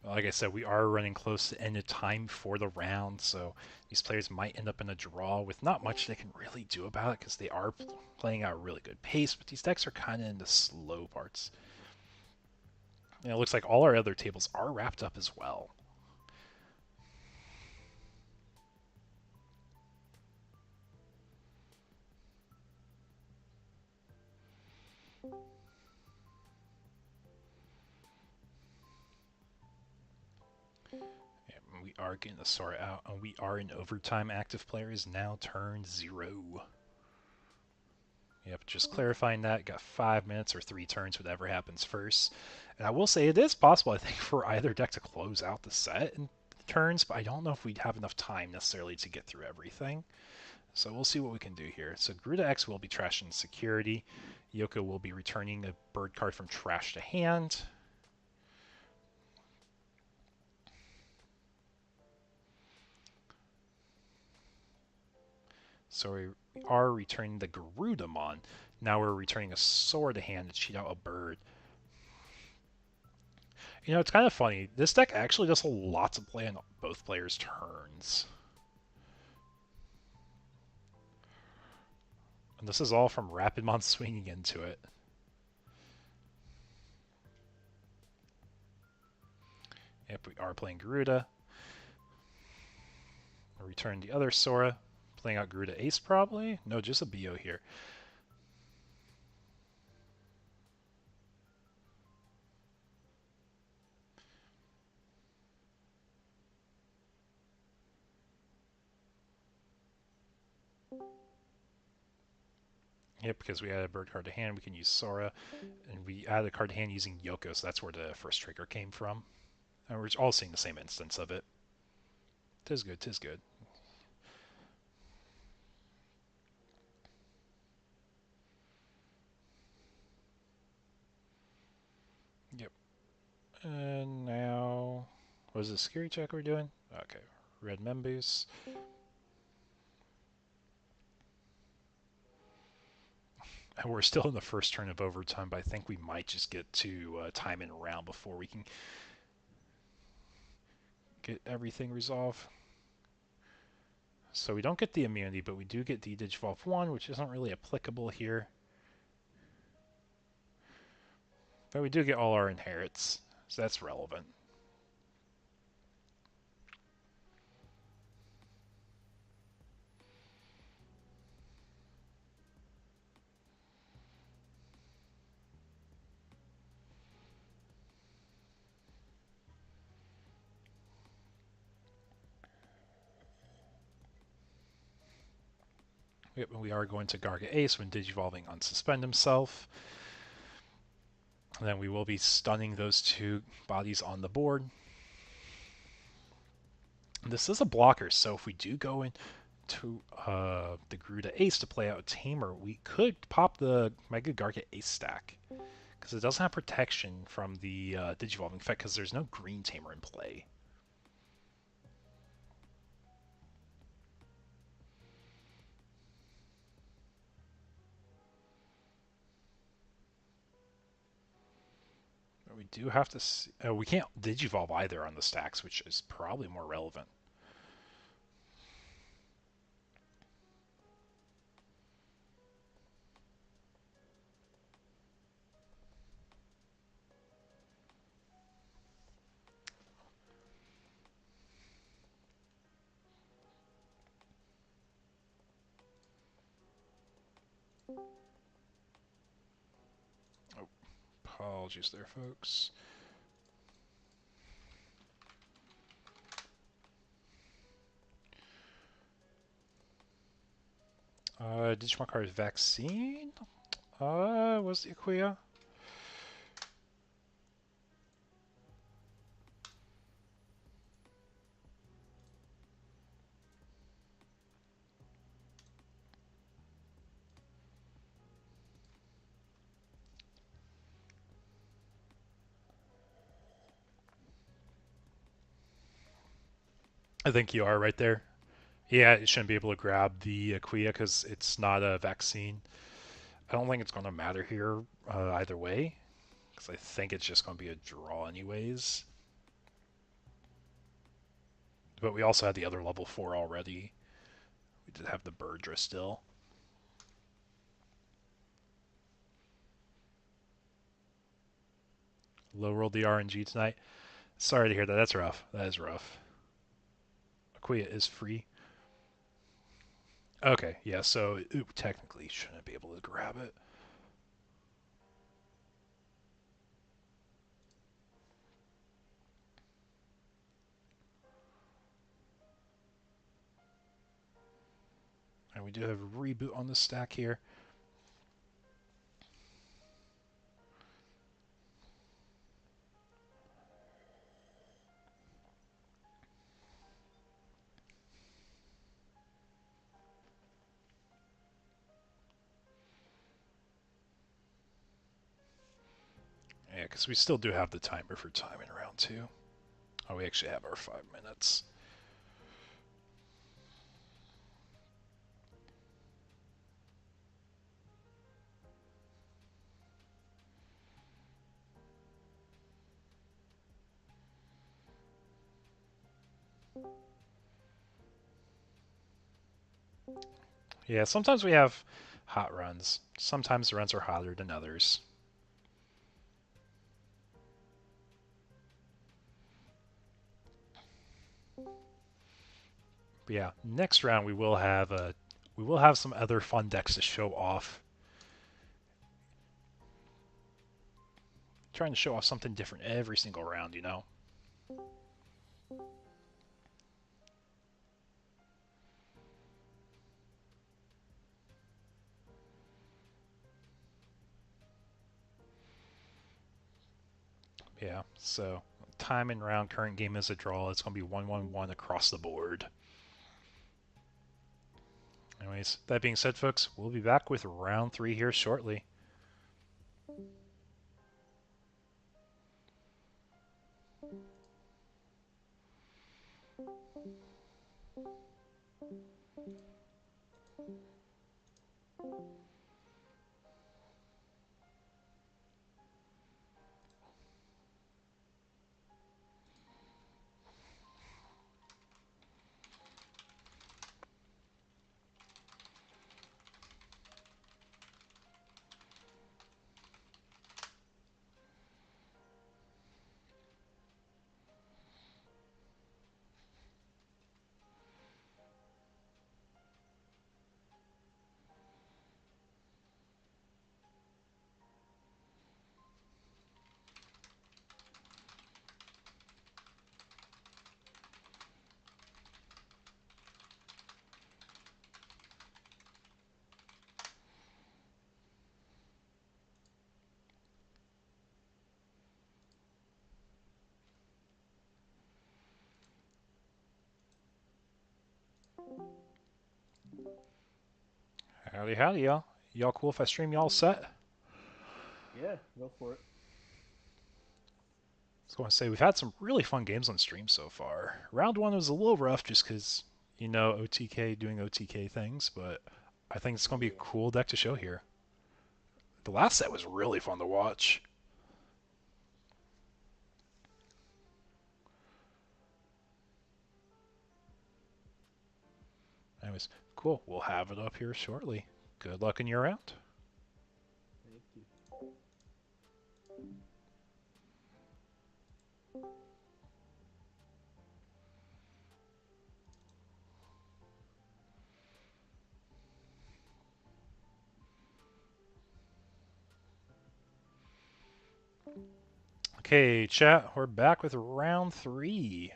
Like I said, we are running close to end of time for the round, so these players might end up in a draw with not much they can really do about it because they are playing at a really good pace, but these decks are kind of in the slow parts. And it looks like all our other tables are wrapped up as well. We are getting the Sora out, and we are in overtime. Active players now turn 0. Yep, just clarifying that. Got 5 minutes or 3 turns, whatever happens first. And I will say it is possible, I think, for either deck to close out the set in turns, but I don't know if we'd have enough time necessarily to get through everything. So we'll see what we can do here. So Garuda X will be trashing security. Yoko will be returning a bird card from trash to hand. So we are returning the Garudamon. Now we're returning a sword to hand to cheat out a bird. You know, it's kind of funny. This deck actually does a lot to play on both players' turns. And this is all from Rapidmon swinging into it. Yep, we are playing Garuda. We'll return the other Sora. Playing out Garuda Ace, probably? No, just a BO here. Yep, because we added a bird card to hand, we can use Sora. And we added a card to hand using Yoko, so that's where the first trigger came from. And we're all seeing the same instance of it. Tis good, tis good. Yep. And now, what is the security check we're doing? Okay, red members. And we're still in the first turn of overtime, but I think we might just get to time in a round before we can get everything resolved. So we don't get the immunity, but we do get the Digivolve 1, which isn't really applicable here. But we do get all our inherits, so that's relevant. Yep, and we are going to Garga Ace when Digivolving unsuspend himself. And then we will be stunning those two bodies on the board. This is a blocker, so if we do go into the Garuda Ace to play out a Tamer, we could pop the Mega Garga Ace stack. Because it doesn't have protection from the Digivolving effect, because there's no green Tamer in play. We do have to see, we can't Digivolve either on the stacks, which is probably more relevant. Oh, apologies there, folks. Digimon card vaccine? Was the Aquia? I think you are right there. Yeah, it shouldn't be able to grab the Aquia because it's not a vaccine. I don't think it's going to matter here either way, because I think it's just going to be a draw anyways. But we also had the other level 4 already. We did have the Birdra still. Low rolled the RNG tonight. Sorry to hear that. That's rough. That is rough. Aquia is free. Okay, yeah, so it technically shouldn't be able to grab it. And we do have a reboot on the stack here. Yeah, because we still do have the timer for timing round 2. Oh, we actually have our 5 minutes. Yeah, sometimes we have hot runs. Sometimes the runs are hotter than others. But yeah, next round we will have some other fun decks to show off. Trying to show off something different every single round, you know. Yeah, so time and round, current game is a draw. It's going to be 1-1-1 across the board. Anyways, that being said, folks, we'll be back with round 3 here shortly. Howdy, howdy, y'all. Y'all cool if I stream y'all set? Yeah, go for it. I was going to say, we've had some really fun games on stream so far. Round 1 was a little rough just because, you know, OTK doing OTK things, but I think it's going to be a cool deck to show here. The last set was really fun to watch. Anyways, cool. We'll have it up here shortly. Good luck in your round. Thank you. Okay, chat, we're back with round 3.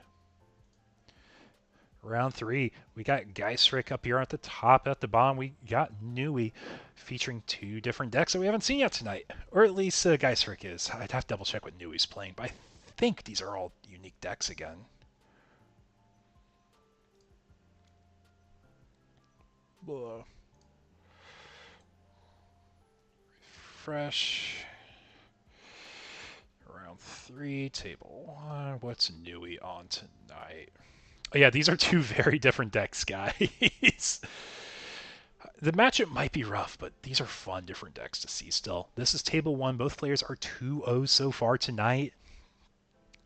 Round 3, we got Geisrick up here at the top. At the bottom, we got Nui, featuring 2 different decks that we haven't seen yet tonight. Or at least Geisrick is. I'd have to double check what Nui's playing, but I think these are all unique decks again. Blah. Refresh. Round 3, table 1. What's Nui on tonight? Oh, yeah, these are two very different decks, guys. The matchup might be rough, but these are fun, different decks to see still. This is table one. Both players are 2-0 so far tonight.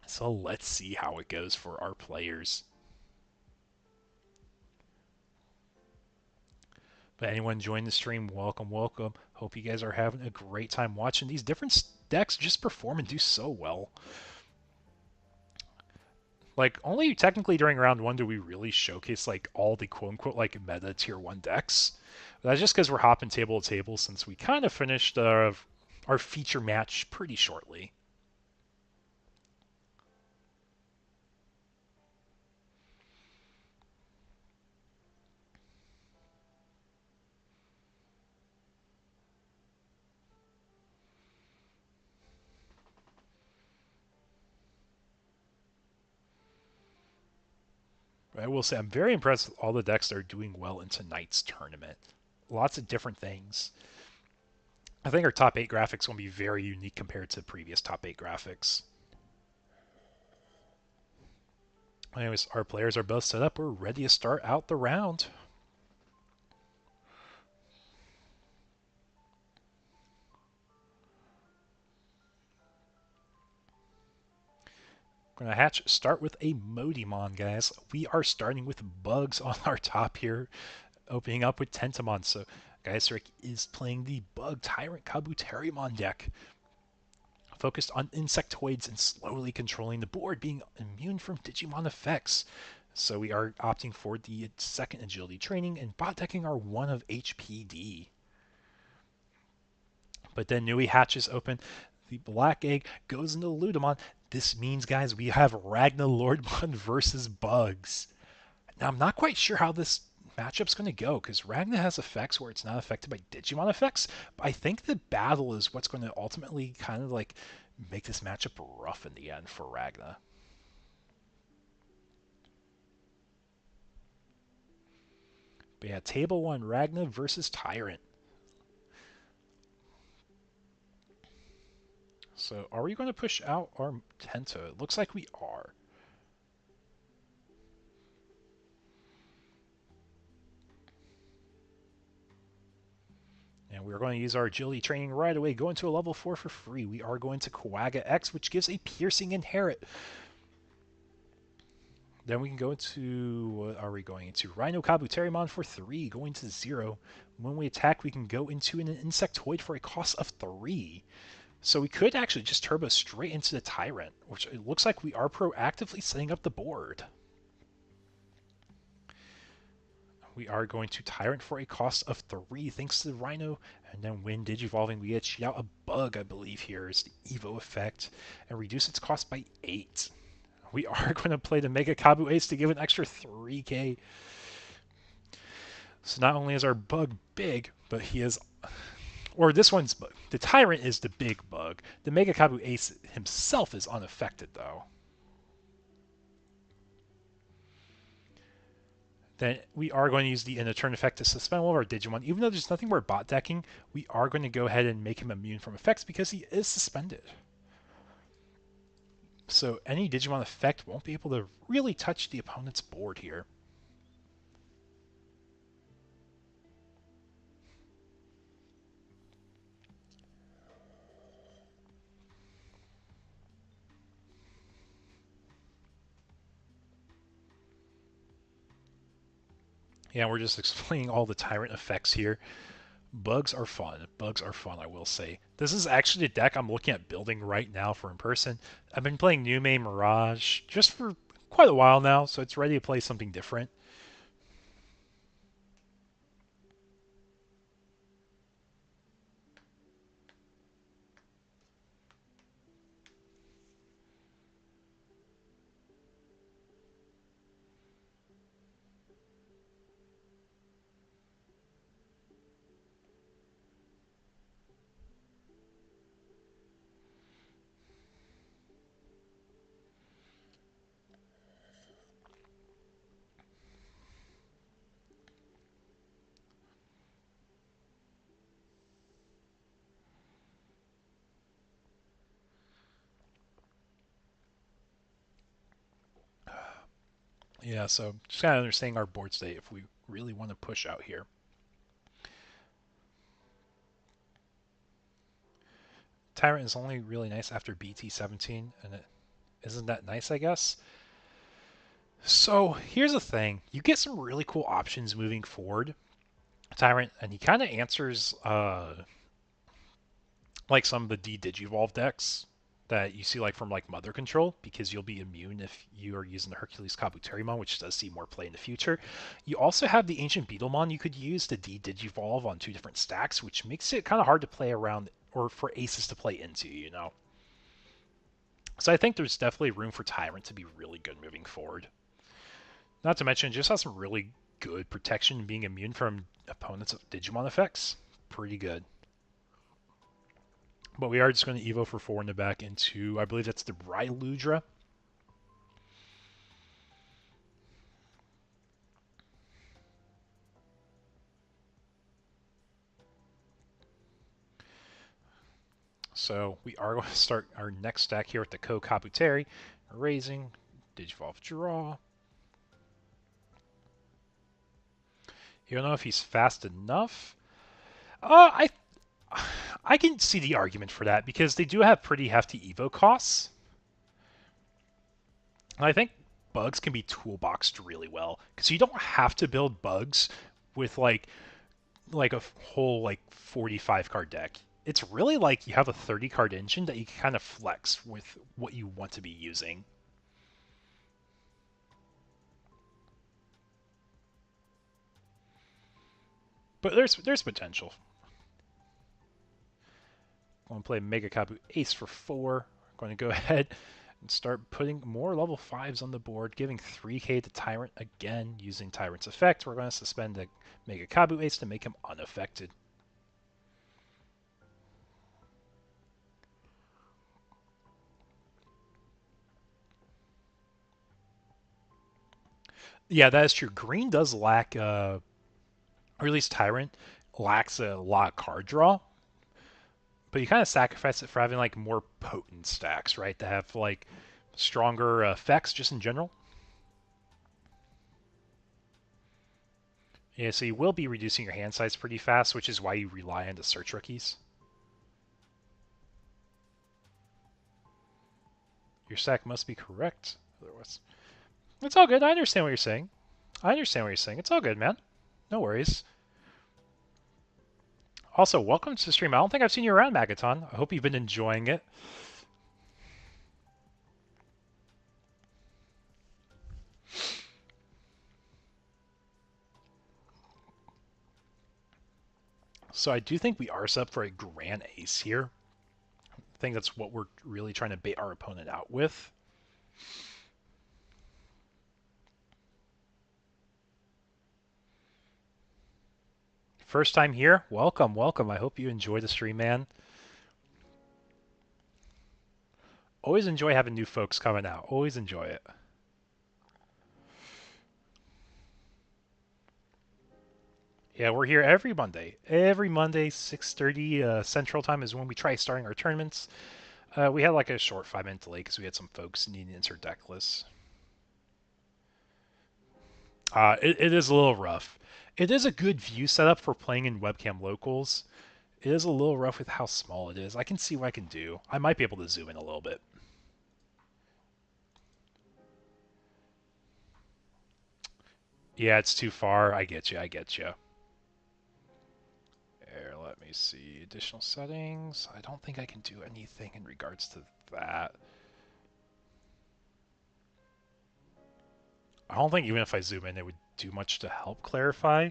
So let's see how it goes for our players. But anyone join the stream, welcome, welcome. Hope you guys are having a great time watching these different decks just perform and do so well. Like, only technically during round one do we really showcase, like, all the quote-unquote, like, meta tier 1 decks. But that's just because we're hopping table to table since we kind of finished our feature match pretty shortly. But I will say I'm very impressed with all the decks that are doing well in tonight's tournament. Lots of different things. I think our top 8 graphics will be very unique compared to previous top 8 graphics. Anyways, our players are both set up. We're ready to start out the round. We're going to start with a Modimon, guys. We are starting with Bugs on our top here, opening up with Tentamon. So, Geiseric is playing the Bug Tyrant Kabuterimon deck, focused on insectoids and slowly controlling the board, being immune from Digimon effects. So we are opting for the second agility training and bot decking our 1 of HPD. But then Nui hatches open. The black egg goes into Ludamon. This means, guys, we have Ragna Lordmon versus Bugs. Now, I'm not quite sure how this matchup's going to go, because Ragna has effects where it's not affected by Digimon effects, but I think the battle is what's going to ultimately kind of like make this matchup rough in the end for Ragna. But yeah, table one, Ragna versus Tyrant. So are we going to push out our Tento? It looks like we are. And we're going to use our agility training right away, go into a level 4 for free. We are going to Kawaga X, which gives a piercing inherit. Then we can go into, what are we going into? Rhino Kabuterimon for 3, going to 0. When we attack, we can go into an Insectoid for a cost of 3. So we could actually just turbo straight into the Tyrant, which it looks like we are proactively setting up the board. We are going to Tyrant for a cost of 3 thanks to the Rhino. And then when Digivolving, we get cheat out a Bug, I believe here is the Evo effect, and reduce its cost by 8. We are going to play the Mega Kabu Ace to give an extra 3k. So not only is our Bug big, but he is... Or this one's bug. The Tyrant is the big bug. The Mega Kabu Ace himself is unaffected, though. Then we are going to use the end of turn effect to suspend one of our Digimon. Even though there's nothing we're bot decking, we are going to go ahead and make him immune from effects because he is suspended. So any Digimon effect won't be able to really touch the opponent's board here. Yeah, we're just explaining all the Tyrant effects here. Bugs are fun. Bugs are fun, I will say. This is actually the deck I'm looking at building right now for in person. I've been playing New May Mirage just for quite a while now, so it's ready to play something different. Yeah, so just kind of understanding our board state if we really want to push out here. Tyrant is only really nice after BT17, and it isn't that nice, I guess. So here's the thing. You get some really cool options moving forward. Tyrant, and he kind of answers like some of the D-Digivolve decks that you see like from like Mother Control, because you'll be immune if you are using the Hercules Kabuterimon, which does see more play in the future. You also have the Ancient Beetlemon you could use to D-Digivolve on 2 different stacks, which makes it kind of hard to play around or for aces to play into, you know? So I think there's definitely room for Tyrant to be really good moving forward. Not to mention, it just has some really good protection, being immune from opponents' Digimon effects. Pretty good. But we are just going to Evo for 4 in the back into, I believe that's the Bryludra. So we are going to start our next stack here with the Ko Kaputeri. Raising, Digivolve draw. You don't know if he's fast enough. I can see the argument for that because they do have pretty hefty Evo costs. And I think bugs can be toolboxed really well because you don't have to build bugs with like a whole like 45 card deck. It's really like you have a 30 card engine that you can kind of flex with what you want to be using. But there's potential. I'm going to play Mega Kabu Ace for 4. I'm going to go ahead and start putting more level 5s on the board, giving 3k to Tyrant again using Tyrant's effect. We're going to suspend the Mega Kabu Ace to make him unaffected. Yeah, that is true. Green does lack, or at least Tyrant lacks a lot of card draw, but you kind of sacrifice it for having like more potent stacks, right? To have like stronger effects just in general. Yeah, so you will be reducing your hand size pretty fast, which is why you rely on the search rookies. Your stack must be correct. Otherwise, it's all good. I understand what you're saying. I understand what you're saying. It's all good, man. No worries. Also, welcome to the stream. I don't think I've seen you around, Magaton. I hope you've been enjoying it. So I do think we are set up for a Grand Ace here. I think that's what we're really trying to bait our opponent out with. First time here? Welcome, welcome. I hope you enjoy the stream, man. Always enjoy having new folks coming out. Always enjoy it. Yeah, we're here every Monday. Every Monday, 6:30 Central Time is when we try starting our tournaments. We had like a short 5-minute delay because we had some folks needing to insert deck lists. It is a little rough. It is a good view setup for playing in webcam locals. It is a little rough with how small it is. I can see what I can do. I might be able to zoom in a little bit. Yeah, it's too far. I get you. I get you. Here, let me see. Additional settings. I don't think I can do anything in regards to that. I don't think even if I zoom in, it would do much to help clarify.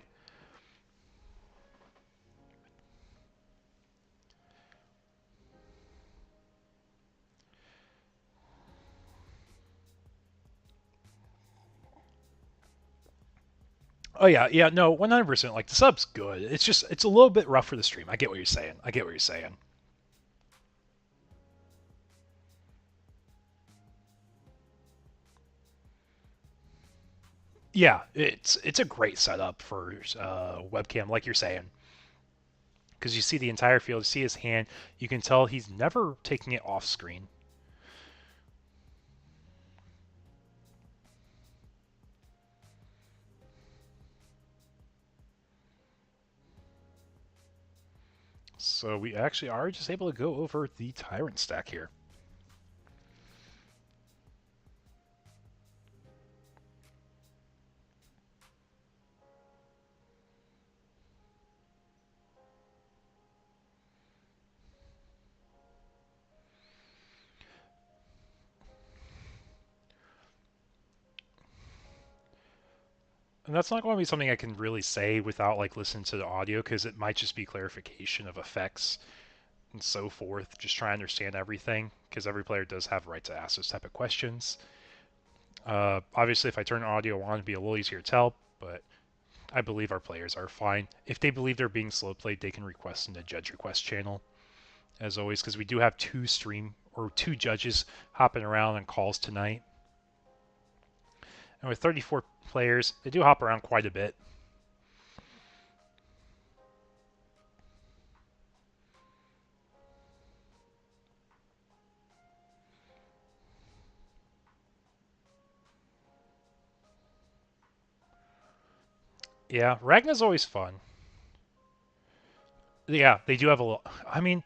Oh yeah, no, 100%. Like the sub's good. It's a little bit rough for the stream. I get what you're saying. I get what you're saying. Yeah, it's a great setup for webcam, like you're saying, because you see the entire field, you see his hand, you can tell he's never taking it off screen. So we actually are just able to go over the Tyrant stack here. And that's not going to be something I can really say without like listening to the audio, because it might just be clarification of effects and so forth. Just try to understand everything, because every player does have a right to ask those type of questions. Obviously, if I turn audio on, it'd be a little easier to tell, but I believe our players are fine. If they believe they're being slow played, they can request in the judge request channel, as always, because we do have two judges hopping around on calls tonight. And with 34 players, they do hop around quite a bit. Yeah, Ragna's always fun. Yeah, they do have a lot. I mean,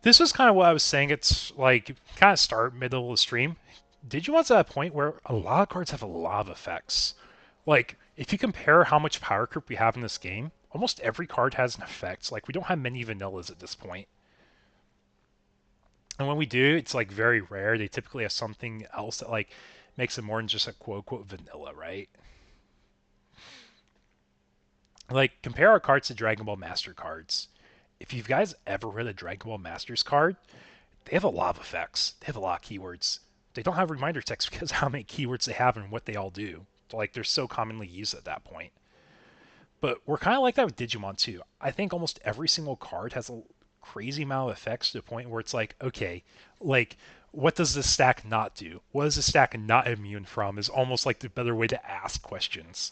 this was kind of what I was saying. It's like kind of start, middle of the stream. Digimon's at a point where a lot of cards have a lot of effects. Like, if you compare how much power creep we have in this game, almost every card has an effect. Like, we don't have many vanillas at this point. And when we do, it's like very rare. They typically have something else that like makes it more than just a quote unquote vanilla, right? Like, compare our cards to Dragon Ball Master cards. If you guys ever read a Dragon Ball Masters card, they have a lot of effects. They have a lot of keywords. They don't have reminder text because of how many keywords they have and what they all do. Like, they're so commonly used at that point. But we're kind of like that with Digimon too. I think almost every single card has a crazy amount of effects to the point where it's like, okay, like, what does this stack not do? What is this stack not immune from? Is almost like the better way to ask questions.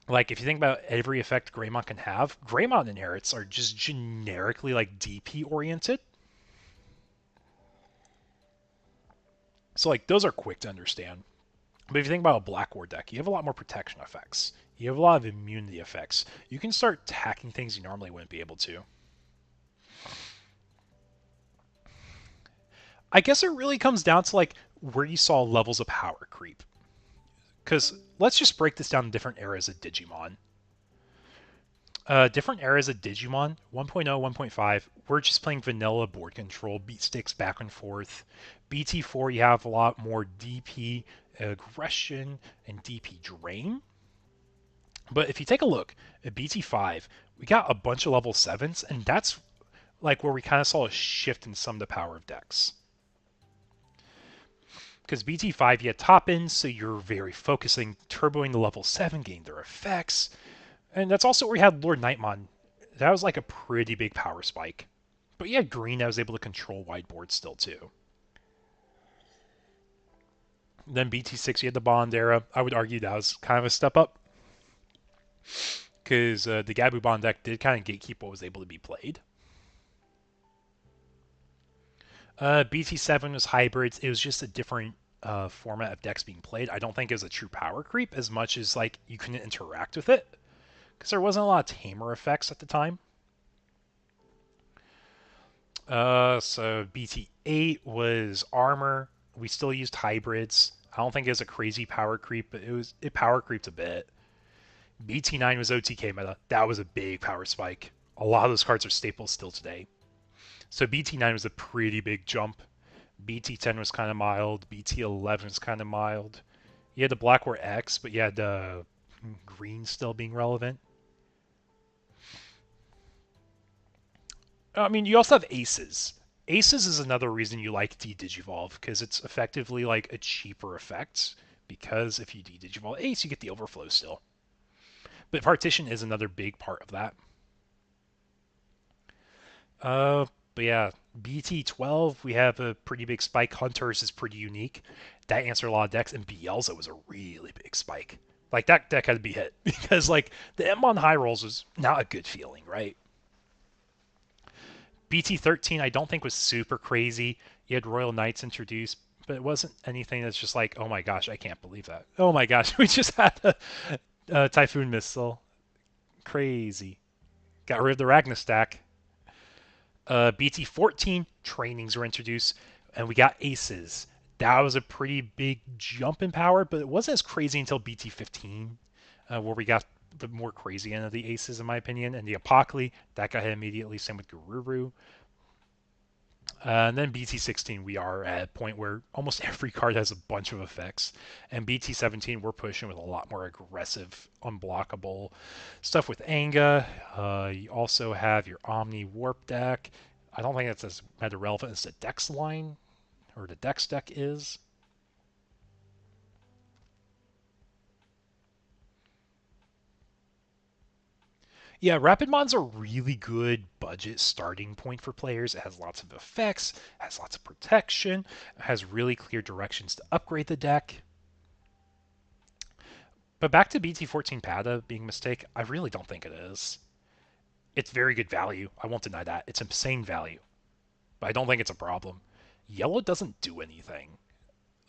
Like, if you think about every effect Greymon can have, Greymon inherits are just generically like DP oriented. So like those are quick to understand. But if you think about a Black War deck, you have a lot more protection effects. You have a lot of immunity effects. You can start attacking things you normally wouldn't be able to. I guess it really comes down to like where you saw levels of power creep. Because let's just break this down in different eras of Digimon. Different eras of Digimon, 1.0, 1.5, we're just playing vanilla board control, beat sticks back and forth. BT4, you have a lot more DP aggression and DP drain. But if you take a look at BT5, we got a bunch of level 7s, and that's like where we kind of saw a shift in some of the power of decks. Because BT5, you had top ends, so you're very focusing, turboing the level 7, getting their effects. And that's also where we had Lord Nightmon. That was like a pretty big power spike. But you had green that was able to control wide boards still, too. Then BT6, you had the Bond era. I would argue that was kind of a step up. Because the Gabu Bond deck did kind of gatekeep what was able to be played. BT7 was hybrids. It was just a different format of decks being played. I don't think it was a true power creep as much as like you couldn't interact with it. Because there wasn't a lot of tamer effects at the time. So BT8 was armor. We still used hybrids. I don't think it was a crazy power creep, but it power creeped a bit. BT9 was OTK meta. That was a big power spike. A lot of those cards are staples still today. So BT9 was a pretty big jump. BT10 was kind of mild. BT11 was kind of mild. You had the Black War X, but you had green still being relevant. I mean, you also have aces. Aces is another reason you like D-Digivolve, because it's effectively like a cheaper effect, because if you D-Digivolve ace, you get the overflow still. But partition is another big part of that. But yeah, BT12, we have a pretty big spike. Hunters is pretty unique. That answered a lot of decks, and Bielsa was a really big spike. Like, that deck had to be hit, because, like, the Emon high rolls was not a good feeling, right? BT13, I don't think was super crazy. You had Royal Knights introduced, but it wasn't anything that's just like, oh my gosh, I can't believe that. Oh my gosh, we just had a Typhoon Missile. Crazy. Got rid of the Ragna stack. BT14 trainings were introduced, and we got aces. That was a pretty big jump in power, but it wasn't as crazy until BT15, where we got the more crazy end of the aces, in my opinion. And the Apocalypse, that got hit immediately. Same with Garuru. And then BT16, we are at a point where almost every card has a bunch of effects. And BT17, we're pushing with a lot more aggressive, unblockable stuff with Anga. You also have your Omni Warp deck. I don't think that's as meta relevant as the Dex line, or the Dex deck is. Yeah, Rapid Mod's a really good budget starting point for players. It has lots of effects, has lots of protection, has really clear directions to upgrade the deck. But back to BT14 Pada being a mistake, I really don't think it is. It's very good value. I won't deny that. It's insane value. But I don't think it's a problem. Yellow doesn't do anything.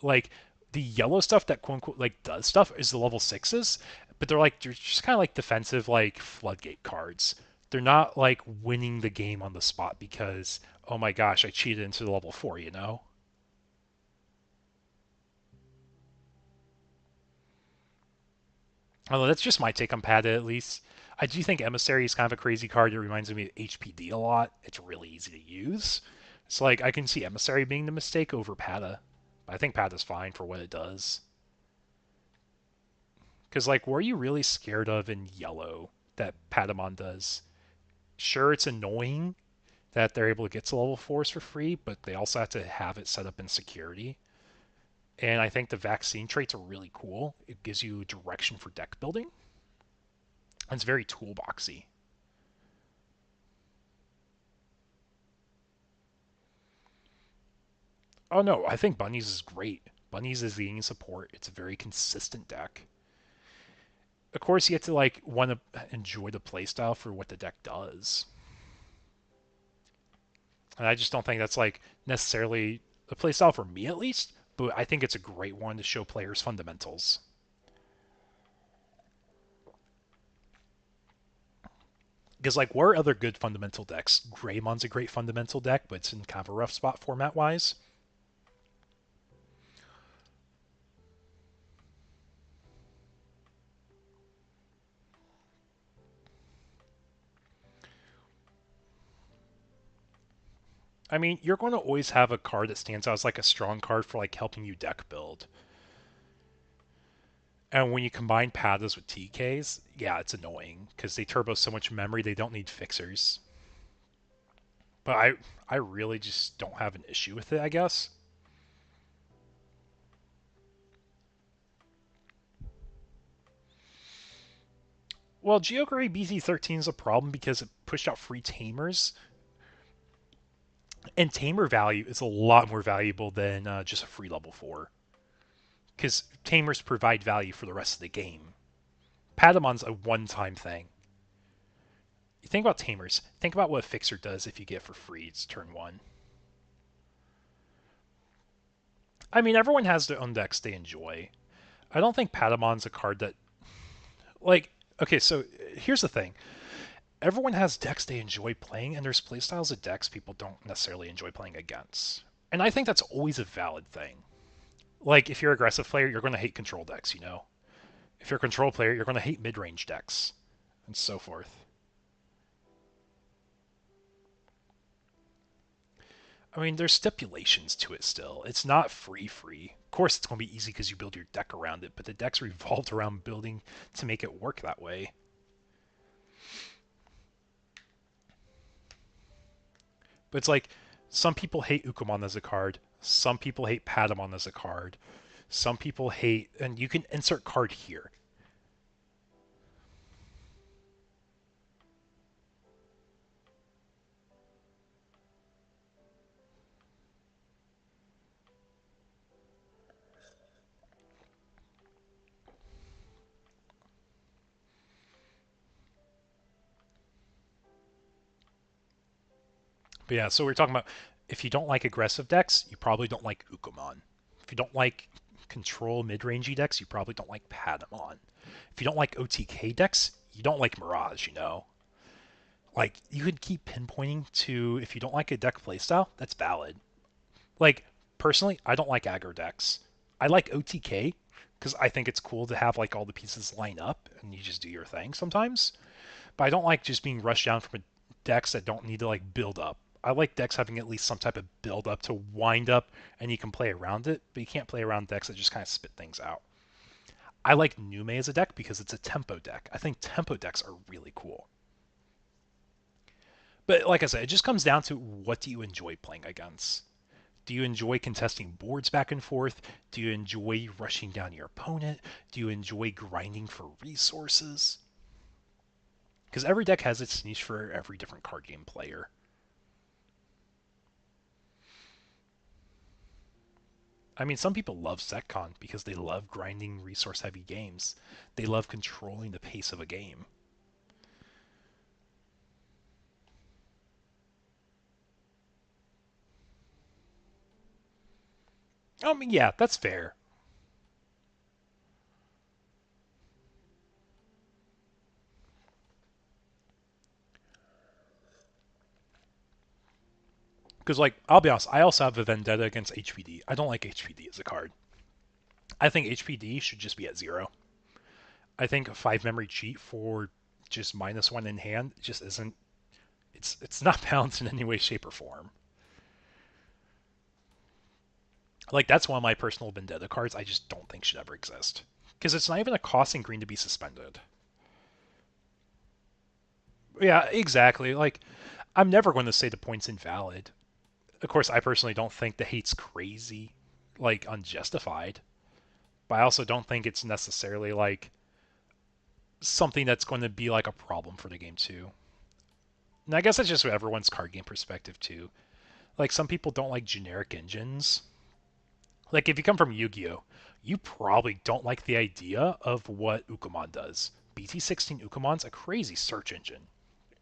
Like, the yellow stuff that quote unquote like does stuff is the level sixes, but they're just kind of like defensive like floodgate cards. They're not like winning the game on the spot because oh my gosh, I cheated into the level 4, you know? Although that's just my take on Pada at least. I do think Emissary is kind of a crazy card. It reminds me of HPD a lot. It's really easy to use. So like I can see Emissary being the mistake over Pada. But I think Pada's fine for what it does. Because, like, what are you really scared of in yellow that Patamon does? Sure, it's annoying that they're able to get to level 4s for free, but they also have to have it set up in security. And I think the vaccine traits are really cool. It gives you direction for deck building. And it's very toolboxy. Oh no, I think Bunnies is great. Bunnies is gaining support. It's a very consistent deck. Of course, you have to like want to enjoy the playstyle for what the deck does. And I just don't think that's like necessarily a playstyle for me at least, but I think it's a great one to show players fundamentals. Because like what are other good fundamental decks? Greymon's a great fundamental deck, but it's in kind of a rough spot format wise. I mean, you're going to always have a card that stands out as like a strong card for like helping you deck build. And when you combine Padas with TKs, yeah, it's annoying because they turbo so much memory they don't need fixers. But I really just don't have an issue with it, I guess. Well, Geogray BT13 is a problem because it pushed out free tamers, and tamer value is a lot more valuable than just a free level 4. Because tamers provide value for the rest of the game. Padamon's a one-time thing. You think about tamers. Think about what a fixer does if you get for free. It's turn 1. I mean, everyone has their own decks they enjoy. I don't think Padamon's a card that... Like, okay, so here's the thing. Everyone has decks they enjoy playing, and there's playstyles of decks people don't necessarily enjoy playing against. And I think that's always a valid thing. Like, if you're an aggressive player, you're going to hate control decks, you know? If you're a control player, you're going to hate mid-range decks, and so forth. I mean, there's stipulations to it still. It's not free. Of course, it's going to be easy because you build your deck around it, but the deck's revolved around building to make it work that way. But it's like, some people hate Ukumon as a card. Some people hate Patamon as a card. Some people hate... And you can insert card here. But yeah, so we're talking about if you don't like aggressive decks, you probably don't like Ukumon. If you don't like control mid-rangey decks, you probably don't like Patamon. If you don't like OTK decks, you don't like Mirage, you know? Like, you could keep pinpointing to if you don't like a deck playstyle, that's valid. Like, personally, I don't like aggro decks. I like OTK because I think it's cool to have like all the pieces line up and you just do your thing sometimes. But I don't like just being rushed down from decks that don't need to like build up. I like decks having at least some type of build up to wind up and you can play around it, but you can't play around decks that just kind of spit things out. I like Nume as a deck because it's a tempo deck. I think tempo decks are really cool. But like I said, it just comes down to what do you enjoy playing against? Do you enjoy contesting boards back and forth? Do you enjoy rushing down your opponent? Do you enjoy grinding for resources? Because every deck has its niche for every different card game player. I mean, some people love SecCon because they love grinding resource heavy games. They love controlling the pace of a game. I mean, yeah, that's fair. Because, like, I'll be honest, I also have a vendetta against HPD. I don't like HPD as a card. I think HPD should just be at 0. I think a 5 memory cheat for just -1 in hand just isn't. It's not balanced in any way, shape, or form. Like, that's one of my personal vendetta cards I just don't think should ever exist. Because it's not even a costing green to be suspended. Yeah, exactly. Like, I'm never going to say the point's invalid. Of course, I personally don't think the hate's crazy, like, unjustified. But I also don't think it's necessarily, like, something that's going to be, like, a problem for the game, too. And I guess that's just everyone's card game perspective, too. Like, some people don't like generic engines. Like, if you come from Yu-Gi-Oh, you probably don't like the idea of what Ukamon does. BT16 Ukamon's a crazy search engine.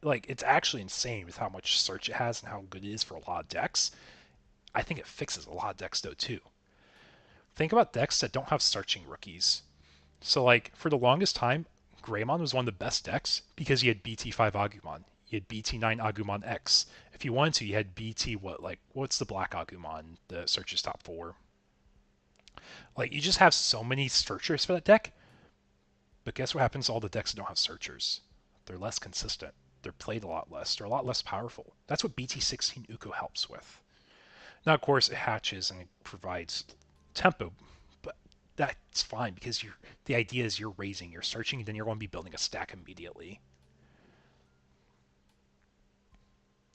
Like, it's actually insane with how much search it has and how good it is for a lot of decks. I think it fixes a lot of decks, though, too. Think about decks that don't have searching rookies. So, like, for the longest time, Greymon was one of the best decks because you had BT5 Agumon. You had BT9 Agumon X. If you wanted to, you had BT what? Like, what's the black Agumon? The searches top 4. Like, you just have so many searchers for that deck, but guess what happens to all the decks that don't have searchers? They're less consistent. They're played a lot less. They're a lot less powerful. That's what BT16 Uko helps with. Now, of course, it hatches and it provides tempo, but that's fine because the idea is you're raising, you're searching, and then you're going to be building a stack immediately.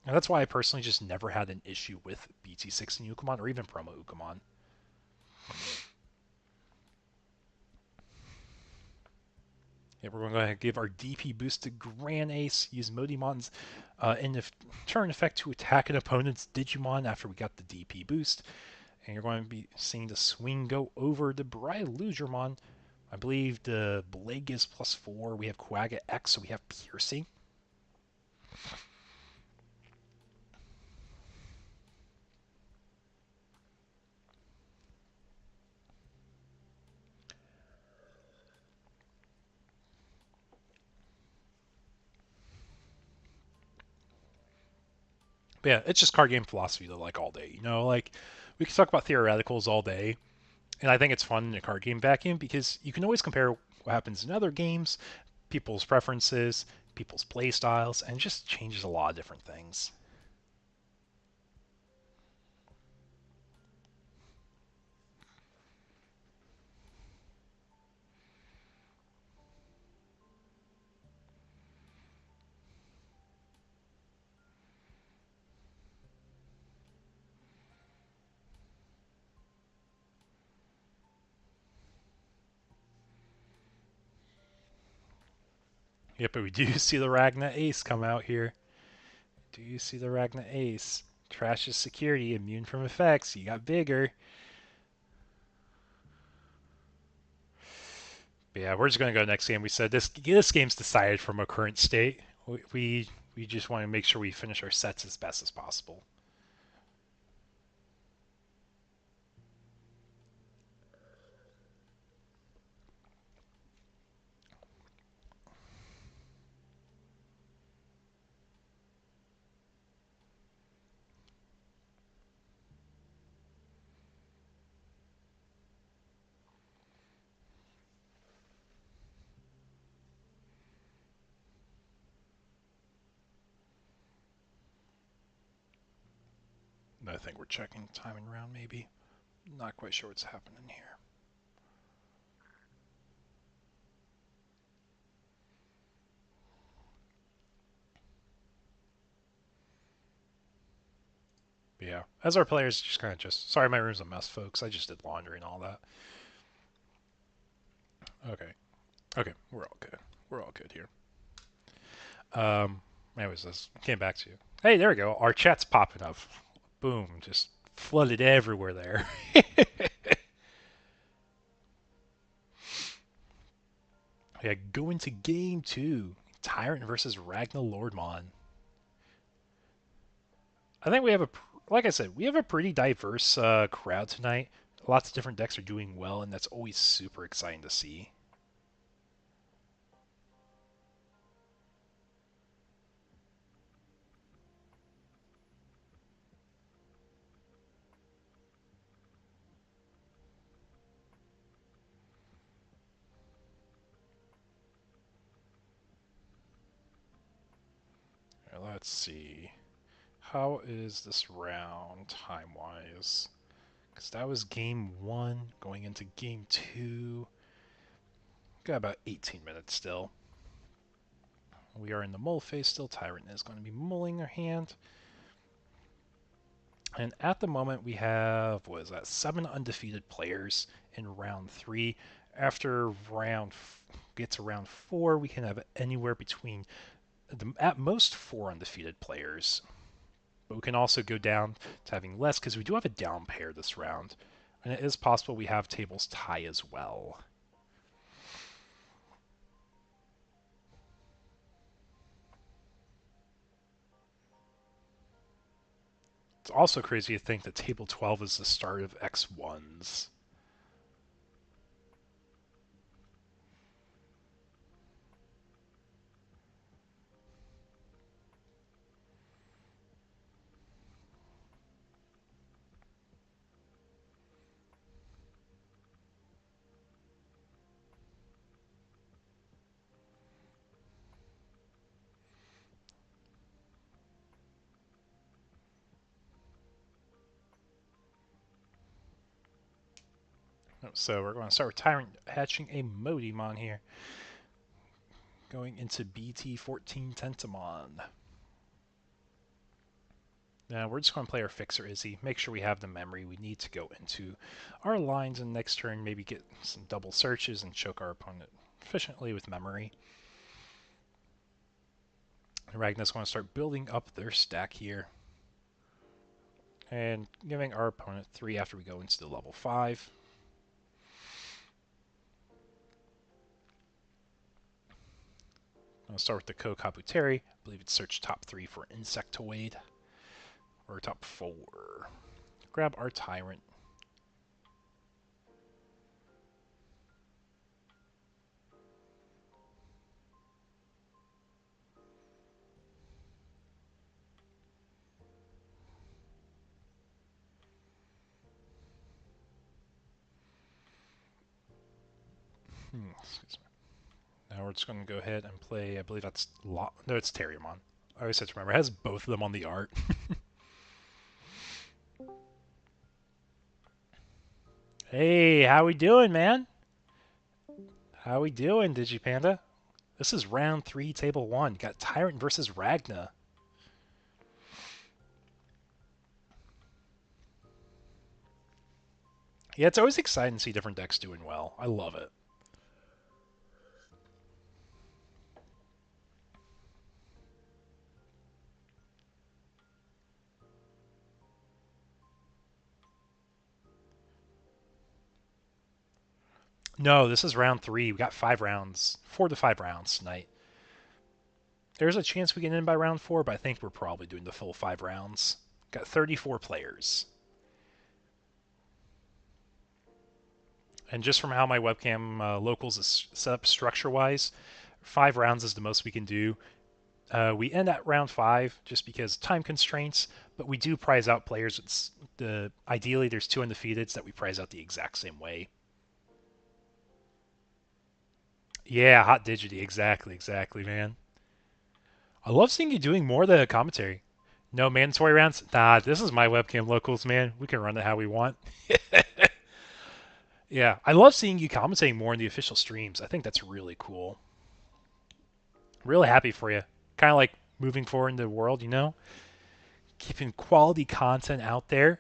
And that's why I personally just never had an issue with BT16 Ukamon or even promo Ukamon. Yeah, we're going to go ahead and give our DP boost to Grand Ace. Use Modimon's end of turn effect to attack an opponent's Digimon after we got the DP boost. And you're going to be seeing the swing go over the Brylugermon. I believe the Blade gives +4. We have Quag at X, so we have Piercing. But yeah, it's just card game philosophy though, like all day. You know, like we can talk about theoreticals all day, and I think it's fun in a card game vacuum because you can always compare what happens in other games, people's preferences, people's play styles, and it just changes a lot of different things. Yep, but we do see the Ragna Ace come out here. Do you see the Ragna Ace? Trash is security, immune from effects. You got bigger. But yeah, we're just gonna go next game. We said this game's decided from a current state. We just want to make sure we finish our sets as best as possible. I think we're checking timing round, maybe. Not quite sure what's happening here. But yeah, as our players just kind of sorry, my room's a mess, folks. I just did laundry and all that. Okay, okay, we're all good. We're all good here. Anyways, this came back to you. Hey, there we go. Our chat's popping up. Boom, just flooded everywhere there. Yeah, go into game 2. Tyrant versus Ragnar Lordmon. I think we have like I said, we have a pretty diverse crowd tonight. Lots of different decks are doing well, and that's always super exciting to see. Let's see. How is this round time-wise? Because that was game 1, going into game 2. Got about 18 minutes still. We are in the mull phase still. Tyrant is going to be mulling their hand. And at the moment, we have, what is that, 7 undefeated players in round 3. After get to round 4, we can have anywhere between, at most, 4 undefeated players. But we can also go down to having less, because we do have a down pair this round. And it is possible we have tables tie as well. It's also crazy to think that table 12 is the start of X1s. So we're going to start with Tyrant hatching a Modimon here. Going into BT16 Tentamon. Now we're just going to play our Fixer Izzy. Make sure we have the memory we need to go into our lines and next turn maybe get some double searches and choke our opponent efficiently with memory. Ragnar's going to start building up their stack here. And giving our opponent 3 after we go into the level 5. I'll start with the Kokaputeri. I believe it's search top 3 for Insectoid. Or top 4. Grab our Tyrant. Excuse me. Now we're just going to go ahead and play, I believe that's no, it's Terriermon. I always have to remember, it has both of them on the art. Hey, how we doing, man? How we doing, Digipanda? This is round 3, table 1. Got Tyrant versus Ragna. Yeah, it's always exciting to see different decks doing well. I love it. No, this is round 3. We got 5 rounds. 4 to 5 rounds tonight. There's a chance we get in by round 4, but I think we're probably doing the full 5 rounds. Got 34 players. And just from how my webcam locals is set up structure-wise, 5 rounds is the most we can do. We end at round 5 just because time constraints, but we do prize out players. Ideally, there's 2 undefeateds that we prize out the exact same way. Yeah, hot digity, exactly, man. I love seeing you doing more than a commentary. No mandatory rounds? Nah, this is my webcam locals, man. We can run it how we want. Yeah, I love seeing you commentating more in the official streams. I think that's really cool. Really happy for you. Kind of like moving forward in the world, you know? Keeping quality content out there.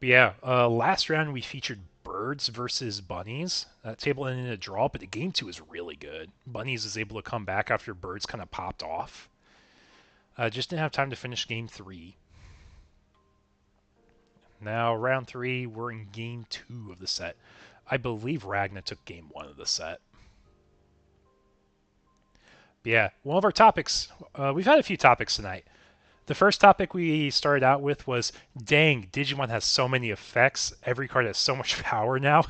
But yeah, last round we featured birds versus bunnies. That table ended in a draw, but the game two is really good. Bunnies is able to come back after birds kind of popped off. Just didn't have time to finish game three. Now, round three, we're in game two of the set. I believe Ragna took game one of the set. But yeah, one of our topics, we've had a few topics tonight. The first topic we started out with was, dang, Digimon has so many effects. Every card has so much power now.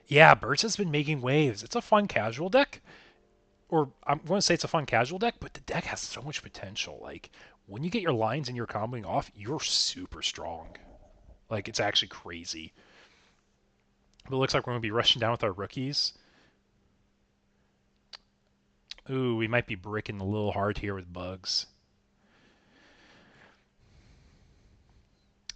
Yeah, Birds has been making waves. It's a fun casual deck. Or I'm going to say it's a fun casual deck, but the deck has so much potential. Like, when you get your lines and you're comboing off, you're super strong. Like, it's actually crazy. But it looks like we're going to be rushing down with our rookies. Ooh, we might be bricking a little hard here with bugs.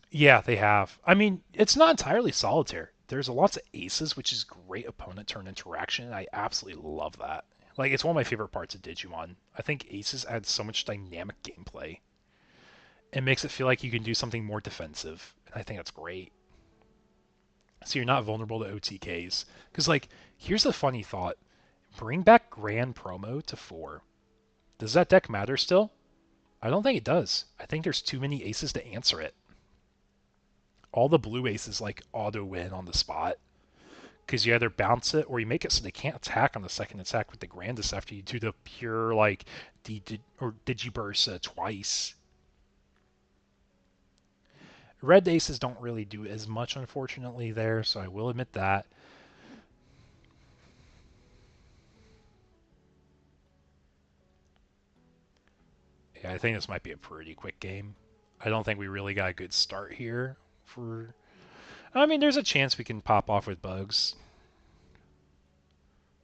Yeah, they have. I mean, it's not entirely solitaire. There's lots of aces, which is great opponent turn interaction, and I absolutely love that. Like, it's one of my favorite parts of Digimon. I think aces add so much dynamic gameplay. It makes it feel like you can do something more defensive, and I think that's great. So you're not vulnerable to OTKs. Because, like, here's a funny thought. Bring back Grand Promo to 4. Does that deck matter still? I don't think it does. I think there's too many aces to answer it. All the blue aces, like, auto-win on the spot. Because you either bounce it or you make it so they can't attack on the second attack with the Grandis after you do the pure, like, Digiburst twice. Red aces don't really do as much, unfortunately, there, so I will admit that. Yeah, I think this might be a pretty quick game. I don't think we really got a good start here. I mean, there's a chance we can pop off with bugs.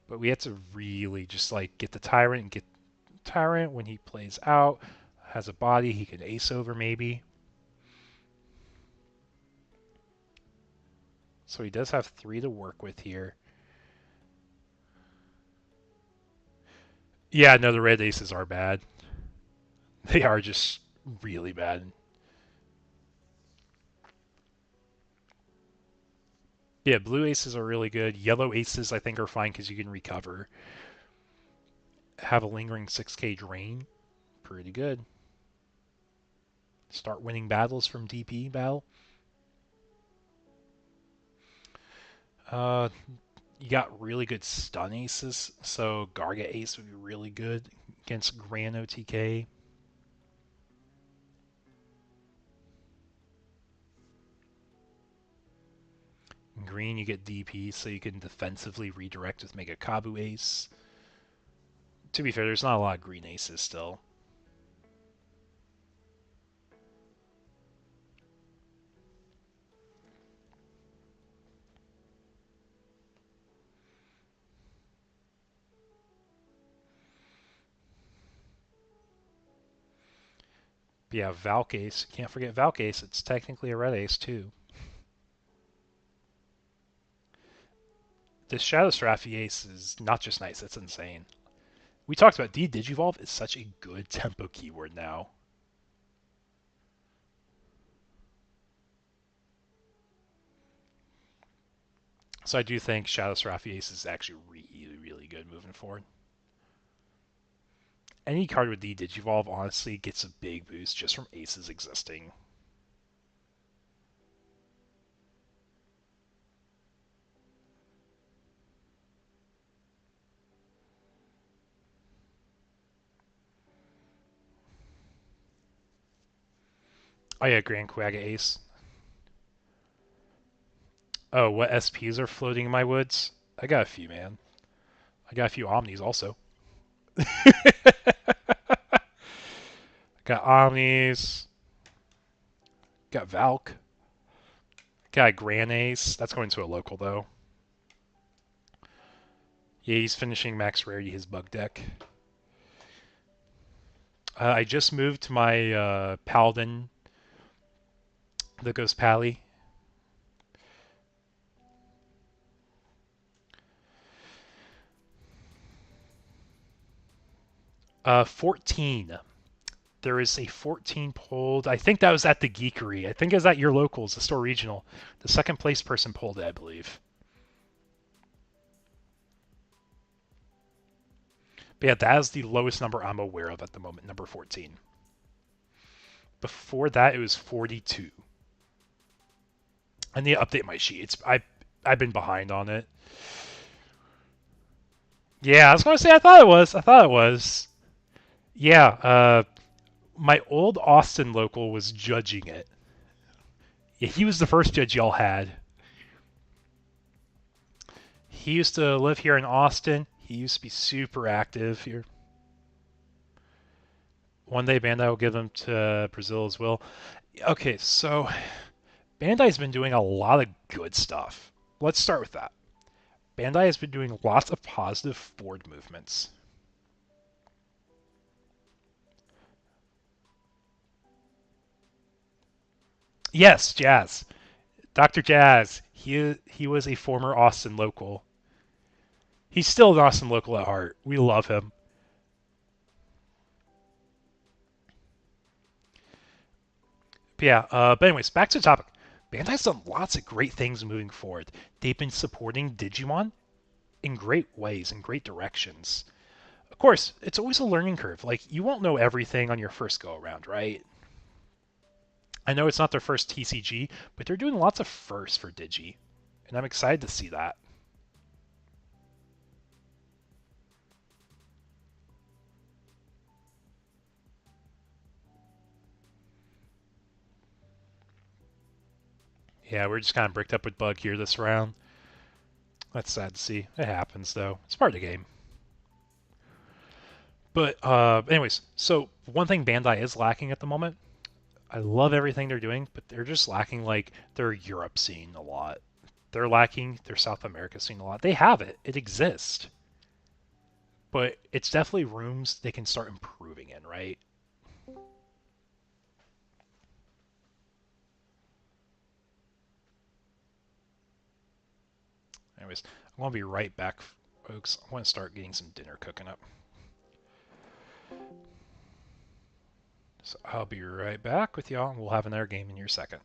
But we have to really just, like, get the Tyrant and get Tyrant when he plays out. Has a body he can ace over, maybe. So he does have 3 to work with here. Yeah, no, the red aces are bad. They are just really bad. Yeah, blue aces are really good. Yellow aces, I think, are fine because you can recover. Have a lingering 6k drain. Pretty good. Start winning battles from DP battle. Uh, you got really good stun aces, so Garga Ace would be really good against Gran OTK. In green, you get DP, so you can defensively redirect with Mega Kabu Ace. To be fair, there's not a lot of green aces still. But yeah, Valk Ace. Can't forget Valk Ace. It's technically a red ace, too. This Shadow Seraphi Ace is not just nice, it's insane. We talked about Digivolve is such a good tempo keyword now. So I do think Shadow Seraphi Ace is actually really, really good moving forward. Any card with Digivolve honestly gets a big boost just from aces existing. Oh yeah, Grand Quagga Ace. Oh, what SPs are floating in my woods? I got a few, man. I got a few Omnis also. Got Omnis. Got Valk. Got Gran Ace. That's going to a local, though. Yeah, he's finishing max rarity his bug deck. I just moved to my Paladin that goes Pally. Uh, 14. There is a 14 pulled. I think that was at the Geekery. I think it was at your locals, the store regional. The second place person pulled it, I believe. But yeah, that is the lowest number I'm aware of at the moment, number 14. Before that, it was 42. I need to update my sheet. I've been behind on it. Yeah, I was gonna say I thought it was. I thought it was. Yeah, my old Austin local was judging it. Yeah, he was the first judge y'all had. He used to live here in Austin. He used to be super active here. One day Bandai will give them to Brazil as well. Okay, so Bandai's been doing a lot of good stuff. Let's start with that. Bandai has been doing lots of positive forward movements. Yes, Jazz. Dr. Jazz. He was a former Austin local. He's still an Austin local at heart. We love him. But anyways, back to the topic. Bandai's done lots of great things moving forward. They've been supporting Digimon in great ways, in great directions. Of course, it's always a learning curve. Like, you won't know everything on your first go around, right? I know it's not their first TCG, but they're doing lots of firsts for Digi, and I'm excited to see that. Yeah, we're just kind of bricked up with Bug here this round. That's sad to see. It happens, though. It's part of the game. But anyways, so one thing Bandai is lacking at the moment, I love everything they're doing, but they're just lacking like their Europe scene a lot. They're lacking their South America scene a lot. They have it. It exists. But it's definitely rooms they can start improving in, right? Anyways, I'm going to be right back, folks. I want to start getting some dinner cooking up. So I'll be right back with y'all, and we'll have another game in your second.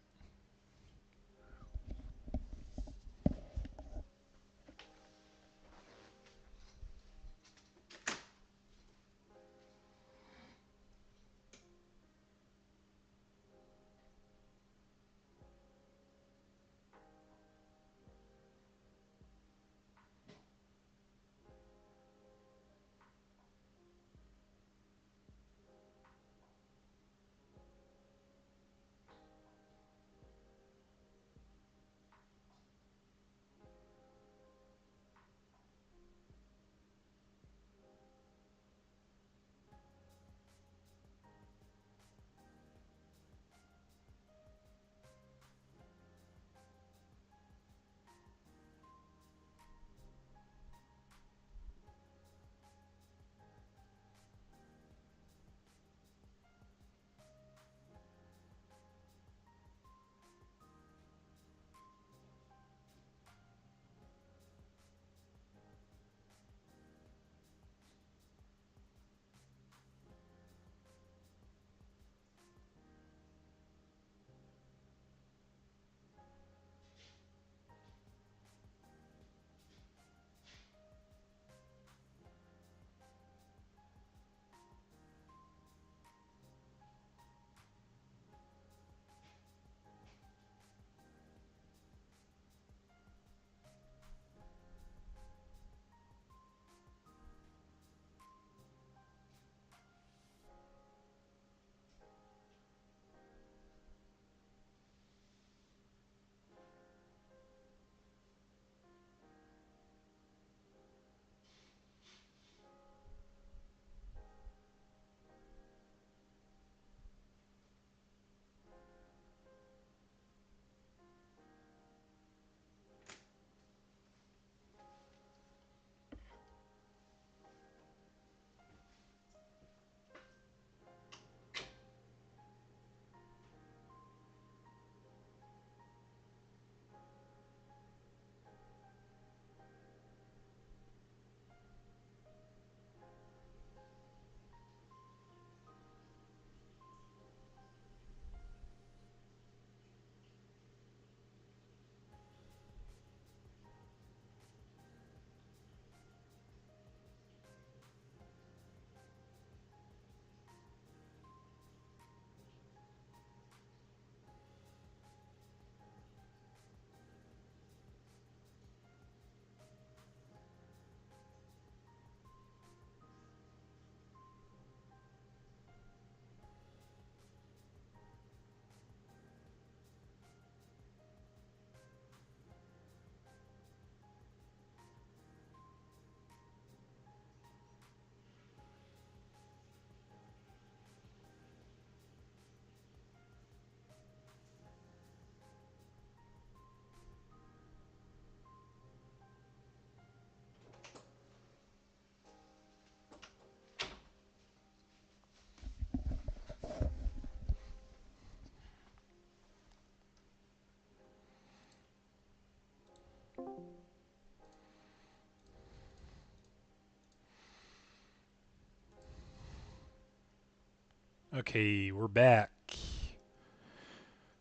Okay, we're back.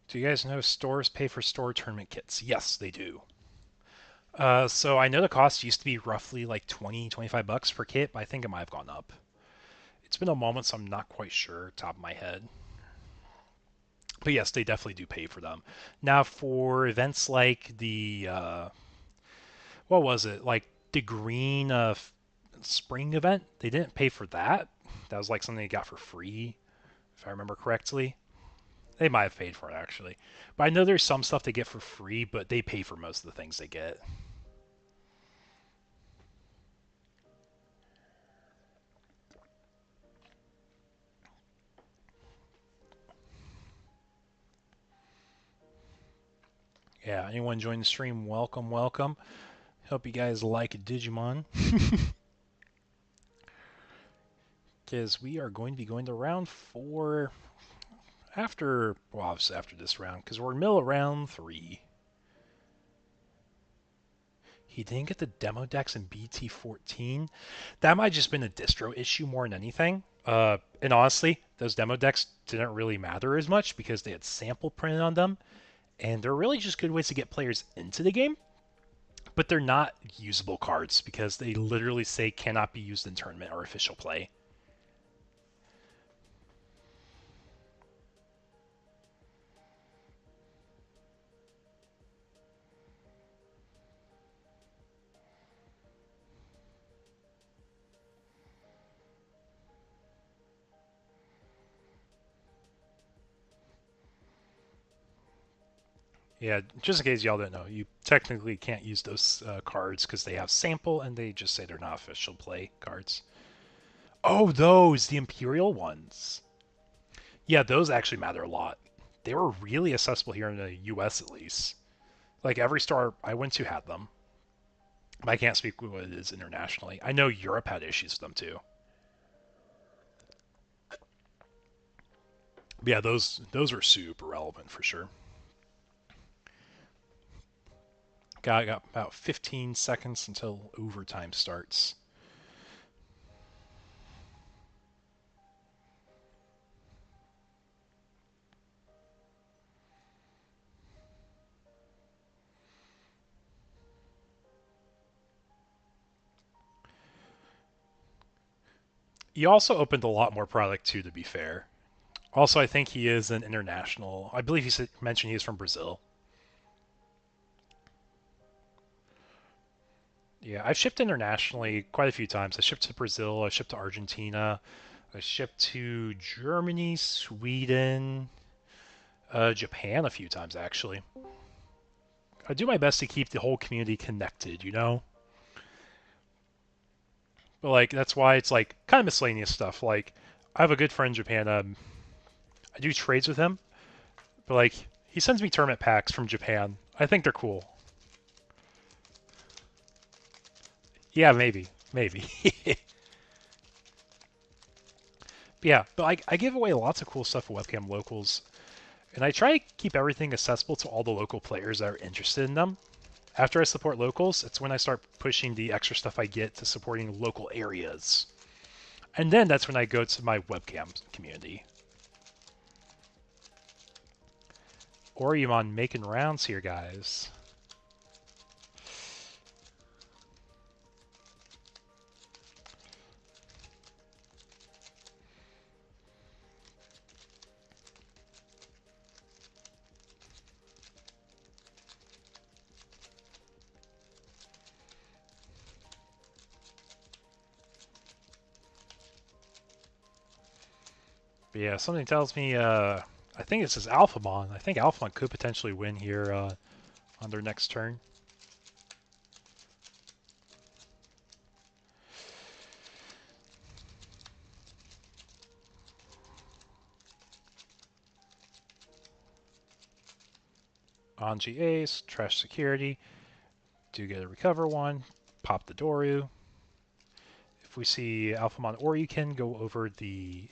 Do you guys know stores pay for store tournament kits? Yes, they do. So I know the cost used to be roughly like 20, 25 bucks per kit, but I think it might have gone up. It's been a moment, so I'm not quite sure, top of my head. But yes, they definitely do pay for them. Now, for events like what was it? Like the green spring event, they didn't pay for that. That was like something they got for free, if I remember correctly. They might have paid for it actually, but I know there's some stuff they get for free, but they pay for most of the things they get. Yeah, anyone join the stream, welcome, welcome. Hope you guys like Digimon. Because we are going to be going to round 4 after, well, obviously after this round, because we're in the middle of round 3. He didn't get the demo decks in BT14. That might have just been a distro issue more than anything. And honestly, those demo decks didn't really matter as much because they had sample printed on them, and they're really just good ways to get players into the game. But they're not usable cards because they literally say cannot be used in tournament or official play. Yeah, just in case y'all don't know, you technically can't use those cards because they have sample and they just say they're not official play cards. Oh, those, the Imperial ones. Yeah, those actually matter a lot. They were really accessible here in the US at least. Like every store I went to had them. But I can't speak what it is internationally. I know Europe had issues with them too. But yeah, those were super relevant for sure. Got about 15 seconds until overtime starts. He also opened a lot more product too, to be fair. Also, I think he is an international. I believe he mentioned he is from Brazil. Yeah, I've shipped internationally quite a few times. I shipped to Brazil, I shipped to Argentina, I shipped to Germany, Sweden, Japan a few times actually. I do my best to keep the whole community connected, you know? But like that's why it's like kind of miscellaneous stuff. Like I have a good friend in Japan. I do trades with him, but like he sends me tournament packs from Japan. I think they're cool. Yeah, maybe. Yeah, but I give away lots of cool stuff at Webcam Locals, and I try to keep everything accessible to all the local players that are interested in them. After I support locals, it's when I start pushing the extra stuff I get to supporting local areas. And then that's when I go to my webcam community. Oriumon making rounds here, guys. But yeah, something tells me, I think it says Alphamon. I think Alphamon could potentially win here on their next turn. Anji Ace, Trash Security. Do get a recover one. Pop the Doru. If we see Alphamon Oryuken go over the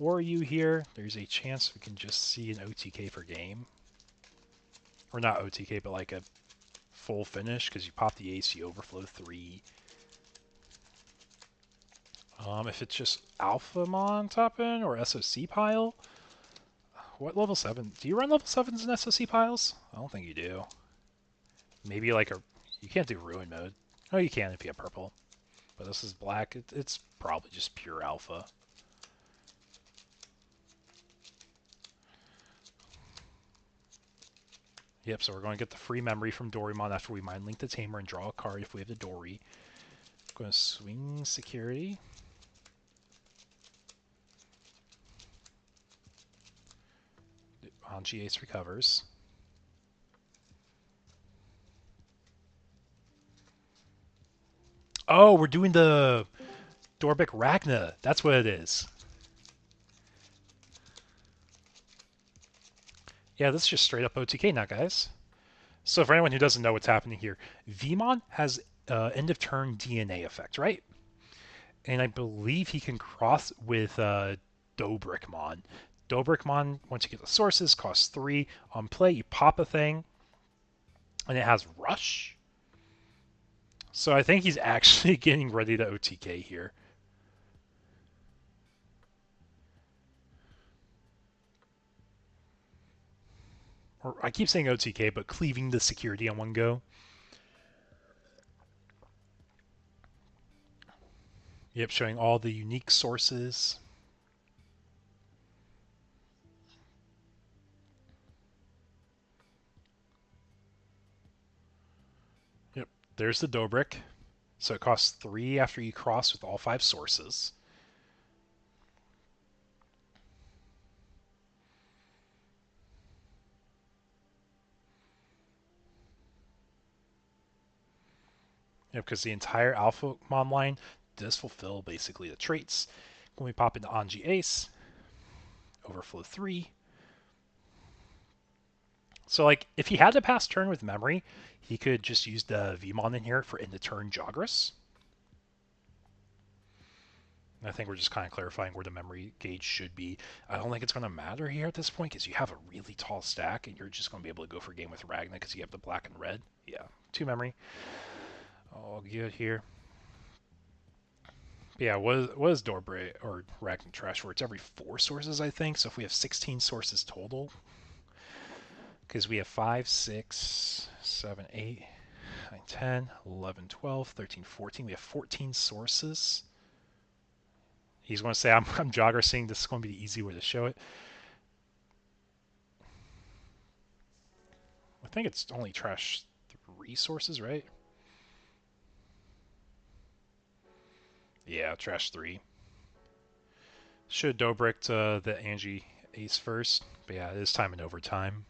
Oryu here, there's a chance we can just see an OTK for game. Or not OTK, but like a full finish, because you pop the ace, you overflow 3. If it's just Alphamon top in or SOC pile. What level 7? Do you run level 7s in SOC piles? I don't think you do. Maybe like a... You can't do Ruin mode. Oh, you can if you have purple. But this is black. It's probably just pure alpha. Yep, so we're going to get the free memory from Dorymon after we mind link the Tamer and draw a card if we have the Dory. Going to swing security. Anji Ace recovers. Oh, we're doing the Dorbeck Ragna. That's what it is. Yeah, this is just straight up OTK now, guys. So for anyone who doesn't know what's happening here, Vmon has end of turn DNA effect, right? And I believe he can cross with Dobrikmon. Dobrikmon, once you get the sources, costs 3. On play, you pop a thing, and it has Rush. So I think he's actually getting ready to OTK here. Or I keep saying OTK, but cleaving the security on one go. Yep, showing all the unique sources. Yep, there's the Dobrik. So it costs 3 after you cross with all 5 sources. Yep, because the entire Alpha Mon line does fulfill basically the traits. When we pop into Anji Ace, Overflow 3. So, like, if he had to pass turn with memory, he could just use the Vmon in here for end of turn Jogras. I think we're just kind of clarifying where the memory gauge should be. I don't think it's going to matter here at this point because you have a really tall stack and you're just going to be able to go for a game with Ragna because you have the black and red. Yeah, 2 memory. All good here. But yeah, what is Dorbre or Ragna Trash for? It's every 4 sources, I think. So if we have 16 sources total, because we have 5, 6, 7, 8, 9, 10, 11, 12, 13, 14. We have 14 sources. He's going to say, I'm jogger seeing this is going to be the easy way to show it. I think it's only trash 3 sources, right? Yeah, trash 3. Should Dobrik to the Angie Ace first. But yeah, it is time in overtime.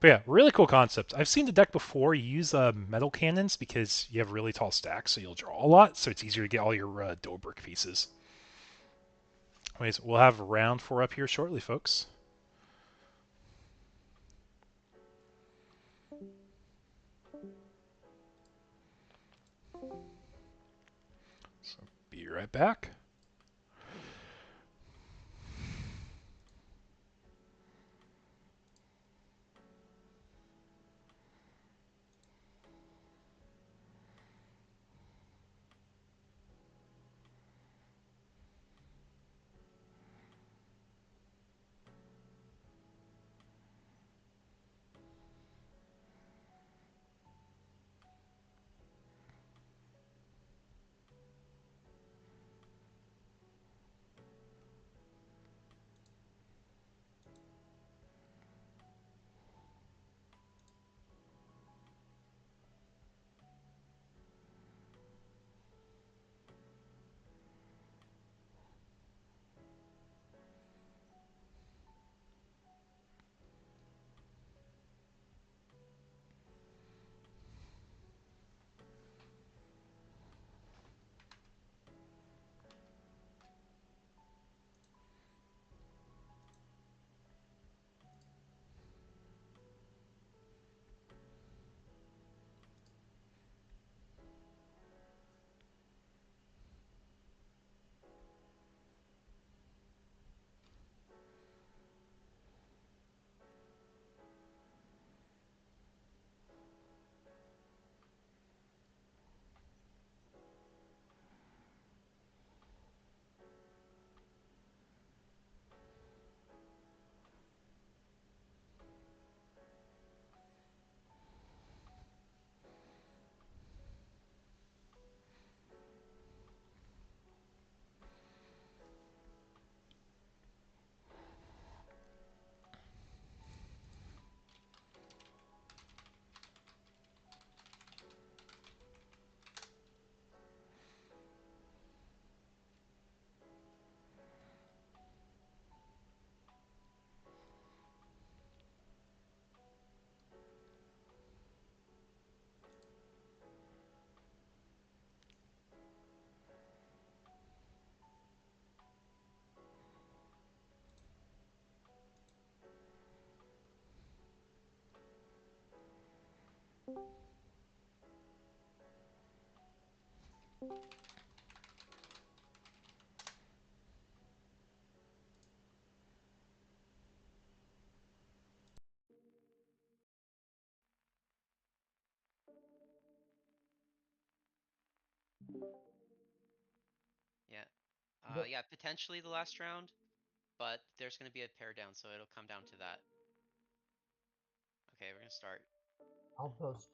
But yeah, really cool concept. I've seen the deck before. You use metal cannons because you have really tall stacks, so you'll draw a lot, so it's easier to get all your Dobrik pieces. Anyways, we'll have round 4 up here shortly, folks. So be right back. Yeah. But Yeah, potentially the last round, but there's going to be a pair down, so it'll come down to that. Okay, we're going to start. I'll post.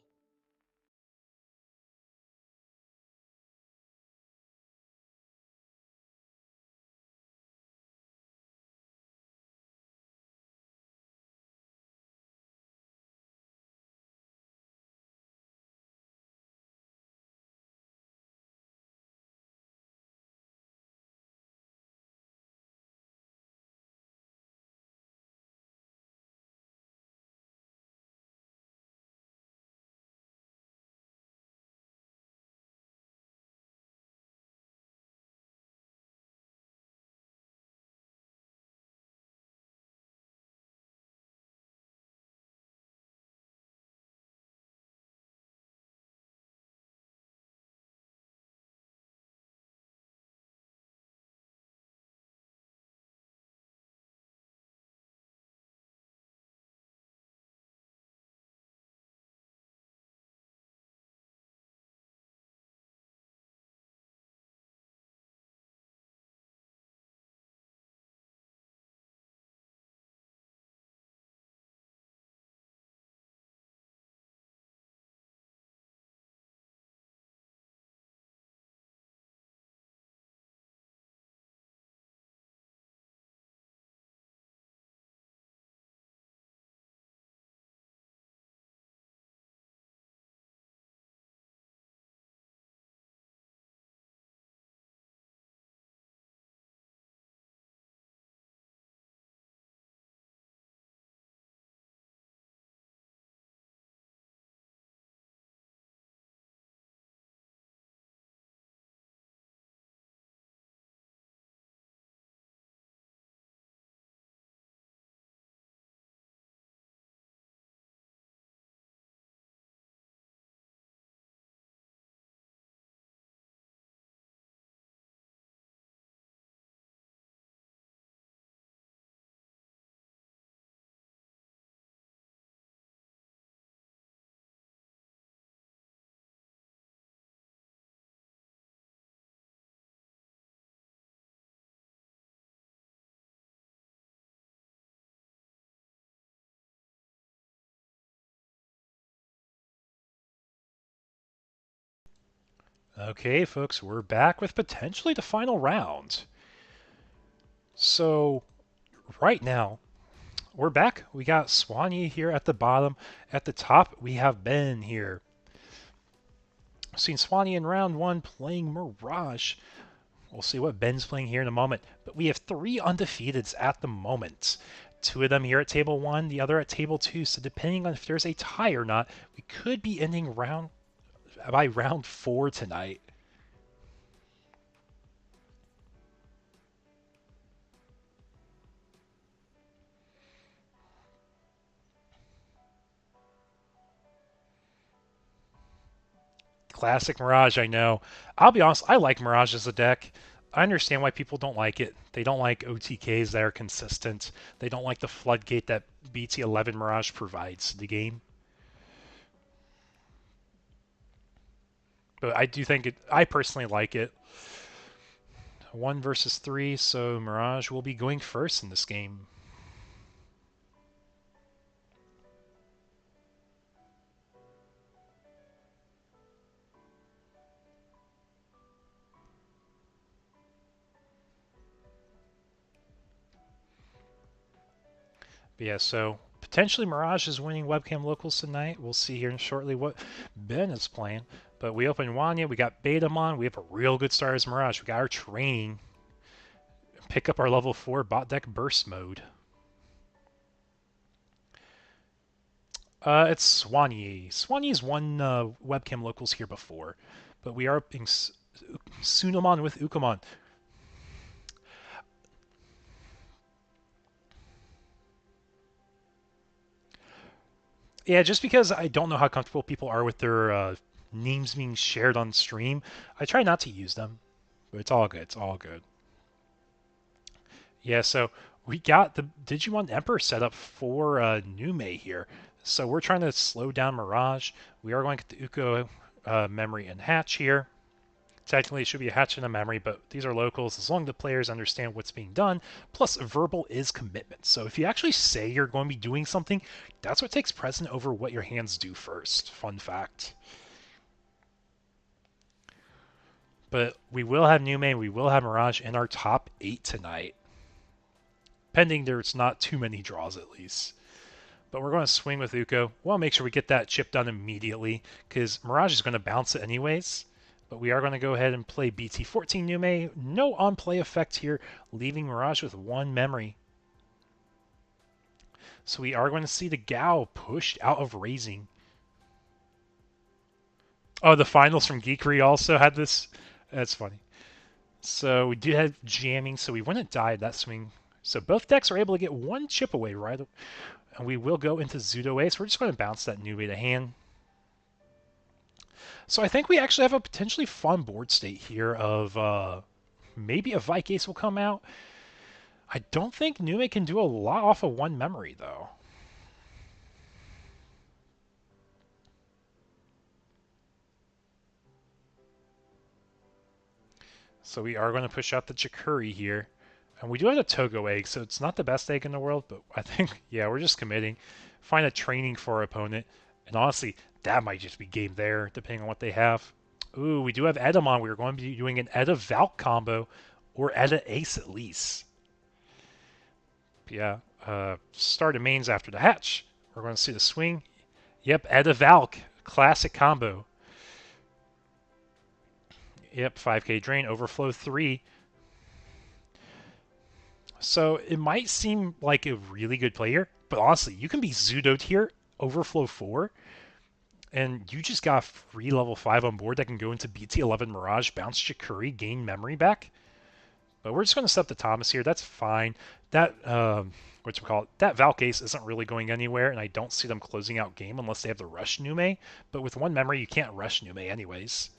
Okay, folks, we're back with potentially the final round. So, right now, we're back. We got Swanee here at the bottom. At the top, we have Ben here. Seen Swanee in round one playing Mirage. We'll see what Ben's playing here in a moment. But we have 3 undefeateds at the moment. 2 of them here at table 1, the other at table 2. So depending on if there's a tie or not, we could be ending by round 4 tonight. Classic Mirage, I know. I'll be honest, I like Mirage as a deck. I understand why people don't like it. They don't like OTKs that are consistent. They don't like the floodgate that BT11 Mirage provides to the game. But I do think it. I personally like it. 1 versus 3, so Mirage will be going first in this game. But yeah, so potentially Mirage is winning Webcam Locals tonight. We'll see here shortly what Ben is playing. But we open Wanya, we got Betamon, we have a real good start as Mirage. We got our training. Pick up our level 4 bot deck burst mode. It's Swanee. Swanee's won Webcam Locals here before. But we are upping Sunamon with Ukamon. Yeah, just because I don't know how comfortable people are with their names being shared on stream, I try not to use them. But it's all good. It's all good. Yeah, so we got the Digimon Emperor set up for Nume here. So we're trying to slow down Mirage. We are going to get the Uko memory and hatch here. Technically, it should be a hatch and a memory, but these are locals. As long as the players understand what's being done, plus verbal is commitment. So if you actually say you're going to be doing something, that's what takes precedent over what your hands do first. Fun fact. But we will have Nume, we will have Mirage in our top 8 tonight. Pending there's not too many draws at least. But we're going to swing with Uko. We'll make sure we get that chip done immediately, because Mirage is going to bounce it anyways. But we are going to go ahead and play BT14 Nume. No on-play effect here, leaving Mirage with 1 memory. So we are going to see the Gao pushed out of Raising. Oh, the finals from Geekery also had this? That's funny. So we do have jamming, so we wouldn't die at that swing. So both decks are able to get 1 chip away, right? And we will go into Zudo Ace. We're just going to bounce that new way to hand. So I think we actually have a potentially fun board state here of maybe a Vike Ace will come out. I don't think Nume can do a lot off of 1 memory, though. So we are going to push out the Chikuri here. And we do have a Togo egg, so it's not the best egg in the world, but I think, yeah, we're just committing. Find a training for our opponent. And honestly, that might just be game there, depending on what they have. Ooh, we do have Edamon. We are going to be doing an Eda Valk combo, or Eda Ace at least. But yeah, start of mains after the hatch. We're going to see the swing. Yep, Eda Valk, classic combo. Yep, 5k drain, overflow 3. So it might seem like a really good player, but honestly, you can be Zudoed here, overflow 4, and you just got free level 5 on board that can go into BT11 Mirage, bounce Chikuri, gain memory back. But we're just going to set up the Thomas here. That's fine. That, that Valk Ace isn't really going anywhere, and I don't see them closing out game unless they have the rush Nume. But with 1 memory, you can't rush Nume anyways.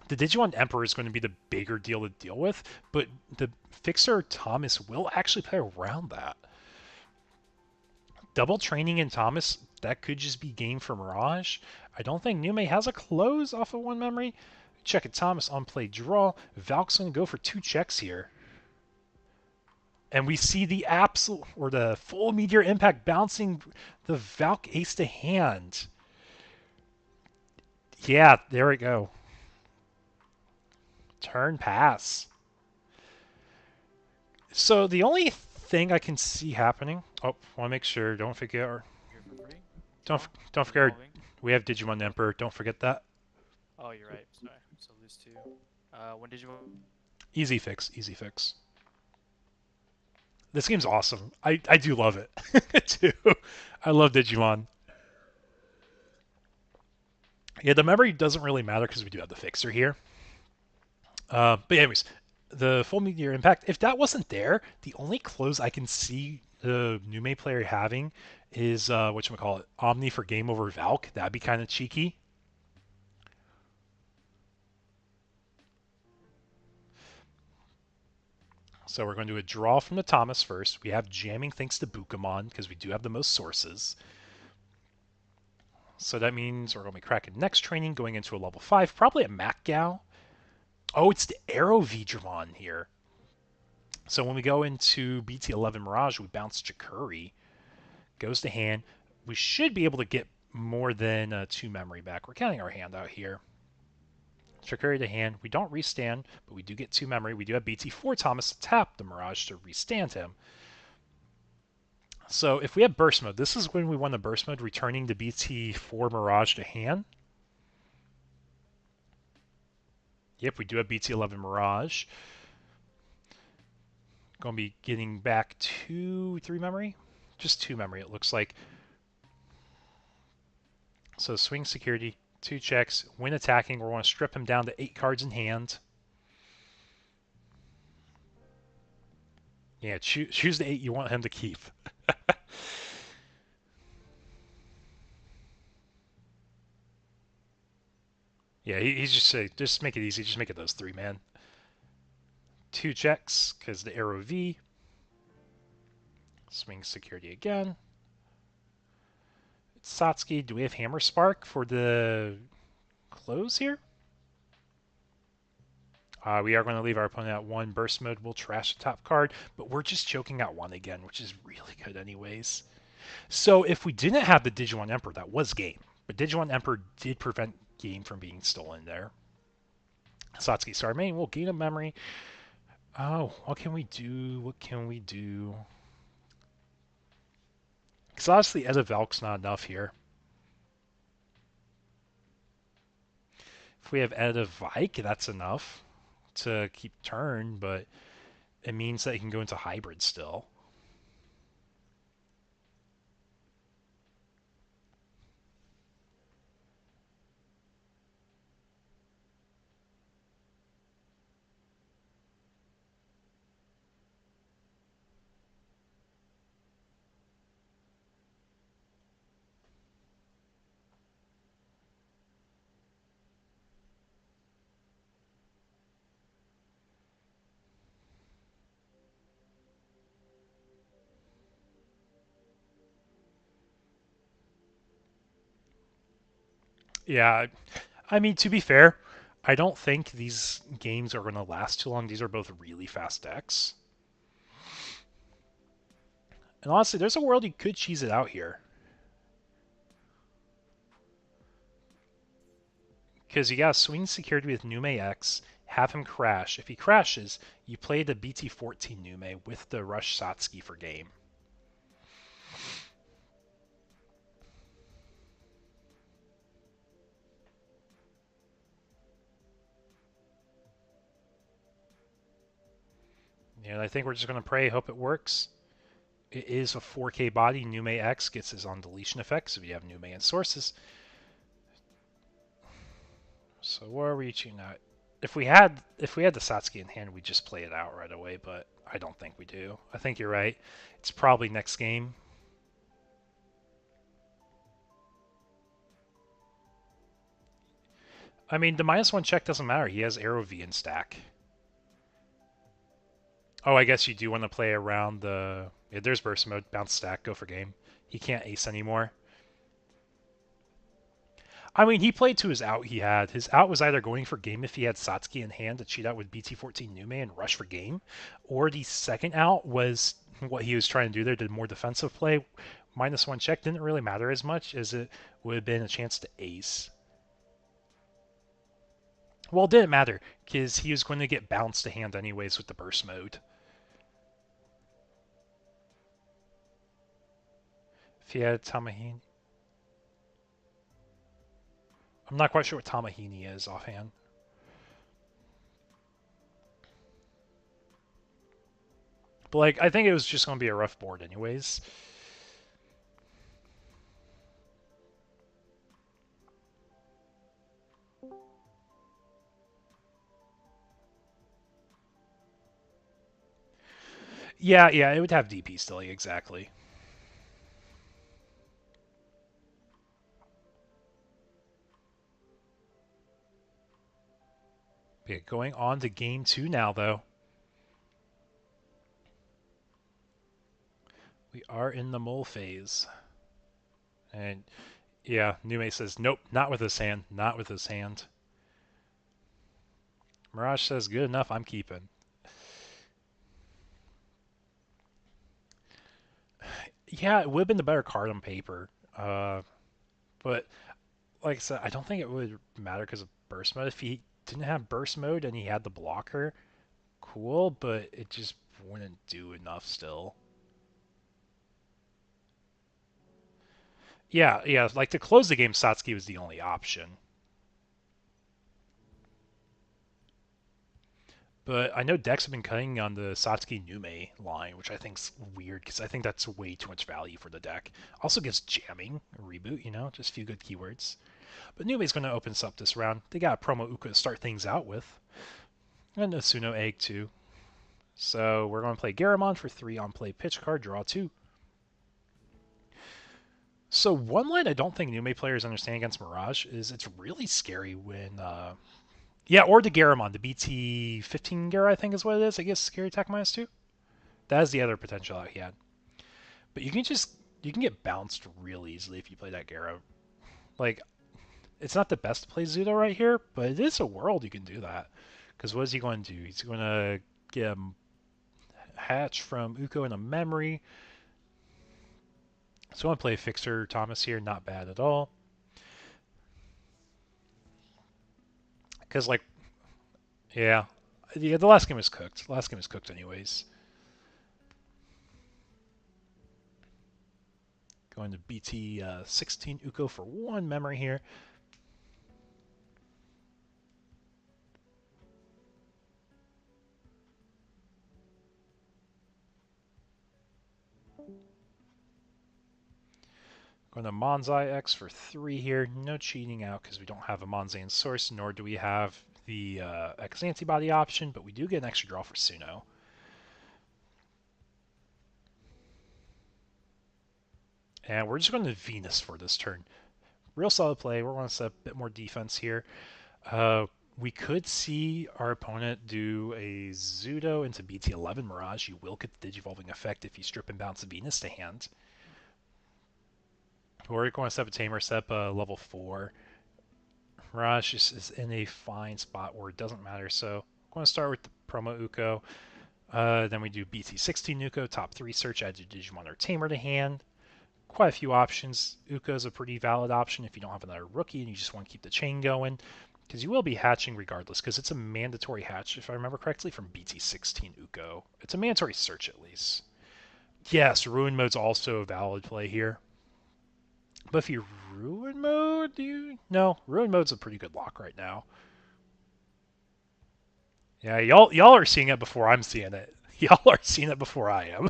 The Digimon Emperor is going to be the bigger deal to deal with, but the Fixer Thomas will actually play around that. Double training in Thomas, that could just be game for Mirage. I don't think Nume has a close off of 1 memory. Check it, Thomas on play draw. Valk's going to go for 2 checks here. And we see the absolute, or the full meteor impact bouncing the Valk Ace to hand. Yeah, there we go. Turn pass. So the only thing I can see happening. Oh, want to make sure. Don't forget. Don't forget. We have Digimon Emperor. Don't forget that. Oh, you're right. Sorry. So lose 2. When did you? Easy fix. Easy fix. This game's awesome. I do love it too. I love Digimon. Yeah, the memory doesn't really matter because we do have the fixer here. But anyways, the full meteor impact, if that wasn't there, the only close I can see the Nume player having is, whatchamacallit, Omni for game over Valk. That'd be kind of cheeky. So we're going to do a draw from the Thomas first. We have jamming thanks to Bukamon, because we do have the most sources. So that means we're going to be cracking next training, going into a level 5, probably a Macgao. Oh, it's the Arrow Vidramon here. So when we go into BT11 Mirage, we bounce Chikuri. Goes to hand. We should be able to get more than 2 memory back. We're counting our hand out here. Chikuri to hand. We don't restand, but we do get 2 memory. We do have BT4 Thomas to tap the Mirage to restand him. So if we have burst mode, this is when we want the burst mode, returning the BT4 Mirage to hand. Yep, we do have BT11 Mirage. Going to be getting back 2, 3 memory? Just 2 memory, it looks like. So swing security, 2 checks. When attacking, we're going to strip him down to 8 cards in hand. Yeah, choose the 8 you want him to keep. Yeah, he's just make it easy. Just make it those 3, man. 2 checks, because the arrow V. Swing security again. Satsuki, do we have Hammer Spark for the close here? We are going to leave our opponent at 1. Burst mode will trash the top card, but we're just choking out 1 again, which is really good anyways. So if we didn't have the Digimon Emperor, that was game. But Digimon Emperor did prevent game from being stolen there. Satsuki Star Main will gain a memory. Oh, what can we do? What can we do? Because honestly, Eda Valk's not enough here. If we have Eda Vike, that's enough to keep turn, but it means that he can go into hybrid still. Yeah, I mean, to be fair, I don't think these games are going to last too long. These are both really fast decks. And honestly, there's a world you could cheese it out here. Because you got swing security with Nume X, have him crash. If he crashes, you play the BT16 Nume with the Rush Satsuki for game. And I think we're just going to pray, hope it works. It is a 4K body. Nume X gets his on deletion effects if you have Nume and sources. So what are we reaching at? If we had the Satsuki in hand, we'd just play it out right away, but I don't think we do. I think you're right. It's probably next game. I mean, the -1 check doesn't matter. He has Arrow V in stack. Oh, I guess you do want to play around the... Yeah, there's burst mode. Bounce stack. Go for game. He can't ace anymore. I mean, he played to his out he had. His out was either going for game if he had Satsuki in hand to cheat out with BT14 Nume and rush for game, or the second out was what he was trying to do there, did more defensive play. -1 check didn't really matter as much as it would have been a chance to ace. Well, it didn't matter, because he was going to get bounced to hand anyways with the burst mode. If he had Tamahini... I'm not quite sure what Tamahini is offhand. But, like, I think it was just going to be a rough board anyways. Yeah, it would have DP still, exactly. Okay, going on to game 2 now, though. We are in the mole phase. And, yeah, Nume says, nope, not with his hand, not with his hand. Mirage says, good enough, I'm keeping. Yeah, it would have been the better card on paper. But, like I said, I don't think it would matter because of burst mode. If he didn't have burst mode and he had the blocker, cool, but it just wouldn't do enough still. Yeah, like to close the game, Satsuki was the only option. But I know decks have been cutting on the Satsuki Nume line, which I think's weird because I think that's way too much value for the deck. Also gets jamming, reboot, just a few good keywords. But Nume's going to open us up this round. They got Promo Uka to start things out with. And a Suno Egg too. So we're going to play Garamon for 3 on play pitch card, draw 2. So one line I don't think Nume players understand against Mirage is it's really scary when, yeah, or the Garamond, the BT15 Gara I think is what it is. I guess scary attack -2. That is the other potential out he had. But you can get bounced real easily if you play that Gara. Like, it's not the best to play Zudo right here, but it is a world you can do that. Because what is he going to do? He's going to get a hatch from Uko in a memory. So I want to play Fixer Thomas here, not bad at all. Because, like, yeah, the last game was cooked. The last game was cooked anyways. Going to BT16 Uko for one memory here. Going to Monzai X for 3 here. No cheating out because we don't have a Monzai source, nor do we have the X antibody option, but we do get an extra draw for Suno. And we're just going to Venus for this turn. Real solid play. We're going to set a bit more defense here. We could see our opponent do a Zudo into BT11 Mirage. You will get the Digivolving effect if you strip and bounce Venus to hand. We're going to set up a Tamer, set up a level 4. Mirage is in a fine spot where it doesn't matter. So I'm going to start with the promo Uko. Then we do BT16 Uko, top 3 search, add your Digimon or Tamer to hand. Quite a few options. Uko is a pretty valid option if you don't have another rookie and you just want to keep the chain going. Because you will be hatching regardless, because it's a mandatory hatch, if I remember correctly, from BT16 Uko. It's a mandatory search, at least. Yes, Ruin Mode's also a valid play here. But if you Ruin Mode, no, Ruin Mode's a pretty good lock right now. Yeah, y'all are seeing it before I'm seeing it. Y'all are seeing it before I am.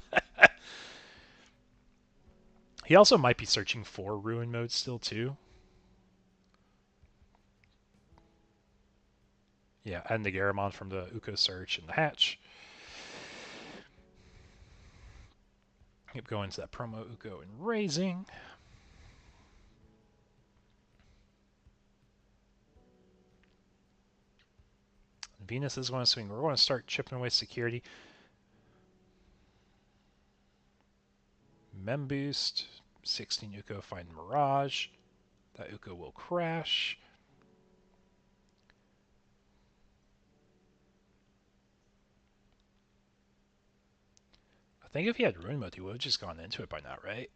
He also might be searching for Ruin Mode still, too. Yeah, and the Garamond from the Uko search and the hatch. Keep going to that promo Uko and raising. Venus is going to swing. We're going to start chipping away security. Mem boost. 16 Uko find Mirage. That Uko will crash. I think if he had Ruin Mode, he would have just gone into it by now, right?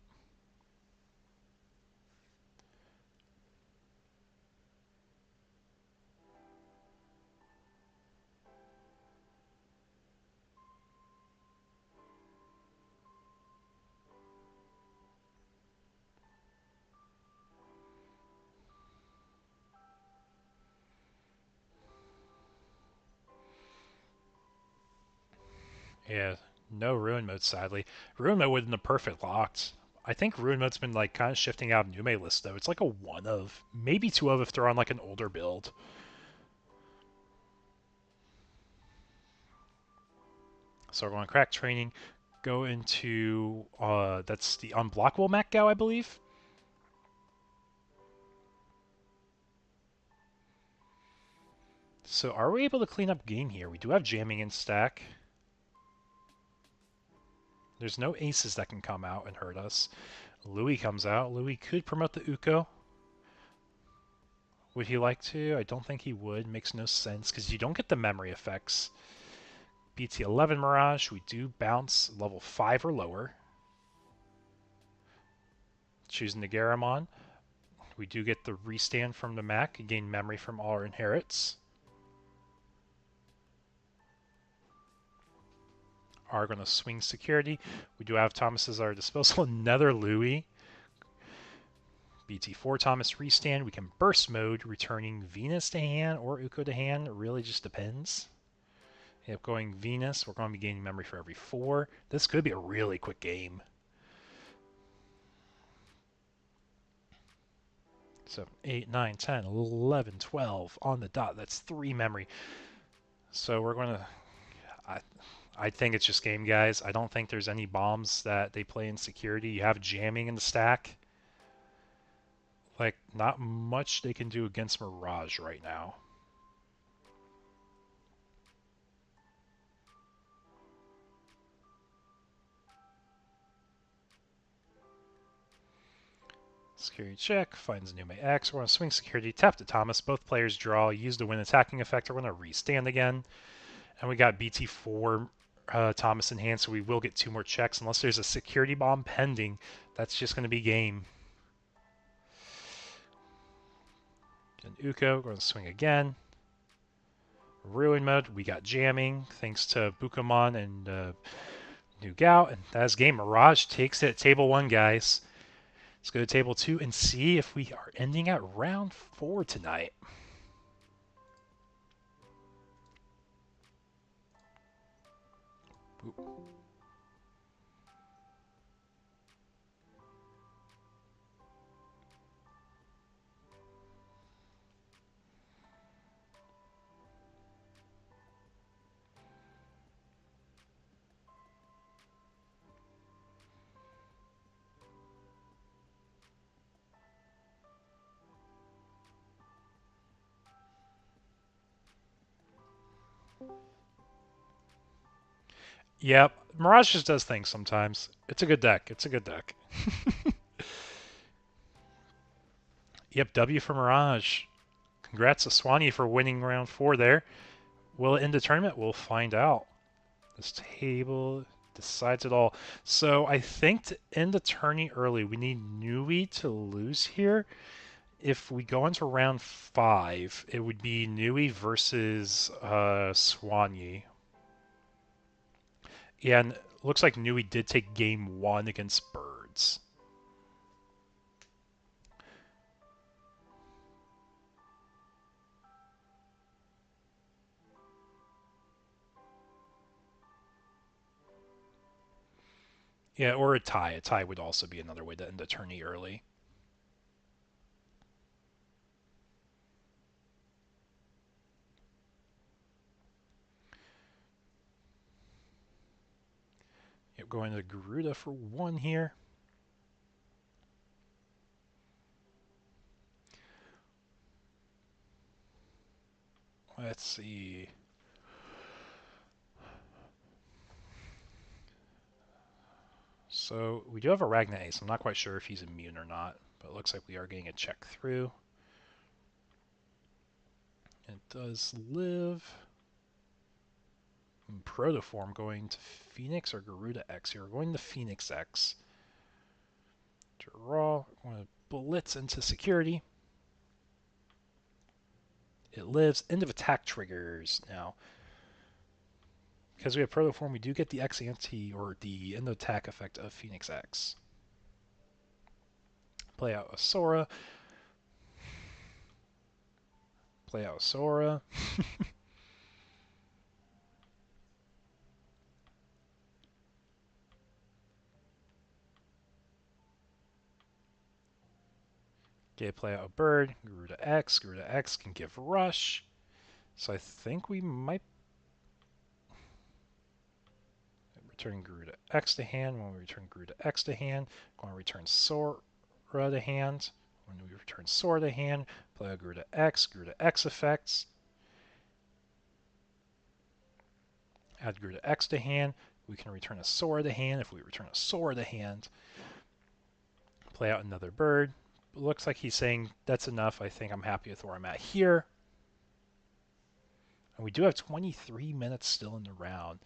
Yeah, no Ruin Mode, sadly. Ruin Mode would have been the perfect locked. I think Ruin Mode's been like kind of shifting out of Nume list though. It's like a 1 of, maybe 2 of if they're on like an older build. So we're going to crack training, go into that's the unblockable Macgao, I believe. So are we able to clean up game here? We do have jamming in stack. There's no aces that can come out and hurt us. Louis comes out. Louis could promote the Uko. Would he like to? I don't think he would. Makes no sense because you don't get the memory effects. BT11 Mirage, we do bounce level 5 or lower. Choosing the Garamon. We do get the restand from the Mac, gain memory from all our inherits. Are going to swing security. We do have Thomas as our disposal. Another Louis. BT4 Thomas restand. We can burst mode, returning Venus to hand or Uko to hand. It really just depends. Yep, going Venus. We're going to be gaining memory for every 4. This could be a really quick game. 7, 8, 9, 10, 11, 12 on the dot. That's 3 memory. So we're going to... I think it's just game, guys. I don't think there's any bombs that they play in security. You have jamming in the stack. Like, not much they can do against Mirage right now. Security check, finds a new X. We're going to swing security, tap to Thomas. Both players draw, use the win attacking effect. We're going to restand again. And we got BT4 Thomas in hand, so we will get 2 more checks. Unless there's a security bomb pending, that's just going to be game. And Uko, we're going to swing again. Ruin mode, we got jamming, thanks to Bukamon and New Gout. And that's game. Mirage takes it at table 1, guys. Let's go to table 2 and see if we are ending at round 4 tonight. Boop. Yep, Mirage just does things sometimes. It's a good deck. It's a good deck. Yep, W for Mirage. Congrats to Swanee for winning round 4 there. Will it end the tournament? We'll find out. This table decides it all. So I think to end the tourney early, we need Nui to lose here. If we go into round 5, it would be Nui versus Swanee. Yeah, and looks like Nui did take game 1 against Birds. Yeah, or a tie. A tie would also be another way to end the tourney early. Yep, going to Garuda for 1 here. Let's see. So we do have a Ragna Ace. I'm not quite sure if he's immune or not, but it looks like we are getting a check through. It does live. Protoform going to Phoenix or Garuda X here. We're going to Phoenix X. Draw. We're going to blitz into security. It lives. End of attack triggers. Now, because we have Protoform, we do get the X ante or the end of attack effect of Phoenix X. Play out a Sora. Play out a Sora. Okay, play out a bird. Garuda X. Garuda X can give rush. So I think we might return Garuda X to hand. When we return Garuda X to hand, going to return Sora to hand. When we return Sora to hand, play out Garuda X effects. Add Garuda X to hand. We can return a Sora to hand. If we return a Sora to hand, play out another bird. It looks like he's saying that's enough. I think I'm happy with where I'm at here. And we do have 23 minutes still in the round.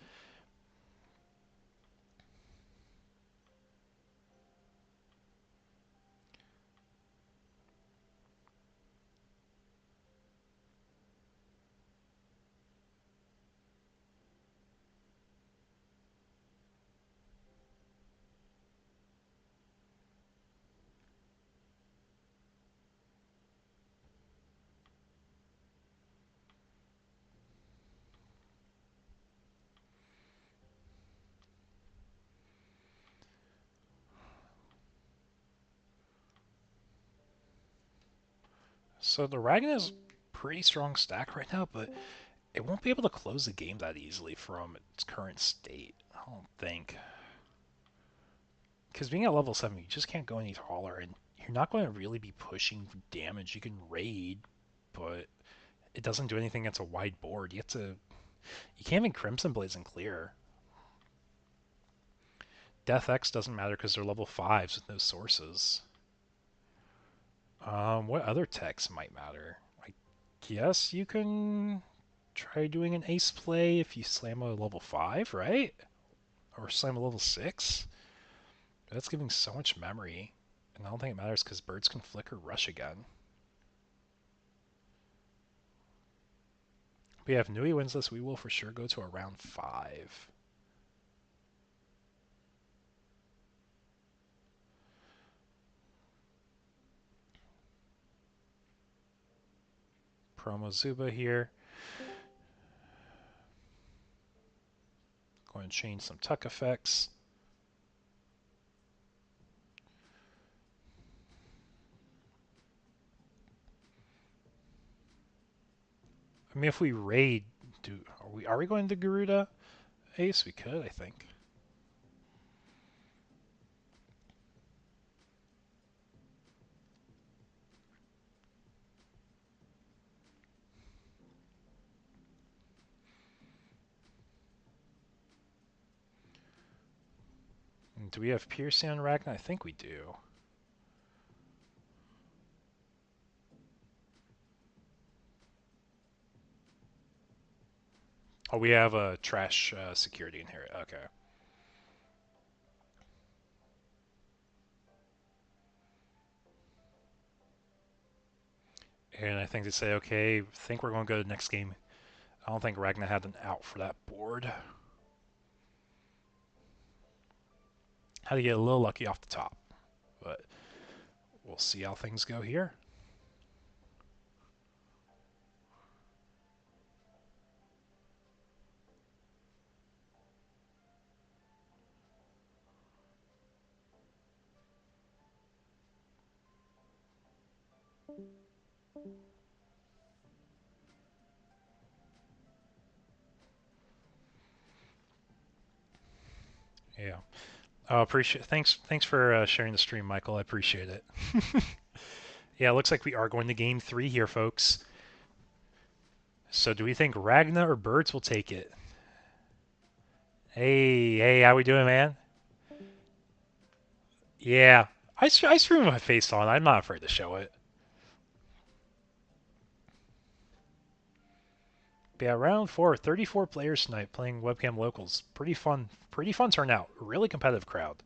So the Ragna is pretty strong stack right now, but it won't be able to close the game that easily from its current state. I don't think. Because being at level 7, you just can't go any taller, and you're not going to really be pushing damage. You can raid, but it doesn't do anything against a wide board. You can't even Crimson Blaze and clear. Death X doesn't matter because they're level 5s with no sources. What other techs might matter? I guess you can try doing an ace play if you slam a level 5, right? Or slam a level 6? That's giving so much memory. And I don't think it matters because birds can flicker rush again. But yeah, if Nui wins this, we will for sure go to a round 5. Promo Zuba here. Going to change some tuck effects. I mean, if we raid, are we going to Garuda Ace? We could, I think. And do we have Piercing on Ragnar? I think we do. Oh, we have a trash security in here. Okay. And I think they say, okay, I think we're going to go to the next game. I don't think Ragnar had an out for that board. Had to get a little lucky off the top. But we'll see how things go here. Yeah. Appreciate. Thanks for sharing the stream, Michael. I appreciate it. Yeah, it looks like we are going to game 3 here, folks. So do we think Ragnar or Birds will take it? Hey, how we doing, man? Yeah, I stream with my face on. I'm not afraid to show it. But yeah, round 4, 34 players tonight playing webcam locals. Pretty fun turnout. Really competitive crowd.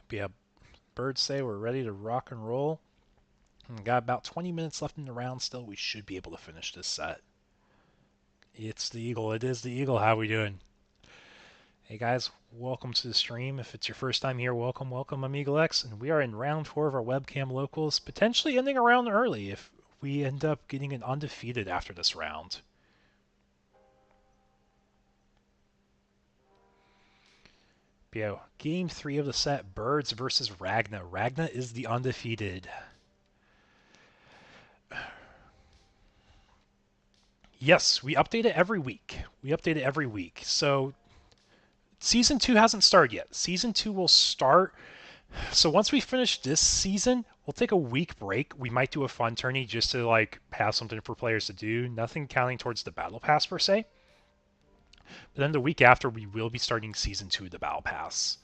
But yeah, Birds say we're ready to rock and roll. And got about 20 minutes left in the round still. We should be able to finish this set. It's the Eagle. It is the Eagle. How we doing? Hey guys, welcome to the stream. If it's your first time here, welcome. I'm EX6, and we are in round 4 of our webcam locals, potentially ending a round early if we end up getting an undefeated after this round. But yeah, game 3 of the set, Birds versus Ragna. Ragna is the undefeated. Yes, we update it every week. So Season 2 hasn't started yet. Season 2 will start. So once we finish this season, we'll take a week break. We might do a fun tourney just to like have something for players to do. Nothing counting towards the battle pass per se. But then the week after, we will be starting Season 2 of the battle pass.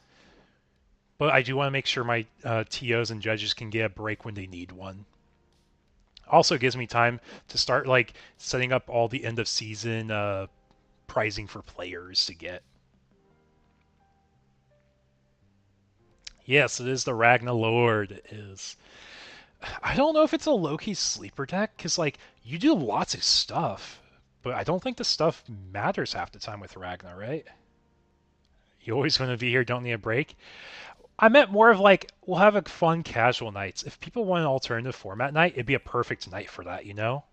But I do want to make sure my TOs and judges can get a break when they need one. Also gives me time to start like setting up all the end of season prizing for players to get. Yes, it is the Ragna Lord. It is. I don't know if it's a low-key sleeper deck, because, like, you do lots of stuff, but I don't think the stuff matters half the time with Ragna, right? You always going to be here, don't need a break? I meant more of, like, we'll have a fun casual nights. If people want an alternative format night, it'd be a perfect night for that, you know?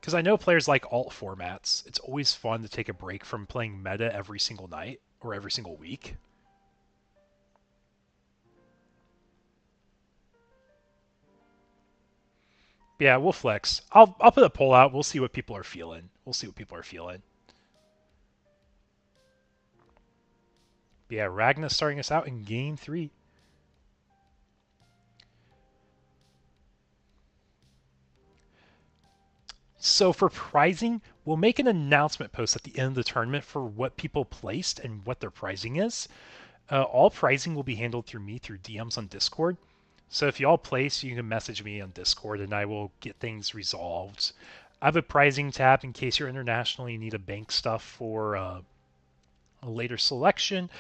Because I know players like alt formats. It's always fun to take a break from playing meta every single night or every single week. Yeah, we'll flex. I'll put a poll out. We'll see what people are feeling. We'll see what people are feeling. But yeah, Ragna starting us out in game 3. So for prizing, we'll make an announcement post at the end of the tournament for what people placed and what their prizing is. All prizing will be handled through me through DMs on Discord. So if you all place, you can message me on Discord and I will get things resolved. I have a prizing tab in case you're international and you need a bank stuff for a later selection.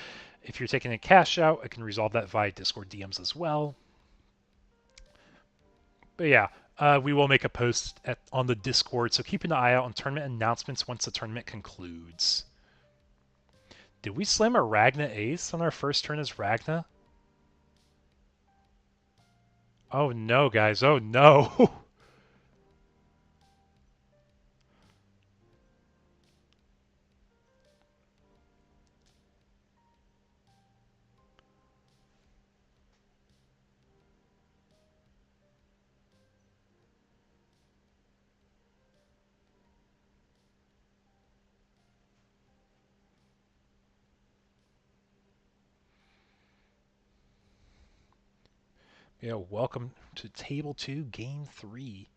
If you're taking a cash out, I can resolve that via Discord DMs as well. But yeah, we will make a post on the Discord, so keep an eye out on tournament announcements once the tournament concludes. Did we slam a Ragna ace on our first turn as Ragna? Oh no, guys. Oh no. Yeah, welcome to Table 2, Game 3.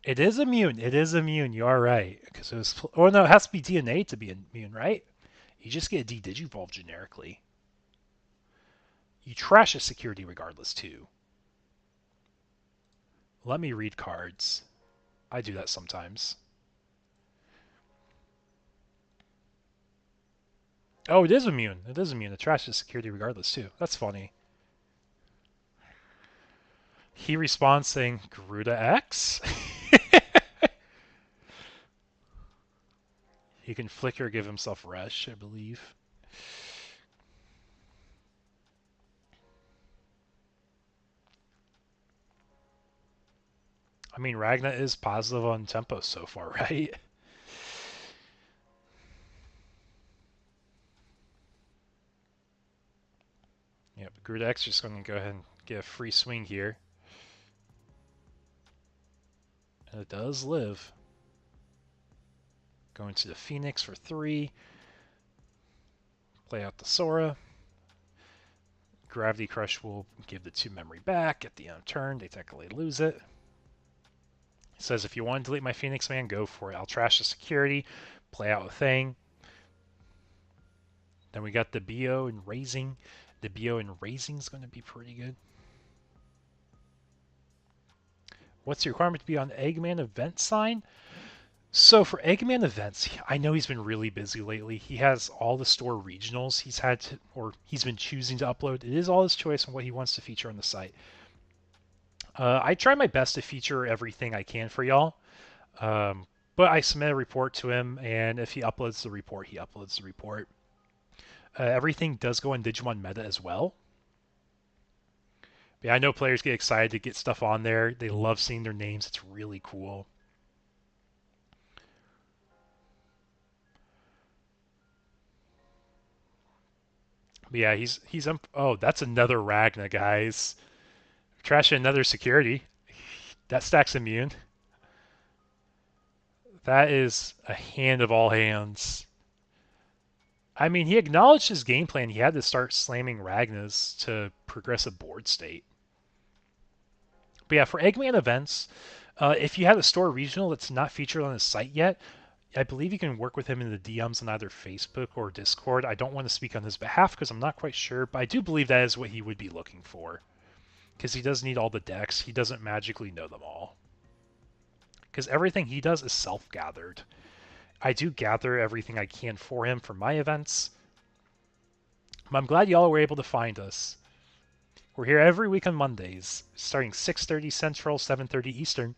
It is immune. It is immune. You are right. Because it was. Oh no, it has to be DNA to be immune, right? You just get a D-Digivolve generically. You trash a security regardless, too. Let me read cards. I do that sometimes. Oh, it is immune. It is immune. It trashes security regardless, too. That's funny. He responds saying, Garuda X? He can flicker, give himself rush, I believe. I mean, Ragna is positive on tempo so far, right? Yep, Garuda X just going to go ahead and get a free swing here. And it does live. Going to the Phoenix for 3. Play out the Sora. Gravity Crush will give the 2 memory back at the end of turn. They technically lose it. It says if you want to delete my Phoenix Man, go for it. I'll trash the security, play out a thing. Then we got the BO and Raising. The BO and Raising is going to be pretty good. What's the requirement to be on Eggman event sign? So for Eggman events, I know he's been really busy lately. He has all the store regionals he's had to, or he's been choosing to upload. It is all his choice on what he wants to feature on the site. I try my best to feature everything I can for y'all. But I submit a report to him, and if he uploads the report, he uploads the report. Everything does go on Digimon Meta as well. But yeah, I know players get excited to get stuff on there. They love seeing their names. It's really cool. But yeah, he's oh, that's another Ragna, guys. Trashing another security. That stacks immune. That is a hand of all hands. I mean, he acknowledged his game plan. He had to start slamming Ragnas to progress a board state. But yeah, for Eggman events, if you have a store regional that's not featured on his site yet, I believe you can work with him in the DMs on either Facebook or Discord. I don't want to speak on his behalf because I'm not quite sure, but I do believe that is what he would be looking for. Because he does need all the decks. He doesn't magically know them all. Because everything he does is self-gathered. I do gather everything I can for him for my events. But I'm glad y'all were able to find us. We're here every week on Mondays, starting 6:30 Central, 7:30 Eastern.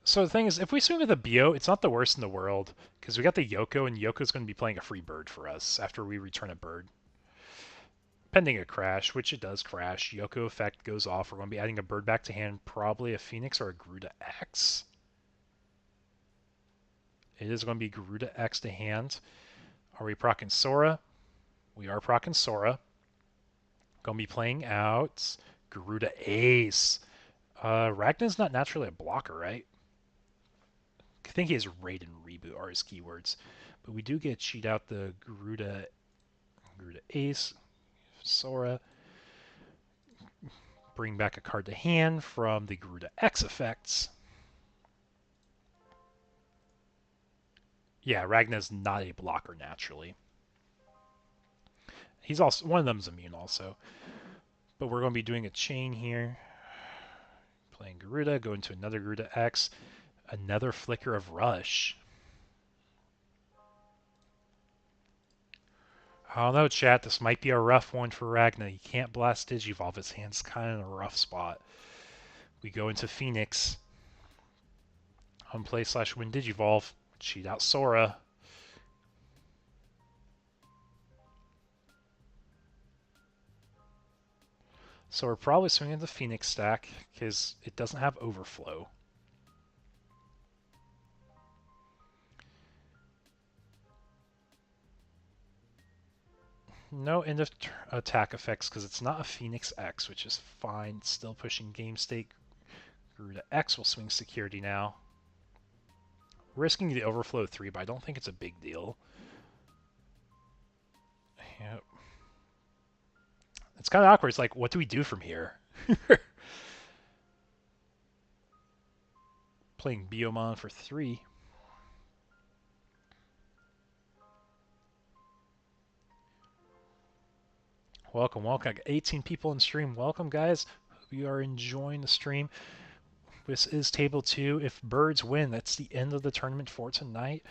So the thing is, if we swing with a BO, it's not the worst in the world, because we got the Yoko, and Yoko's going to be playing a free bird for us after we return a bird. Pending a crash, which it does crash, Yoko effect goes off. We're going to be adding a bird back to hand, probably a Phoenix or a Garuda X. It is going to be Garuda X to hand. Are we procking Sora? We are procking Sora. Going to be playing out Garuda Ace. Ragnar's not naturally a blocker, right? I think he has Raid and Reboot are his keywords. But we do get cheat out the Garuda Ace, Sora. Bring back a card to hand from the Garuda X effects. Yeah, Ragnar's not a blocker naturally. He's also one of them's immune also. But we're going to be doing a chain here. Playing Garuda, go into another Garuda X, another Flicker of Rush. I don't know, chat. This might be a rough one for Ragnar. He can't blast Digivolve. His hand's kind of in a rough spot. We go into Phoenix. Unplay/win Digivolve. Cheat out Sora. So we're probably swinging the Phoenix stack because it doesn't have Overflow. No end of attack effects because it's not a Phoenix X, which is fine. Still pushing game state. Garuda X will swing security now. Risking the Overflow 3, but I don't think it's a big deal. Yep. It's kind of awkward. It's like, what do we do from here? Playing Biomon for 3. Welcome, welcome. I got 18 people in stream. Welcome, guys. Hope you are enjoying the stream. This is Table 2. If Birds win, that's the end of the tournament for tonight.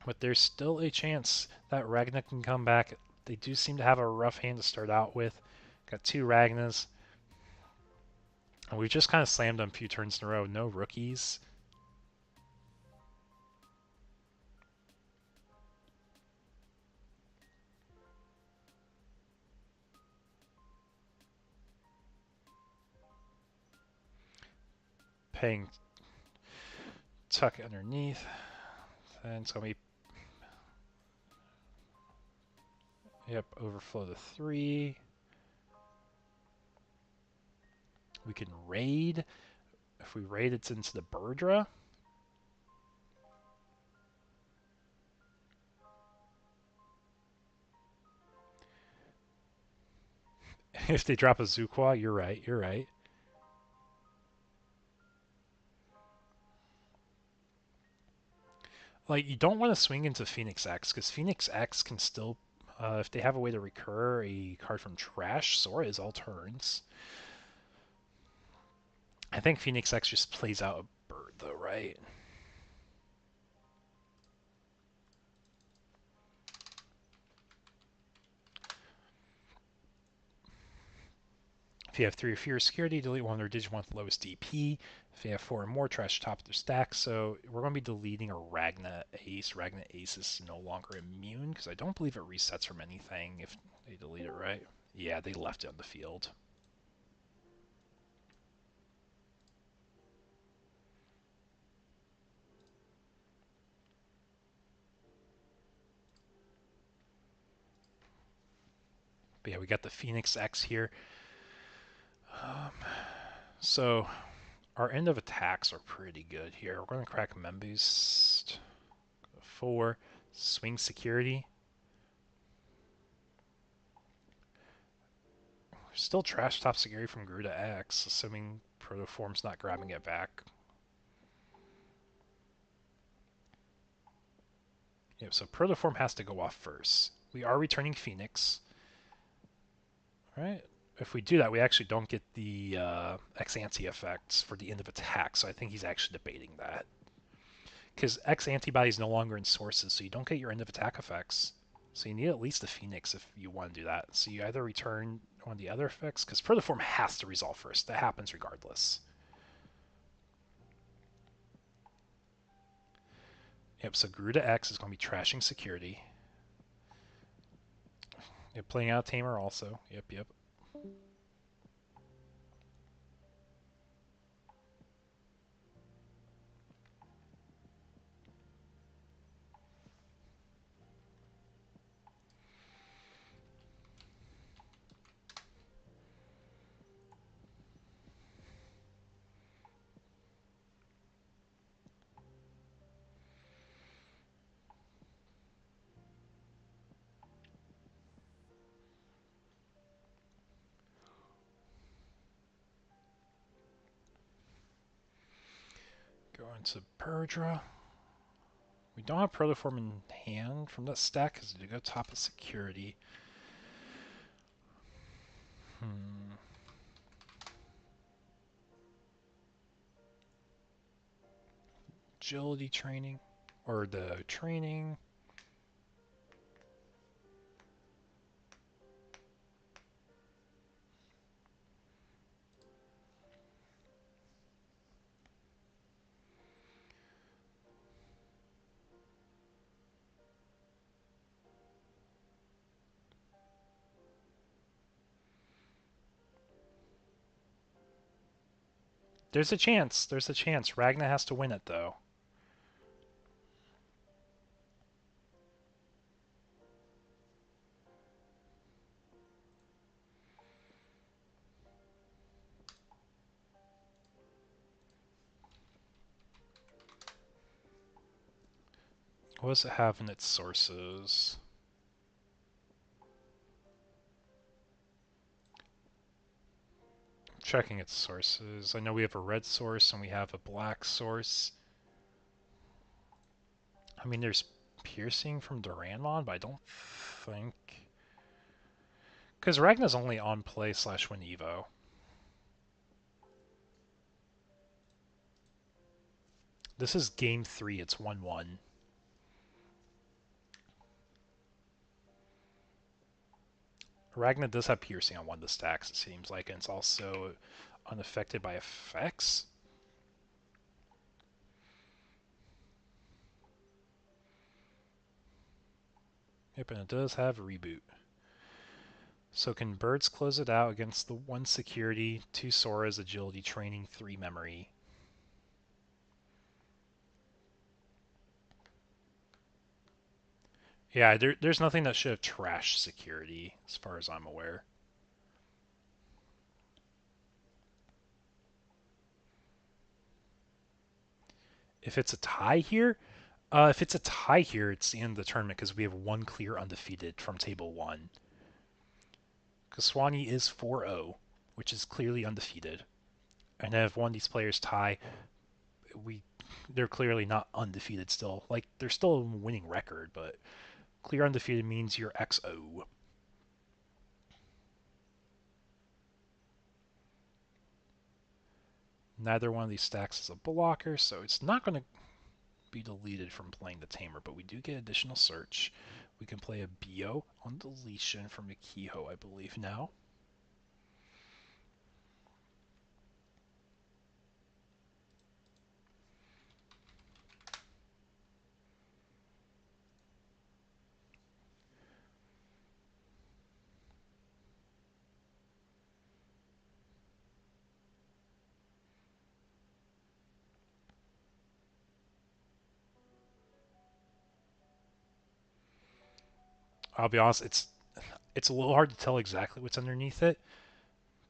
But there's still a chance that Ragnar can come back. They do seem to have a rough hand to start out with. Got 2 Ragnars. And we've just kind of slammed them a few turns in a row. No rookies. Paying tuck underneath. And it's going to be... Yep, overflow to 3. We can raid. If we raid, it's into the Burdra. If they drop a Zukwa, you're right, you're right. Like, you don't want to swing into Phoenix X, because Phoenix X can still, if they have a way to recur a card from trash, Sora is all turns. I think Phoenix X just plays out a bird, though, right? If you have 3 or fewer security, delete one or Digimon with the lowest DP. If you have 4 or more, trash top of their stack. So we're going to be deleting a Ragna Ace. Ragna Ace is no longer immune, because I don't believe it resets from anything if they delete it, right? Yeah, they left it on the field. But yeah, we got the Phoenix X here. So our end of attacks are pretty good here. We're going to crack Memboost. 4. Swing security. Still trash top security from Garuda X, assuming Protoform's not grabbing it back. Yep, so Protoform has to go off first. We are returning Phoenix. Alright. If we do that, we actually don't get the X-Ante effects for the end of attack, so I think he's actually debating that. Because X-Antibody is no longer in sources, so you don't get your end of attack effects. So you need at least a Phoenix if you want to do that. So you either return one of the other effects, because Protoform has to resolve first. That happens regardless. Yep, so Garuda X is going to be trashing security. Yep, playing out Tamer also. Yep, yep. into Perdra. We don't have Protoform in hand from that stack because we go top of security. Agility training, or the training. There's a chance. There's a chance. Ragna has to win it, though. What does it have in its sources? Checking its sources. I know we have a red source and we have a black source. I mean, there's piercing from Duranmon, but I don't think... Because Ragna's only on play / win Evo. This is game 3, it's 1-1. Ragna does have piercing on one of the stacks, it seems like, and it's also unaffected by effects. Yep, and it does have reboot. So can birds close it out against the 1 security, 2 Sora's, agility training, 3 memory? Yeah, there's nothing that should have trashed security, as far as I'm aware. If it's a tie here, it's the end of the tournament because we have 1 clear undefeated from table 1. Kaswani is 4-0, which is clearly undefeated. And if one of these players tie, they're clearly not undefeated still. Like, they're still a winning record, but clear undefeated means you're XO. Neither one of these stacks is a blocker, so it's not going to be deleted from playing the Tamer, but we do get additional search. We can play a Bio on deletion from the Kiho, I believe, now. I'll be honest, it's a little hard to tell exactly what's underneath it,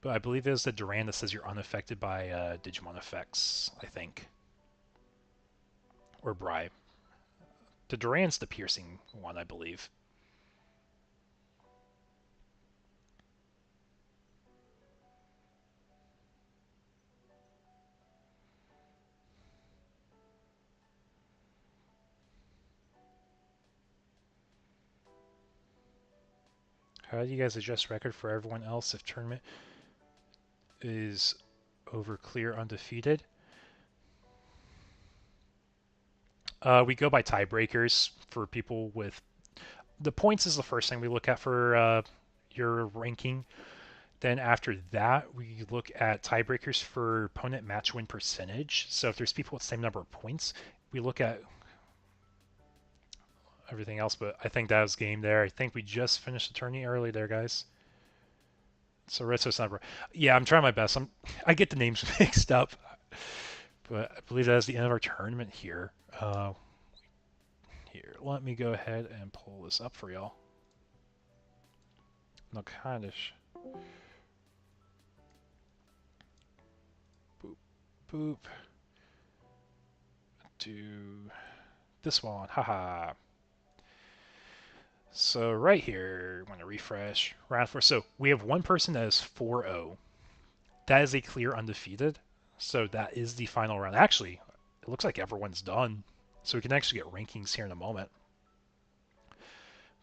but I believe it's the Duran that says you're unaffected by Digimon effects, I think. Or Bribe. The Duran's the piercing one, I believe. How do you guys adjust record for everyone else if tournament is over clear undefeated? We go by tiebreakers for people with... The points is the first thing we look at for your ranking. Then after that, we look at tiebreakers for opponent match win percentage. So if there's people with the same number of points, we look at everything else, but I think that was game there. I think we just finished the tourney early there, guys. So Retso's number. Yeah, I'm trying my best. I get the names mixed up, but I believe that is the end of our tournament here. Here, let me go ahead and pull this up for y'all. No, kind of. Boop, boop. Do this one. Haha. So right here, I'm going to refresh. Round 4. So we have one person that is 4-0. That is a clear undefeated. So that is the final round. Actually, it looks like everyone's done. So we can actually get rankings here in a moment.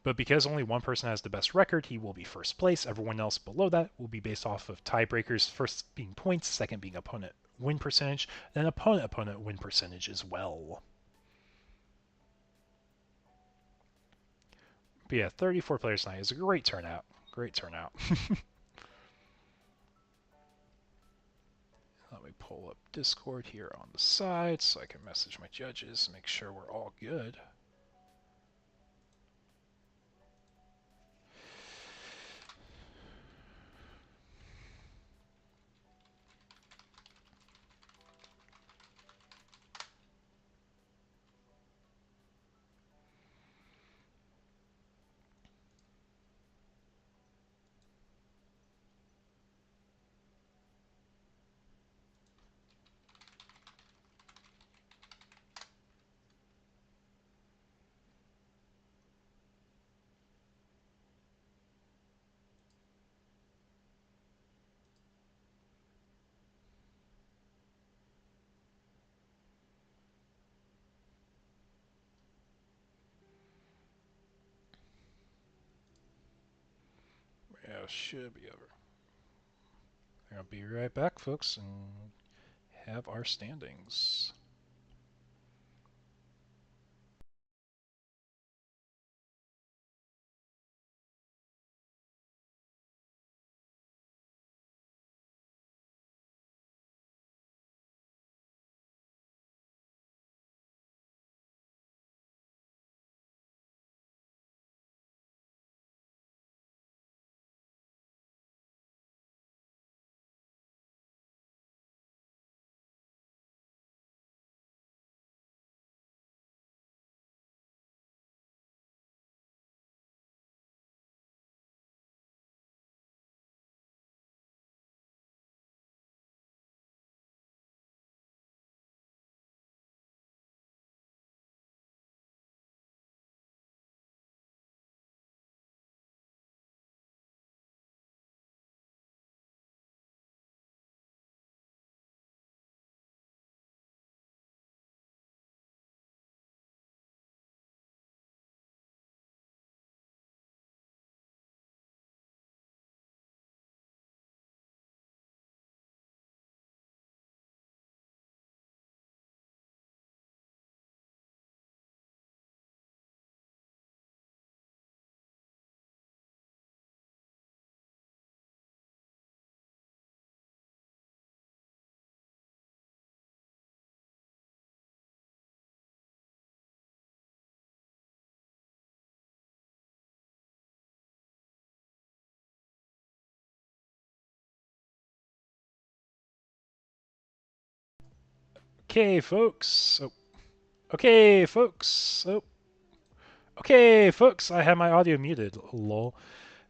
But because only one person has the best record, he will be first place. Everyone else below that will be based off of tiebreakers, first being points, second being opponent win percentage, then opponent win percentage as well. But yeah, 34 players tonight is a great turnout. Great turnout. Let me pull up Discord here on the side so I can message my judges and make sure we're all good. Yeah, should be over. I'll be right back, folks, and have our standings. Okay, folks. Okay, folks. Okay, folks. I have my audio muted. Lol.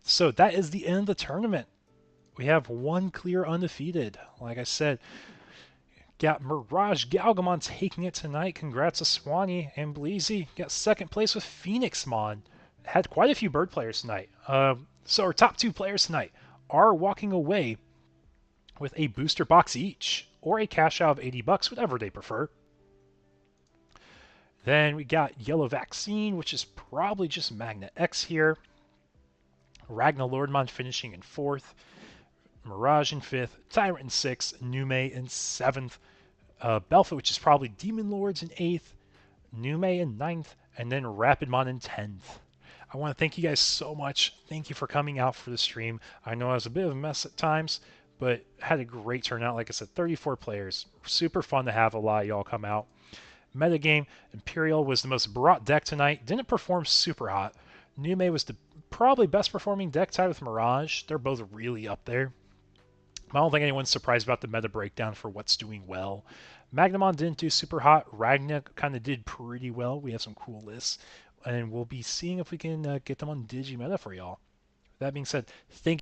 So that is the end of the tournament. We have one clear undefeated. Like I said, got Mirage Galgamon taking it tonight. Congrats to Swanee and Bleezy. Got second place with Phoenixmon. Had quite a few bird players tonight. So our top two players tonight are walking away with a booster box each, or a cash out of $80, whatever they prefer. Then we got Yellow Vaccine, which is probably just Magna X here. Ragnar Lordmon finishing in 4th. Mirage in 5th. Tyrant in 6th. Nume in 7th. Belfa, which is probably Demon Lords in 8th. Nume in 9th. And then Rapidmon in 10th. I want to thank you guys so much. Thank you for coming out for the stream. I know I was a bit of a mess at times, but had a great turnout. Like I said, 34 players. Super fun to have a lot of y'all come out. Metagame, Imperial was the most brought deck tonight. Didn't perform super hot. Nume was the probably best performing deck tied with Mirage. They're both really up there. I don't think anyone's surprised about the meta breakdown for what's doing well. Magnamon didn't do super hot. Ragnar kind of did pretty well. We have some cool lists. And we'll be seeing if we can get them on Digimeta for y'all. That being said, thank